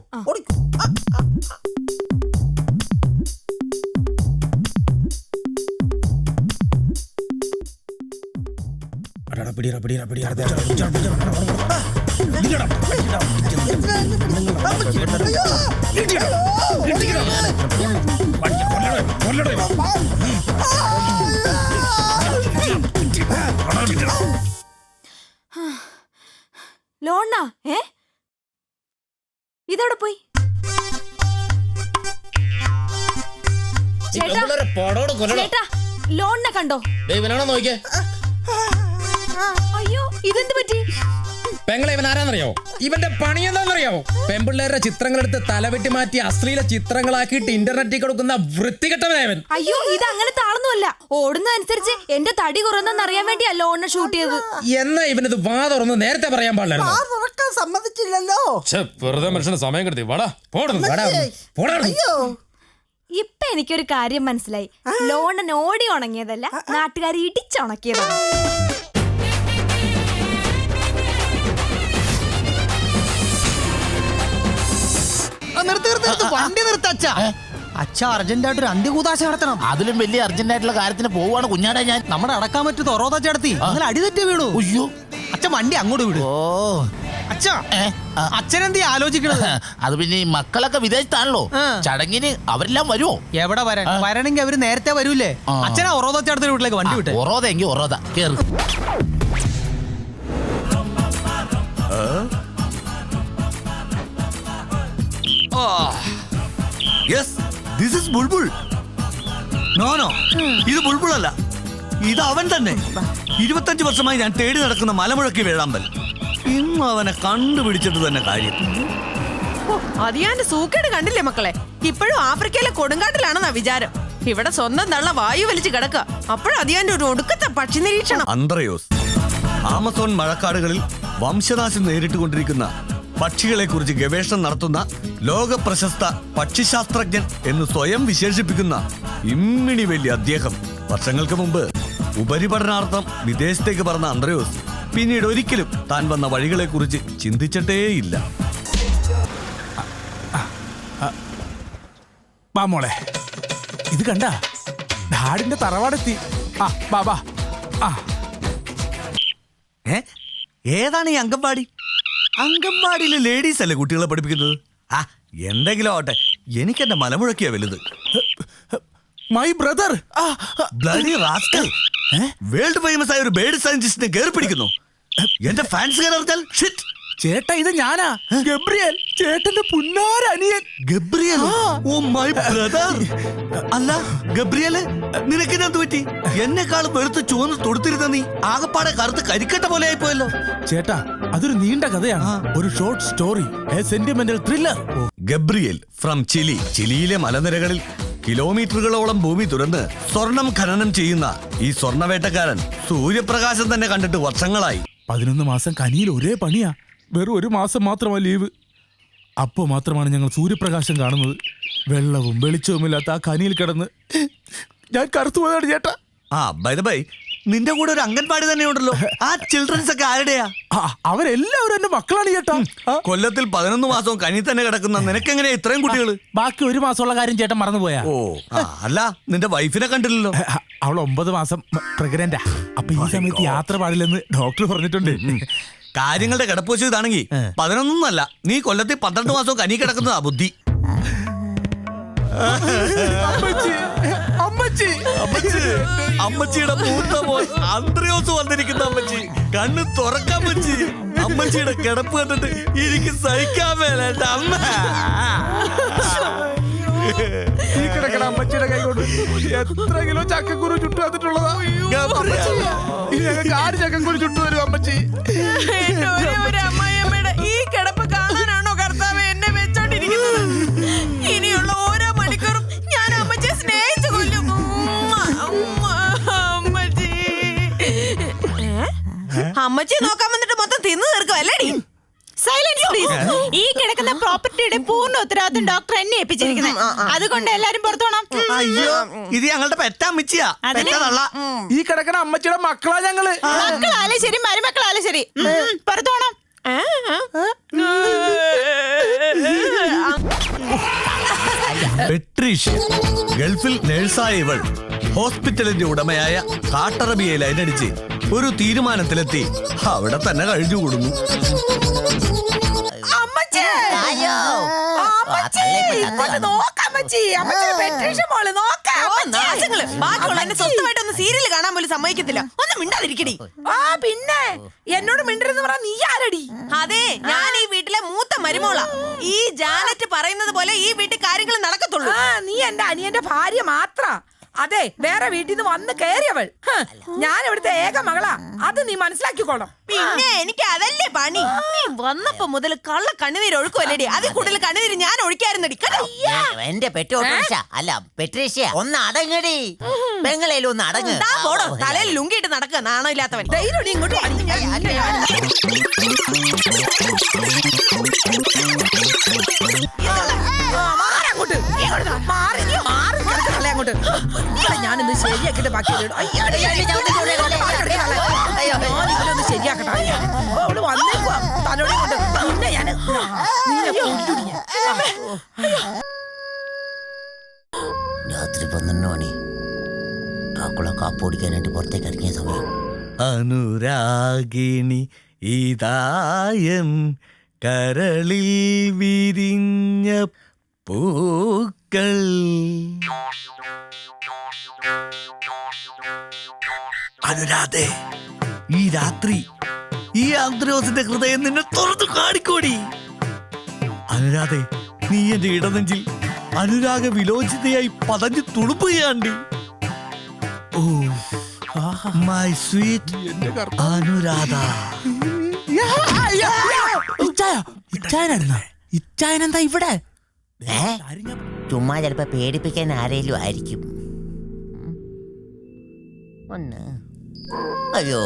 ലോണ്ണ ഇതോടെ പോയി. ചേട്ടാ ലോണിനെ കണ്ടോ? നോക്കിയേ. അയ്യോ ഇതെന്ത് പറ്റി? പെങ്ങളെ ഇവൻ ആരാന്നറിയോ? ഇവന്റെ പണി എന്താണെന്നറിയാവോ? പെമ്പിള്ളേരുടെ ചിത്രങ്ങളെടുത്ത് തലവെട്ടി മാറ്റി അശ്ലീല ചിത്രങ്ങളാക്കിയിട്ട് ഇന്റർനെറ്റിൽ കൊടുക്കുന്ന വൃത്തികെട്ടവനായവൻ. അയ്യോ ഇത് അങ്ങനത്തെ ആളൊന്നുമല്ല. ഓടുന്നതനുസരിച്ച് എന്റെ തടി കുറഞ്ഞെന്ന് അറിയാൻ വേണ്ടിയാ ലോണിനെ ഷൂട്ട് ചെയ്തത്. എന്നാ ഇവനത് വാ തുറന്ന് നേരത്തെ പറയാൻ പാടില്ലായിരുന്നു. സമ്മതിച്ചില്ലല്ലോ. വെറുതെ മനുഷ്യന് സമയം കിടത്തി. ഇപ്പൊ എനിക്കൊരു കാര്യം മനസ്സിലായി. ലോണൻ ഓടി ഉണങ്ങിയതല്ല, നാട്ടുകാർ ഇടിച്ചുണക്കിയതാണ്. വണ്ടി നിർത്തച്ഛ. അച്ഛ അർജന്റായിട്ട് ഒരു അന്ത്യകൂതാശ നടത്തണം. അതിലും വലിയ അർജന്റായിട്ടുള്ള കാര്യത്തിന് പോവാണ് കുഞ്ഞാടെ ഞാൻ. നമ്മുടെ അടക്കാൻ പറ്റൂ തൊറോത ചേർത്തി അങ്ങനെ അടിതെറ്റി വീണു. അയ്യോ അച്ഛൻ വണ്ടി അങ്ങോട്ട് വിടും. അച്ഛനെന്തീ ആലോചിക്കണത്? അത് പിന്നെ ഈ മക്കളൊക്കെ വിദേശത്താണല്ലോ. ചടങ്ങിന് അവരെല്ലാം വരുമോ? എവിടെ വരണമെങ്കിൽ അവര് നേരത്തെ വരൂലേ. അച്ഛനാ ഒറോത ചേർത്തിന്റെ വീട്ടിലേക്ക് വണ്ടി വിട്ടെ. ഒറോത എങ്കിൽ ഒറോത കേറ്. ഇത് ബുൾബുൾ അല്ല, ഇത് അവൻ തന്നെ. 25 വർഷമായി ഞാൻ തേടി നടക്കുന്ന മലമുഴക്കി വേഴാമ്പൽ. ഇന്ന് അവനെ കണ്ടുപിടിച്ചിട്ട് തന്നെ കാര്യം. അതിയാന്റെ സൂക്കേട് കണ്ടില്ലേ മക്കളെ? ഇപ്പോഴും ആഫ്രിക്കയിലെ കൊടുങ്കാട്ടിലാണെന്നാ വിചാരം. ഇവിടെ സ്വന്തം തള്ള വായു വലിച്ചു കിടക്കുക. അപ്പോഴും അതിയാന്റെ ഒരു ഒടുക്കത്തെ പക്ഷി നിരീക്ഷണം. അന്ത്രയോസ് ആമസോൺ മഴക്കാടുകളിൽ വംശനാശം നേരിട്ടുകൊണ്ടിരിക്കുന്ന പക്ഷികളെ കുറിച്ച് ഗവേഷണം നടത്തുന്ന ലോക പ്രശസ്ത പക്ഷിശാസ്ത്രജ്ഞൻ എന്ന് സ്വയം വിശേഷിപ്പിക്കുന്ന ഇമ്മിണി വലിയ അദ്ദേഹം വർഷങ്ങൾക്ക് മുമ്പ് ഉപരിപഠനാർത്ഥം വിദേശത്തേക്ക് പറഞ്ഞ അന്ത്രയോസ് പിന്നീട് ഒരിക്കലും താൻ വന്ന വഴികളെ കുറിച്ച് ചിന്തിച്ചിട്ടേയില്ല. മോളെ ഇത് കണ്ട ഡാഡിന്റെ തറവാടെത്തി. ബാബാ ഏതാണ് ഈ അംഗൻവാടി? അംഗൻവാടിയിലെ ലേഡീസ് അല്ലേ കുട്ടികളെ പഠിപ്പിക്കുന്നത്? എന്തെങ്കിലും ആവട്ടെ, എനിക്ക് എന്റെ മലമുഴക്കിയാ വലുത്. മൈ ബ്രദർ വേൾഡ് ഫേമസ് ആയ ഒരു ബേർഡ് സയന്റിസ്റ്റിനെ കയറി പിടിക്കുന്നു. എന്റെ ഫാൻസ് അറിഞ്ഞാൽ ചേട്ടാ ഇത് ഞാനാ ഗബ്രിയേൽ, ചേട്ടന്റെ പുന്നാരനിയൻ. Gabriel, oh my brother. അല്ല ഗബ്രിയേല്, നിനക്ക് എന്ത് പറ്റി? എന്നെക്കാളും വെളുത്ത് ചുവന്ന് തൊടുത്തിരുന്ന നീ ആകപ്പാടെ കറുത്ത് കരിക്കട്ട പോലെ ആയിപ്പോയല്ലോ. ചേട്ടാ അതൊരു നീണ്ട കഥയാണ്, ഒരു short story, a sentimental thriller. Gabriel from Chile. ചിലിയിലെ മലനിരകളിൽ കിലോമീറ്ററുകളോളം ഭൂമി തുറന്ന് സ്വർണം ഖനനം ചെയ്യുന്ന ഈ സ്വർണവേട്ടക്കാരൻ സൂര്യപ്രകാശം തന്നെ കണ്ടിട്ട് വർഷങ്ങളായി. 11 മാസം കനിയിൽ ഒരേ പണിയാ, വെറും 1 മാസം മാത്രമാണ് ലീവ്. അപ്പോൾ മാത്രമാണ് ഞങ്ങൾ സൂര്യപ്രകാശം കാണുന്നത്. വെള്ളവും വെളിച്ചവുമില്ലാത്ത ആ കനിയിൽ കിടന്ന് ഞാൻ കറുത്തുപോയതാണ് ചേട്ടാ. ആ ബൈ ദ ബൈ, നിന്റെ കൂടെ ഒരു അംഗൻവാടി തന്നെ ഉണ്ടല്ലോ. ആ ചിൽഡ്രൻസ് ഒക്കെ ആരുടെയാ? അവരെല്ലാവരും എന്റെ മക്കളാണ് ചേട്ടാ. കൊല്ലത്തിൽ 11 മാസവും കനി തന്നെ കിടക്കുന്ന നിനക്കെങ്ങനെയാ ഇത്രയും കുട്ടികൾ? ബാക്കി 1 മാസമുള്ള കാര്യം ചേട്ടൻ മറന്നുപോയാ? ഓ അല്ല, നിന്റെ വൈഫിനെ കണ്ടില്ലല്ലോ. അവൾ 9 മാസം പ്രഗ്നന്റാ. അപ്പൊ ഈ സമയത്ത് യാത്ര പാടില്ലെന്ന് ഡോക്ടർ പറഞ്ഞിട്ടുണ്ട്. കാര്യങ്ങളുടെ കിടപ്പുവശം ഇതാണെങ്കിൽ 11 നീ കൊല്ലത്തിൽ 12 മാസവും കനി കിടക്കുന്നതാ ബുദ്ധി. അമ്മച്ചിയുടെ മൂത്ത മോൻ അന്ത്രയോസ് വന്നിരിക്കുന്ന അമ്മച്ചി. കണ്ണ് തുറക്കാൻ അമ്മച്ചി. അമ്മച്ചിയുടെ കിടപ്പ് കണ്ടിട്ട് എനിക്ക് സഹിക്കാൻ മേലേട്ട അമ്മ. ഈ കിടക്കണ അമ്മച്ചിയുടെ കൈ കൊണ്ട് എത്ര കിലോ ചക്കക്കുരു ചുട്ടു വന്നിട്ടുള്ളതാ. ഞങ്ങൾക്ക് 6 ചക്കക്കുരു ചുട്ടു തരും അമ്മച്ചി. ഒരു അമ്മായിയമ്മയുടെ ഈ കിടപ്പ് കാണാനാണോ കർത്താവ് എന്നെ വെച്ചോണ്ടിരിക്കുന്നത്? ഇനിയുള്ള ഓരോ മണിക്കൂറും ഞാൻ അമ്മച്ചിയെ സ്നേഹിച്ചു കൊല്ലും. അമ്മച്ചി നോക്കാൻ വന്നിട്ട് മൊത്തം തിന്നു തീർക്കുമല്ലേടി? Silence please. ഈ കിടക്കുന്ന പ്രോപ്പർട്ടിയുടെ പൂർണ്ണ ഉത്തരവാദിത്വം ഡോക്ടർ എന്നെ ഏൽപ്പിച്ചിരിക്കുന്നത്. അതുകൊണ്ട് എല്ലാരും പുറത്തു പോണം. അയ്യോ, ഇത് ഞങ്ങളുടെ പെറ്റമ്മച്ചിയാ. ഈ കിടക്കണ അമ്മച്ചിയുടെ മക്കളാ ഞങ്ങള്. മക്കളാലും ശരി മരുമക്കളാലും ശരി പുറത്തു പോണം. പെട്രീഷ്യ, ഗൾഫിൽ നേഴ്സായ ഇവൾ ഹോസ്പിറ്റലിന്റെ ഉടമയായ കാട്ടറബിയെ ലൈനടിച്ച് ഒരു തീരുമാനത്തിലെത്തി അവിടെ തന്നെ കഴിഞ്ഞുകൂടുന്നു. സ്വന്തമായിട്ടൊന്ന് സീരിയൽ കാണാൻ പോലും സമ്മതിക്കത്തില്ല. ഒന്ന് മിണ്ടാതിരിക്കടി. പിന്നെ എന്നോട് മിണ്ടരുന്ന് പറഞ്ഞ നീ ആരടി? അതെ, ഞാൻ ഈ വീട്ടിലെ മൂത്ത മരുമോളാ. ഈ ജാനറ്റ് പറയുന്നത് പോലെ ഈ വീട്ടിൽ കാര്യങ്ങൾ നടക്കത്തുള്ളൂ. നീ എന്റെ അനിയന്റെ ഭാര്യ മാത്ര. അതെ, വേറെ വീട്ടിൽ നിന്ന് വന്ന് കയറിയവൾ. ഞാൻ ഇവിടുത്തെ ഏക മകളാ, അത് നീ മനസ്സിലാക്കിക്കോണം. പിന്നെ എനിക്ക് അതല്ലേ പണി. നീ വന്നപ്പോ മുതൽ കള്ള കണ്ണുനീര് ഒഴുക്കുമല്ലേടി? അതിൽ കൂടുതൽ കണ്ണുനീര് ഞാൻ ഒഴിക്കായിരുന്നടി. എന്റെ അല്ല പെട്രീഷ്യ, ഒന്ന് അടങ്ങടി. പെങ്ങളേലും ഒന്ന് അടങ്ങ്. പോടോ, തലയിൽ ലുങ്കിയിട്ട് നടക്കുക നാണോ ഇല്ലാത്തവൻ. ഇങ്ങോട്ട് ഞാനിന്ന് ശരിയാക്കിട്ട് ബാക്കി ശരിയാക്കട്ടെ. അവള് വന്നേക്കുവാ തലോടെ കൊണ്ട്. പിന്നെ ഞാൻ രാത്രി 12 മണി. ഡ്രാക്കുള കാപ്പ് ഓടിക്കാനായിട്ട് പുറത്തേക്ക് ഇറങ്ങിയ സമയം. അനുരാഗിണി ഇതായൻ കരളിൽ വിരിഞ്ഞ പൂക്കൾ. അനുരാധേ, ഈ രാത്രി ഈ ആന്ത്രോസിന്റെ ഹൃദയം നിന്നെ തുറന്നു കാണിക്കോടി. അനുരാധേ, നീ എന്റെ ഇടനെഞ്ചിൽ അനുരാഗ വിലോചിതയായി പതഞ്ഞു തുളുമ്പുകയാണ്ടി. Oh my sweet Anuradha. ഇച്ചായനെന്താ ഇവിടെ? ചുമ്മാ ചിലപ്പോ പേടിപ്പിക്കാൻ ആരേലും ആയിരിക്കും. അയ്യോ,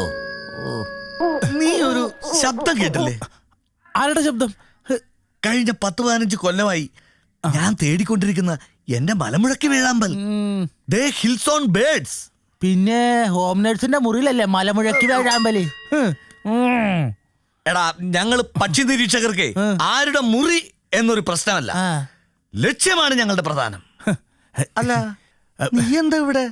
നീ ഒരു ശബ്ദം കേട്ടില്ലേ? ആരുടെ ശബ്ദം? കഴിഞ്ഞ 10-15 കൊല്ലമായി ഞാൻ തേടിക്കൊണ്ടിരിക്കുന്ന എന്റെ മലമുഴക്കി വേഴാമ്പൽ. ദേ ഹിൽസ് ഓൺ ബേർഡ്സ്. പിന്നെ ഹോം നേഴ്സിന്റെ മുറിയിലല്ലേ മലമുഴക്കി വേഴാമ്പല്? എടാ, ഞങ്ങള് പക്ഷി നിരീക്ഷകർക്ക് ആരുടെ മുറി എന്നൊരു പ്രശ്നമല്ല, ലക്ഷ്യമാണ് ഞങ്ങളുടെ പ്രധാനം. അല്ല, നീ എന്താ ഇവിടെ?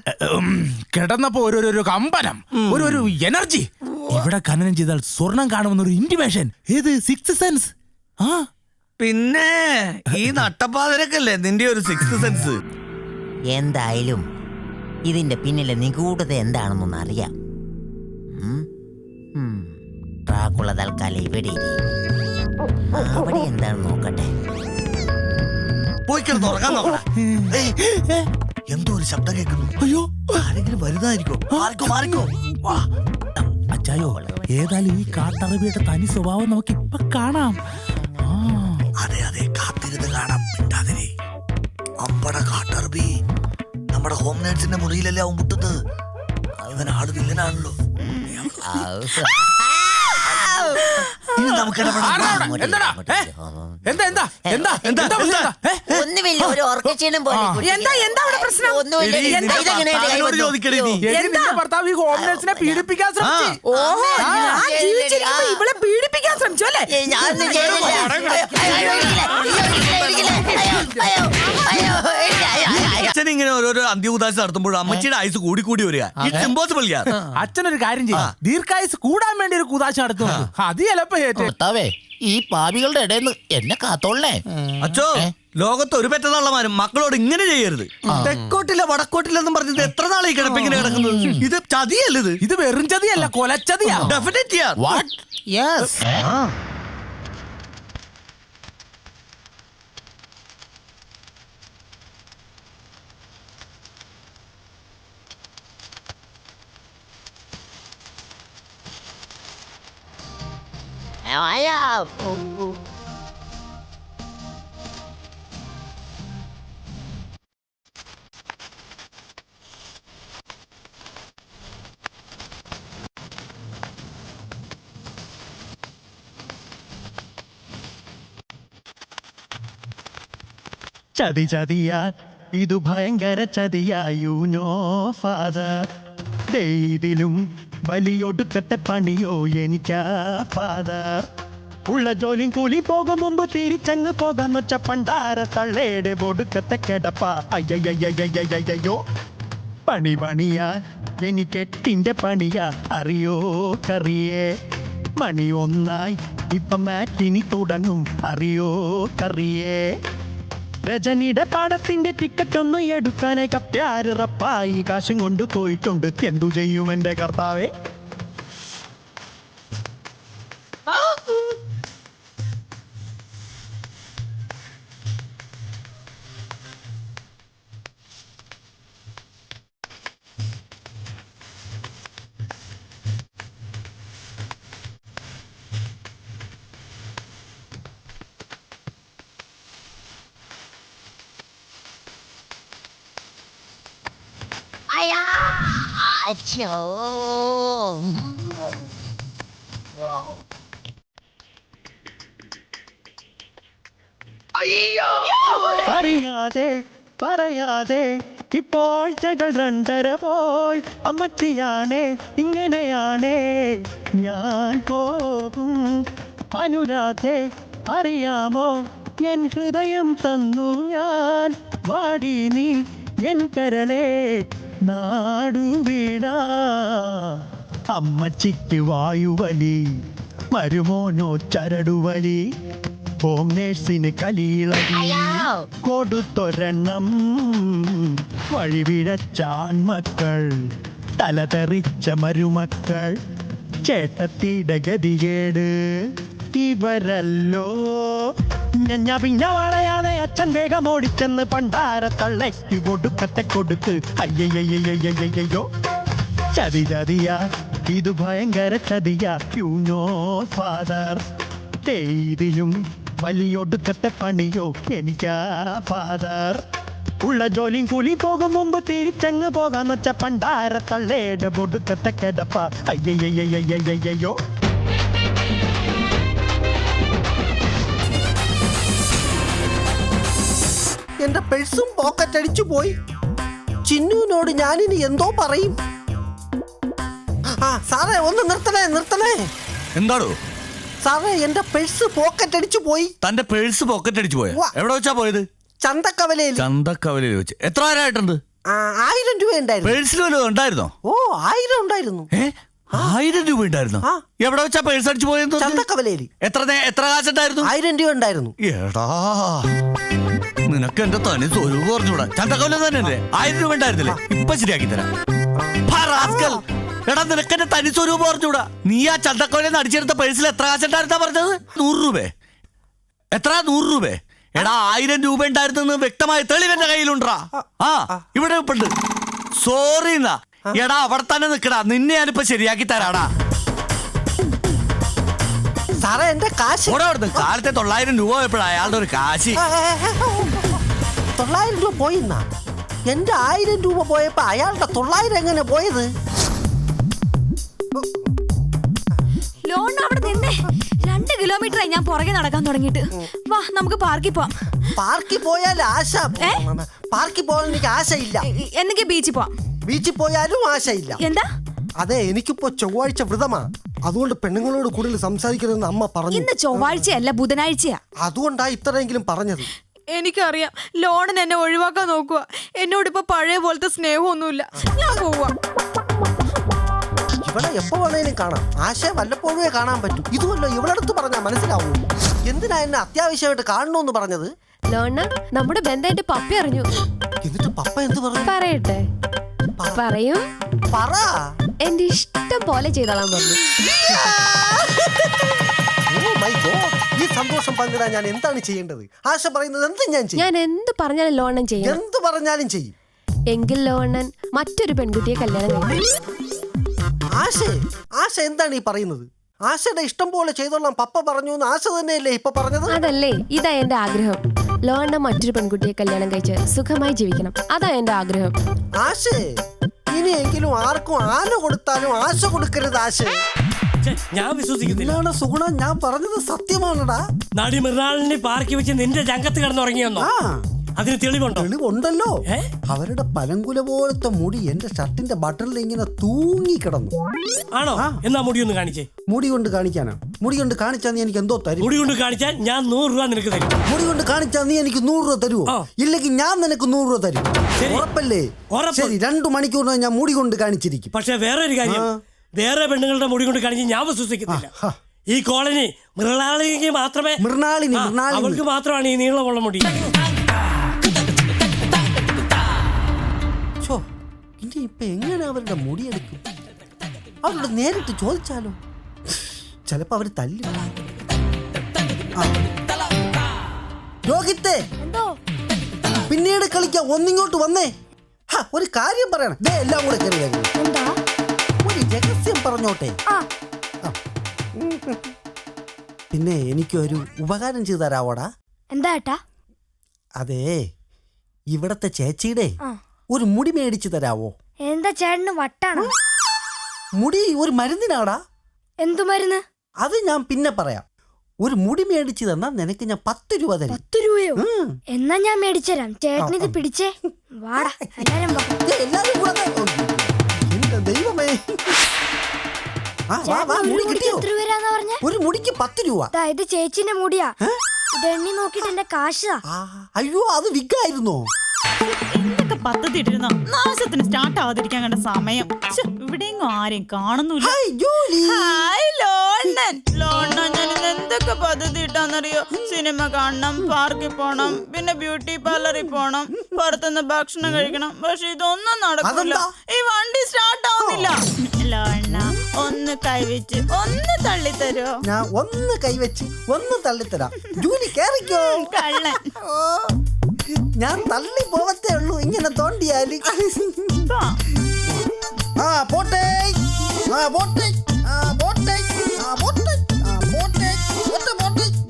കിടന്നപ്പോ ഒരു കമ്പനം, ഒരു എനർജി. ഇവിടെ ഖനനം ചെയ്താൽ സ്വർണം കാണുമെന്നൊരു ഇന്റിമേഷൻ. ഏത് സിക്സ് സെൻസ്? പിന്നെ ഈ നട്ടപ്പാതിരക്കല്ലേ നിന്റെ ഒരു സിക്സ് സെൻസ്. എന്തായാലും ഇതിന്റെ പിന്നിലെ നിഗൂഢത എന്താണെന്നൊന്ന് അറിയാം. ഡ്രാക്കുള തൽക്കാലം ഇവിടെ അവിടെ എന്താണ് നോക്കട്ടെ. പോയി കിടന്ന് ഉറങ്ങാൻ നോക്കണ. എന്തോ ഒരു ശബ്ദം കേൾക്കുന്നു. അയ്യോ, ആരെങ്കിലും വരുന്നതായിരിക്കും. മാറിക്കോ മാറിക്കോ. വാ. അച്ചായോ, ഏതായാലും ഈ കാട്ടറബിയുടെ തനി സ്വഭാവം നമുക്ക് ഇപ്പൊ കാണാം. അതെ അതെ, കാത്തിരുന്ന് കാണാം. മിണ്ടാതിരി. അമ്പട കാട്ടറബി നമ്മുടെ ഹോം നേഴ്സിന്റെ മുറിയിലല്ലേ അവൻ മുട്ടുന്നത്. അവൻ ആള് വില്ലനാണല്ലോ. ഇനി നമുക്ക് ഒന്നുമില്ല, ഒരു ഉറക്കക്ഷീണം പോലെ. ഭർത്താവ് ഈ ഹോം നേഴ്സിനെ പീഡിപ്പിക്കാൻ ശ്രമിച്ചു. ഇവളെ പീഡിപ്പിക്കാൻ ശ്രമിച്ചു അല്ലേ? അച്ഛൻ ഇങ്ങനെ ഓരോരോ അന്ത്യഉദാശ നടത്തുമ്പോൾ അമ്മച്ചിയുടെ ആയുസ് കൂടി കൂടി വരിക. It's impossible. അച്ഛനൊരു കാര്യം ചെയ്യും, ദീർഘായുസ് കൂടാൻ വേണ്ടി ഒരു കുദാശ നടത്തുന്നു. അത് ചിലപ്പോ ഭർത്താവേ, ഈ പാപികളുടെ ഇടയിൽ നിന്ന് എന്നെ കാത്തോളേ. അച്ചോ, ലോകത്ത് ഒരു പെറ്റതള്ളമാരും മക്കളോട് ഇങ്ങനെ ചെയ്യരുത്. തെക്കോട്ടില്ല വടക്കോട്ടില്ലെന്നും പറഞ്ഞത് എത്ര നാളെ കിടപ്പിങ്ങനെ കിടക്കുന്നത്. ഇത് ചതിയല്ലത്. ഇത് വെറും ചതിയല്ല, കൊലച്ചതിയാ. ഡെഫിനറ്റ്ലി. ചതി ചതിയാ, ഇതു ഭയങ്കര ചതിയാ. യു നോ ഫാദർ, ഇതിലും വലിയൊടുക്കത്തെ പണിയോ എനിക്കാ ഫാദർ. ഉള്ള ജോലിയും കൂലി പോകും മുമ്പ് തിരിച്ചങ്ങ് പോകാന്ന് വെച്ച പണ്ടാര തള്ളേടെ ഒടുക്കത്തെ കിടപ്പ. അയ്യോ, പണി പണിയാ, എനിക്കെട്ടിന്റെ പണിയാ. അറിയോ കറിയേ, മണി ഒന്നായി ഇപ്പം മാറ്റിനി തുടങ്ങും. അറിയോ കറിയേ, രജനിയുടെ പാടത്തിന്റെ ടിക്കറ്റ് ഒന്ന് എടുക്കാനേ കപ്പ്യാര് റപ്പായി കാശും കൊണ്ട് പോയിട്ടുണ്ട്. എന്തു ചെയ്യും എന്റെ കർത്താവേ? അറിയാതെ പറയാതെ ഇപ്പോൾ ചെകൾ രണ്ടര പോയി. അമ്മച്ചിയാണേ ഇങ്ങനെയാണേ ഞാൻ പോകും. അനുരാധേ അറിയാമോ, എൻ ഹൃദയം തന്നു ഞാൻ. വാടി നീ എൻ കരളേ നാടുവീടാ. അമ്മച്ചിക്ക് വായുവലി, മരുമോനോ ചരടുവലി. ഹോം നേഴ്സിന് കലിയിളകി കൊടുത്തൊരെണ്ണം. വഴിവിഴച്ചാൺമക്കൾ, തലതെറിച്ച മരുമക്കൾ. ചേട്ടത്തിയുടെ ഗതികേട് ഇവരല്ലോ. ഞാൻ പിന്നെ വളയാതെ അച്ഛൻ വേഗം ഓടിച്ചെന്ന് പണ്ടാര തള്ളയ്ക്ക് കൊടുക്കത്തെ കൊടുക്ക്. അയ്യോ, ചതി ചതിയാ, ഇത് ഭയങ്കര ചതിയാ. യു നോ ഫാദർ, ഇതിലും വലിയൊടുക്കത്തെ പണിയോ എനിക്കാ ഫാദർ. ഉള്ള ജോലിയും കൂലി പോകും മുമ്പ് തിരിച്ചങ്ങ് പോകാന്ന് വെച്ച പണ്ടാര തള്ളേടെ ഒടുക്കത്തെ കിടപ്പ. അയ്യോ, എന്റെ പേഴ്സും പോക്കറ്റ് അടിച്ചു പോയി. ചിന്നുവിനോട് ഞാനിനി എന്തോ പറയും. സാറേ ഒന്ന് നിർത്തണേ. എന്താടോ സാറേ, എന്റെ പേഴ്സ് പോക്കറ്റ് അടിച്ചു പോയി. തന്റെ പേഴ്സ് പോക്കറ്റ് അടിച്ചു പോയ? എവിടെ വെച്ചാ പോയത്? ചന്തക്കവലയിൽ വെച്ച്. എത്ര ആരായിട്ടുണ്ട്? 1000 രൂപ ഉണ്ടായിരുന്നു. പേഴ്സിൽ വല്ലതും ഉണ്ടായിരുന്നോ? 1000 ഉണ്ടായിരുന്നു. 1000 രൂപ ഉണ്ടായിരുന്നോ? എവിടെ വെച്ചാ പേഴ്സ് അടിച്ചു പോയത്? ചന്തക്കവലയിൽ. എത്ര കാശുണ്ടായിരുന്നു? 1000 രൂപ ഉണ്ടായിരുന്നു. എടാ, നിനക്ക് എന്റെ തനി സ്വരൂപം പറഞ്ഞൂടാ. ചന്തക്കവല തന്നെ 1000 രൂപ ഉണ്ടായിരുന്നില്ലേ? ഇപ്പൊ ശരിയാക്കി തരാം. എടാ, നിനക്ക് എന്റെ തനി സ്വരൂപം പറഞ്ഞൂടാ. നീ ആ ചന്തക്കവലെന്ന് അടിച്ചെടുത്ത പേഴ്സിൽ എത്ര കാശുണ്ടായിരുന്നാ പറഞ്ഞത്? 100 രൂപ. എത്ര 100 രൂപ? എടാ 1000 രൂപ ഉണ്ടായിരുന്നെന്ന് വ്യക്തമായ തെളിവ് എന്റെ കയ്യിലുണ്ടാ. ഇവിടെ ഉണ്ട്. സോറി എന്നാ. എടാ അവിടെ തന്നെ നിക്കടാ, നിന്നെ ഞാനിപ്പോ ശരിയാക്കി തരാടാ. സാറേ എന്റെ കാശ് കാലത്തെ 900 രൂപ പോയപ്പോഴാ അയാളുടെ ഒരു കാശ്. 900 രൂപ പോയിന്നാ? എന്റെ 1000 രൂപ പോയപ്പോ അയാളുടെ 900 എങ്ങനെ പോയത്? ലോൺ അവിടെ നിന്നേ 2 കിലോമീറ്ററായി ഞാൻ പുറകെ നടക്കാൻ തുടങ്ങിയിട്ട്. വാ നമുക്ക് പാർക്കിൽ പോവാം. പാർക്കിൽ പോയാൽ ആശ, പാർക്കിൽ പോയാൽ എനിക്ക് ആശയില്ല. എന്നെങ്കിൽ ബീച്ചിൽ പോവാം. ബീച്ചിൽ പോയാലും ആശയില്ല. എന്താ? അതെ, എനിക്കിപ്പോ ചൊവ്വാഴ്ച വ്രതമാ. അതുകൊണ്ട് പെണ്ണുങ്ങളോട് കൂടുതൽ സംസാരിക്കരുതെന്ന് അമ്മ പറഞ്ഞു. ഇന്ന് ചൊവ്വാഴ്ചയല്ല, ബുധനാഴ്ചയാ. അതുകൊണ്ടാ ഇത്രയെങ്കിലും പറഞ്ഞത്. എനിക്കറിയാം ലോണിന് എന്നെ ഒഴിവാക്കാൻ നോക്കുക. എന്നോടിപ്പോ പഴയ പോലത്തെ സ്നേഹമൊന്നുമില്ല. ഞാൻ പോവാ. ഇവിടെ എപ്പോ വേണേലും കാണാം. ആശയെ വല്ലപ്പോഴേ കാണാൻ പറ്റും. ഇതുമല്ലോ ഇവളടുത്ത് പറഞ്ഞാ മനസ്സിലാവൂ. എന്തിനാ എന്നെ അത്യാവശ്യമായിട്ട് കാണണമെന്ന് പറഞ്ഞത്? ലോണ നമ്മുടെ ബന്ധം എന്റെ പപ്പ അറിഞ്ഞു. എന്നിട്ട് പപ്പ എന്ത് പറഞ്ഞു? പറയട്ടെ? പറയൂ. പറ. എന്റെ ഇഷ്ടം പോലെ ചെയ്തോളാൻ പറഞ്ഞു. ഈ സന്തോഷം പങ്കിടാൻ ഞാൻ എന്താണ് ചെയ്യേണ്ടത്? ആശ പറയുന്നത് എന്തും ഞാൻ ചെയ്യും. ഞാൻ എന്ത് പറഞ്ഞാലും ലോണൻ ചെയ്യും. എന്ത് പറഞ്ഞാലും ചെയ്യും. എങ്കിൽ ലോണൻ മറ്റൊരു പെൺകുട്ടിയെ കല്യാണം കഴിക്കും. ആശ എന്താണ് ഈ പറയുന്നത്? ആശയുടെ ഇഷ്ടം പോലെ ചെയ്തോളാം പപ്പ പറഞ്ഞു എന്ന് ആശ തന്നെയല്ലേ ഇപ്പൊ പറഞ്ഞത്? അതല്ലേ, ഇതാ എന്റെ ആഗ്രഹം. ലോണ മറ്റൊരു പെൺകുട്ടിയെ കല്യാണം കഴിച്ച് സുഖമായി ജീവിക്കണം. അതാ എന്റെ ആഗ്രഹം. ആശേ, ഇനിയെങ്കിലും ആർക്കും ആന കൊടുത്താലും ആശ കൊടുക്കരുത്. ആശ ഞാൻ വിശ്വസിക്കുന്നില്ല. സുഗുണ, ഞാൻ പറഞ്ഞത് സത്യമാണടാ. നടി മൃണാളിനെ പാർക്കി വെച്ച് നിന്റെ രംഗത്ത് കിടന്നുറങ്ങിയെന്നോ? അതിന് തെളിവുണ്ടോ? തെളിവുണ്ടല്ലോ. അവരുടെ പലങ്കുല പോലത്തെ മുടി എന്റെ ഷർട്ടിന്റെ ബട്ടണിൽ ഇങ്ങനെ തൂങ്ങി കിടന്നു. ആണോ? എന്നാ മുടി ഒന്ന് കാണിച്ചേ. മുടി കൊണ്ട് കാണിക്കാനാ? മുടി കൊണ്ട് കാണിച്ചാൽ നീ എനിക്ക് എന്തോ തരും? മുടി കൊണ്ട് കാണിച്ചാൽ ഞാൻ 100 രൂപ നിനക്ക് തരും. മുടി കൊണ്ട് കാണിച്ചാൽ നീ എനിക്ക് 100 രൂപ തരുമോ? ഇല്ലെങ്കിൽ ഞാൻ നിനക്ക് 100 രൂപ തരും. ഉറപ്പല്ലേ? ശരി, 2 മണിക്കൂറിന് ഞാൻ മുടി കൊണ്ട് കാണിച്ചിരിക്കും. പക്ഷെ വേറെ ഒരു കാര്യം, വേറെ പെണ്ണുങ്ങളുടെ മുടി കൊണ്ട് കാണിച്ച് ഞാൻ വിശ്വസിക്കുന്നില്ല. ഈ കോളനി മൃണാളിക്ക് മാത്രമേ, അവൾക്ക് മാത്രമാണ് ഈ നീളമുള്ള മുടി. ഇനി ഇപ്പൊ എങ്ങനെ അവരുടെ മുടിയെടുക്കും? അവരോട് നേരിട്ട് ചോദിച്ചാലോ? ചിലപ്പോ അവര് തല്ലും. രോഹിത്തേ, പിന്നീട് കളിക്കാം. ഒന്നിങ്ങോട്ട് വന്നേ. ഒരു കാര്യം പറയണം. എല്ലാം കൂടെ കയറി ഒരു രഹസ്യം പറഞ്ഞോട്ടെ. പിന്നെ എനിക്കൊരു ഉപകാരം ചെയ്തു തരാവോടാ? എന്താ ഏട്ടാ? അതെ, ഇവിടത്തെ ചേച്ചിയുടെ ഒരു മുടി മേടിച്ചു തരാവോ? എന്താ ചേട്ടന് വട്ടാണോ? മുടി ഒരു മരുന്നിനാടാ. എന്തു മരുന്ന്? അത് ഞാൻ പിന്നെ പറയാം. ഒരു മുടി മേടിച്ചു തന്നാ നിനക്ക് ഞാൻ 10 രൂപ തരും. 10 രൂപയോ? എന്നാ ഞാൻ മേടിച്ചുതരാം. ചേട്ടനിത് പിടിച്ചേ. വാടാ, എല്ലാരും കൂടെ. എന്റെ ദൈവമേ. ഒരു മുടിക്ക് 10 രൂപ. ഇത് ചേച്ചിന്റെ മുടിയാ. ഇത് എണ്ണി നോക്കിട്ട് എന്റെ കാശാ. അയ്യോ, അത് വിഗായിരുന്നോ? എന്തൊക്കെ പദ്ധതി ഇട്ടിരുന്നോ? നാശത്തിന് സ്റ്റാർട്ട് ആവാതിരിക്കാൻ കണ്ട സമയം. ഇവിടെയെങ്ങും ആരെയും കാണുന്നില്ല. ഞാൻ എന്തൊക്കെ പദ്ധതി ഇട്ടാന്നറിയോ? സിനിമ കാണണം, പാർക്കിൽ പോണം, പിന്നെ ബ്യൂട്ടി പാർലറിൽ പോണം, പുറത്തുനിന്ന് ഭക്ഷണം കഴിക്കണം. പക്ഷെ ഇതൊന്നും നടക്കില്ല. ഈ വണ്ടി സ്റ്റാർട്ട് ആവുന്നില്ല. ഒന്ന് കൈവച്ച് ഒന്ന് തള്ളിത്തരോ? ഞാൻ ഒന്ന് കൈവച്ച് ഒന്ന് തള്ളിത്തരാം. ജൂലി കേറിക്കോ. കള്ളൻ. ഞാൻ തള്ളി പോവത്തേ ഉള്ളൂ ഇങ്ങനെ തോണ്ടിയാല്. പോട്ടെ പോട്ടെ പോട്ടെ പോട്ടെ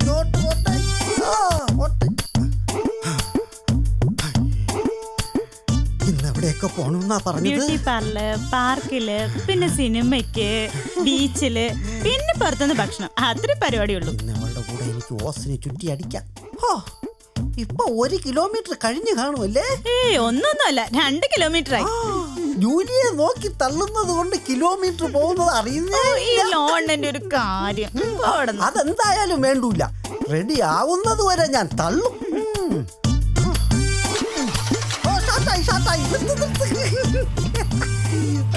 പോട്ടെ പോട്ടെ. ഇന്ന് എവിടെയൊക്കെ പോണെന്നാ പറഞ്ഞത്? ബ്യൂട്ടി പാർലർ, പാർക്കില്, പിന്നെ സിനിമയ്ക്ക്, ബീച്ചില്, പിന്നെ പുറത്തുനിന്ന് ഭക്ഷണം. അത്ര പരിപാടിയുള്ളൂ. അവളുടെ കൂടെ എനിക്ക് ഓസിനെ ചുറ്റി അടിക്കാം. ഇപ്പൊ 1 കിലോമീറ്റർ കഴിഞ്ഞു കാണുമല്ലേ? ഒന്നൊന്നുമല്ല, 2 കിലോമീറ്റർ ആയി. ജൂലിയെ നോക്കി തള്ളുന്നത് കൊണ്ട് കിലോമീറ്റർ പോകുന്നത് അറിയുന്നേ. ലോണിന്റെ ഒരു കാര്യം അതെന്തായാലും വേണ്ടൂല. റെഡി ആവുന്നത് വരെ ഞാൻ തള്ളും.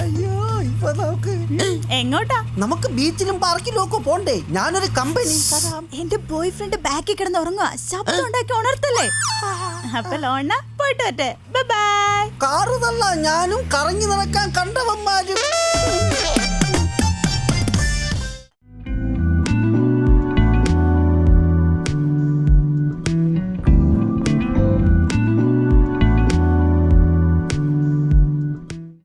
അയ്യോ, ഇപ്പൊ എങ്ങോട്ടാ? നമുക്ക് ബീച്ചിലും പാർക്കിലും ഒക്കെ പോണ്ടേ? ഞാനൊരു കമ്പനി. എന്റെ ബോയ് ഫ്രണ്ട് ബാക്കിൽ കിടന്ന് ഉറങ്ങുക. ശബ്ദം ഉണ്ടാക്കി ഉണർത്തല്ലേ? അപ്പൊ ലോണ പോയിട്ട് വരട്ടെ. Bye bye. കാറ് തള്ള ഞാനും കറങ്ങി നടക്കാൻ കണ്ടവന്മാരും.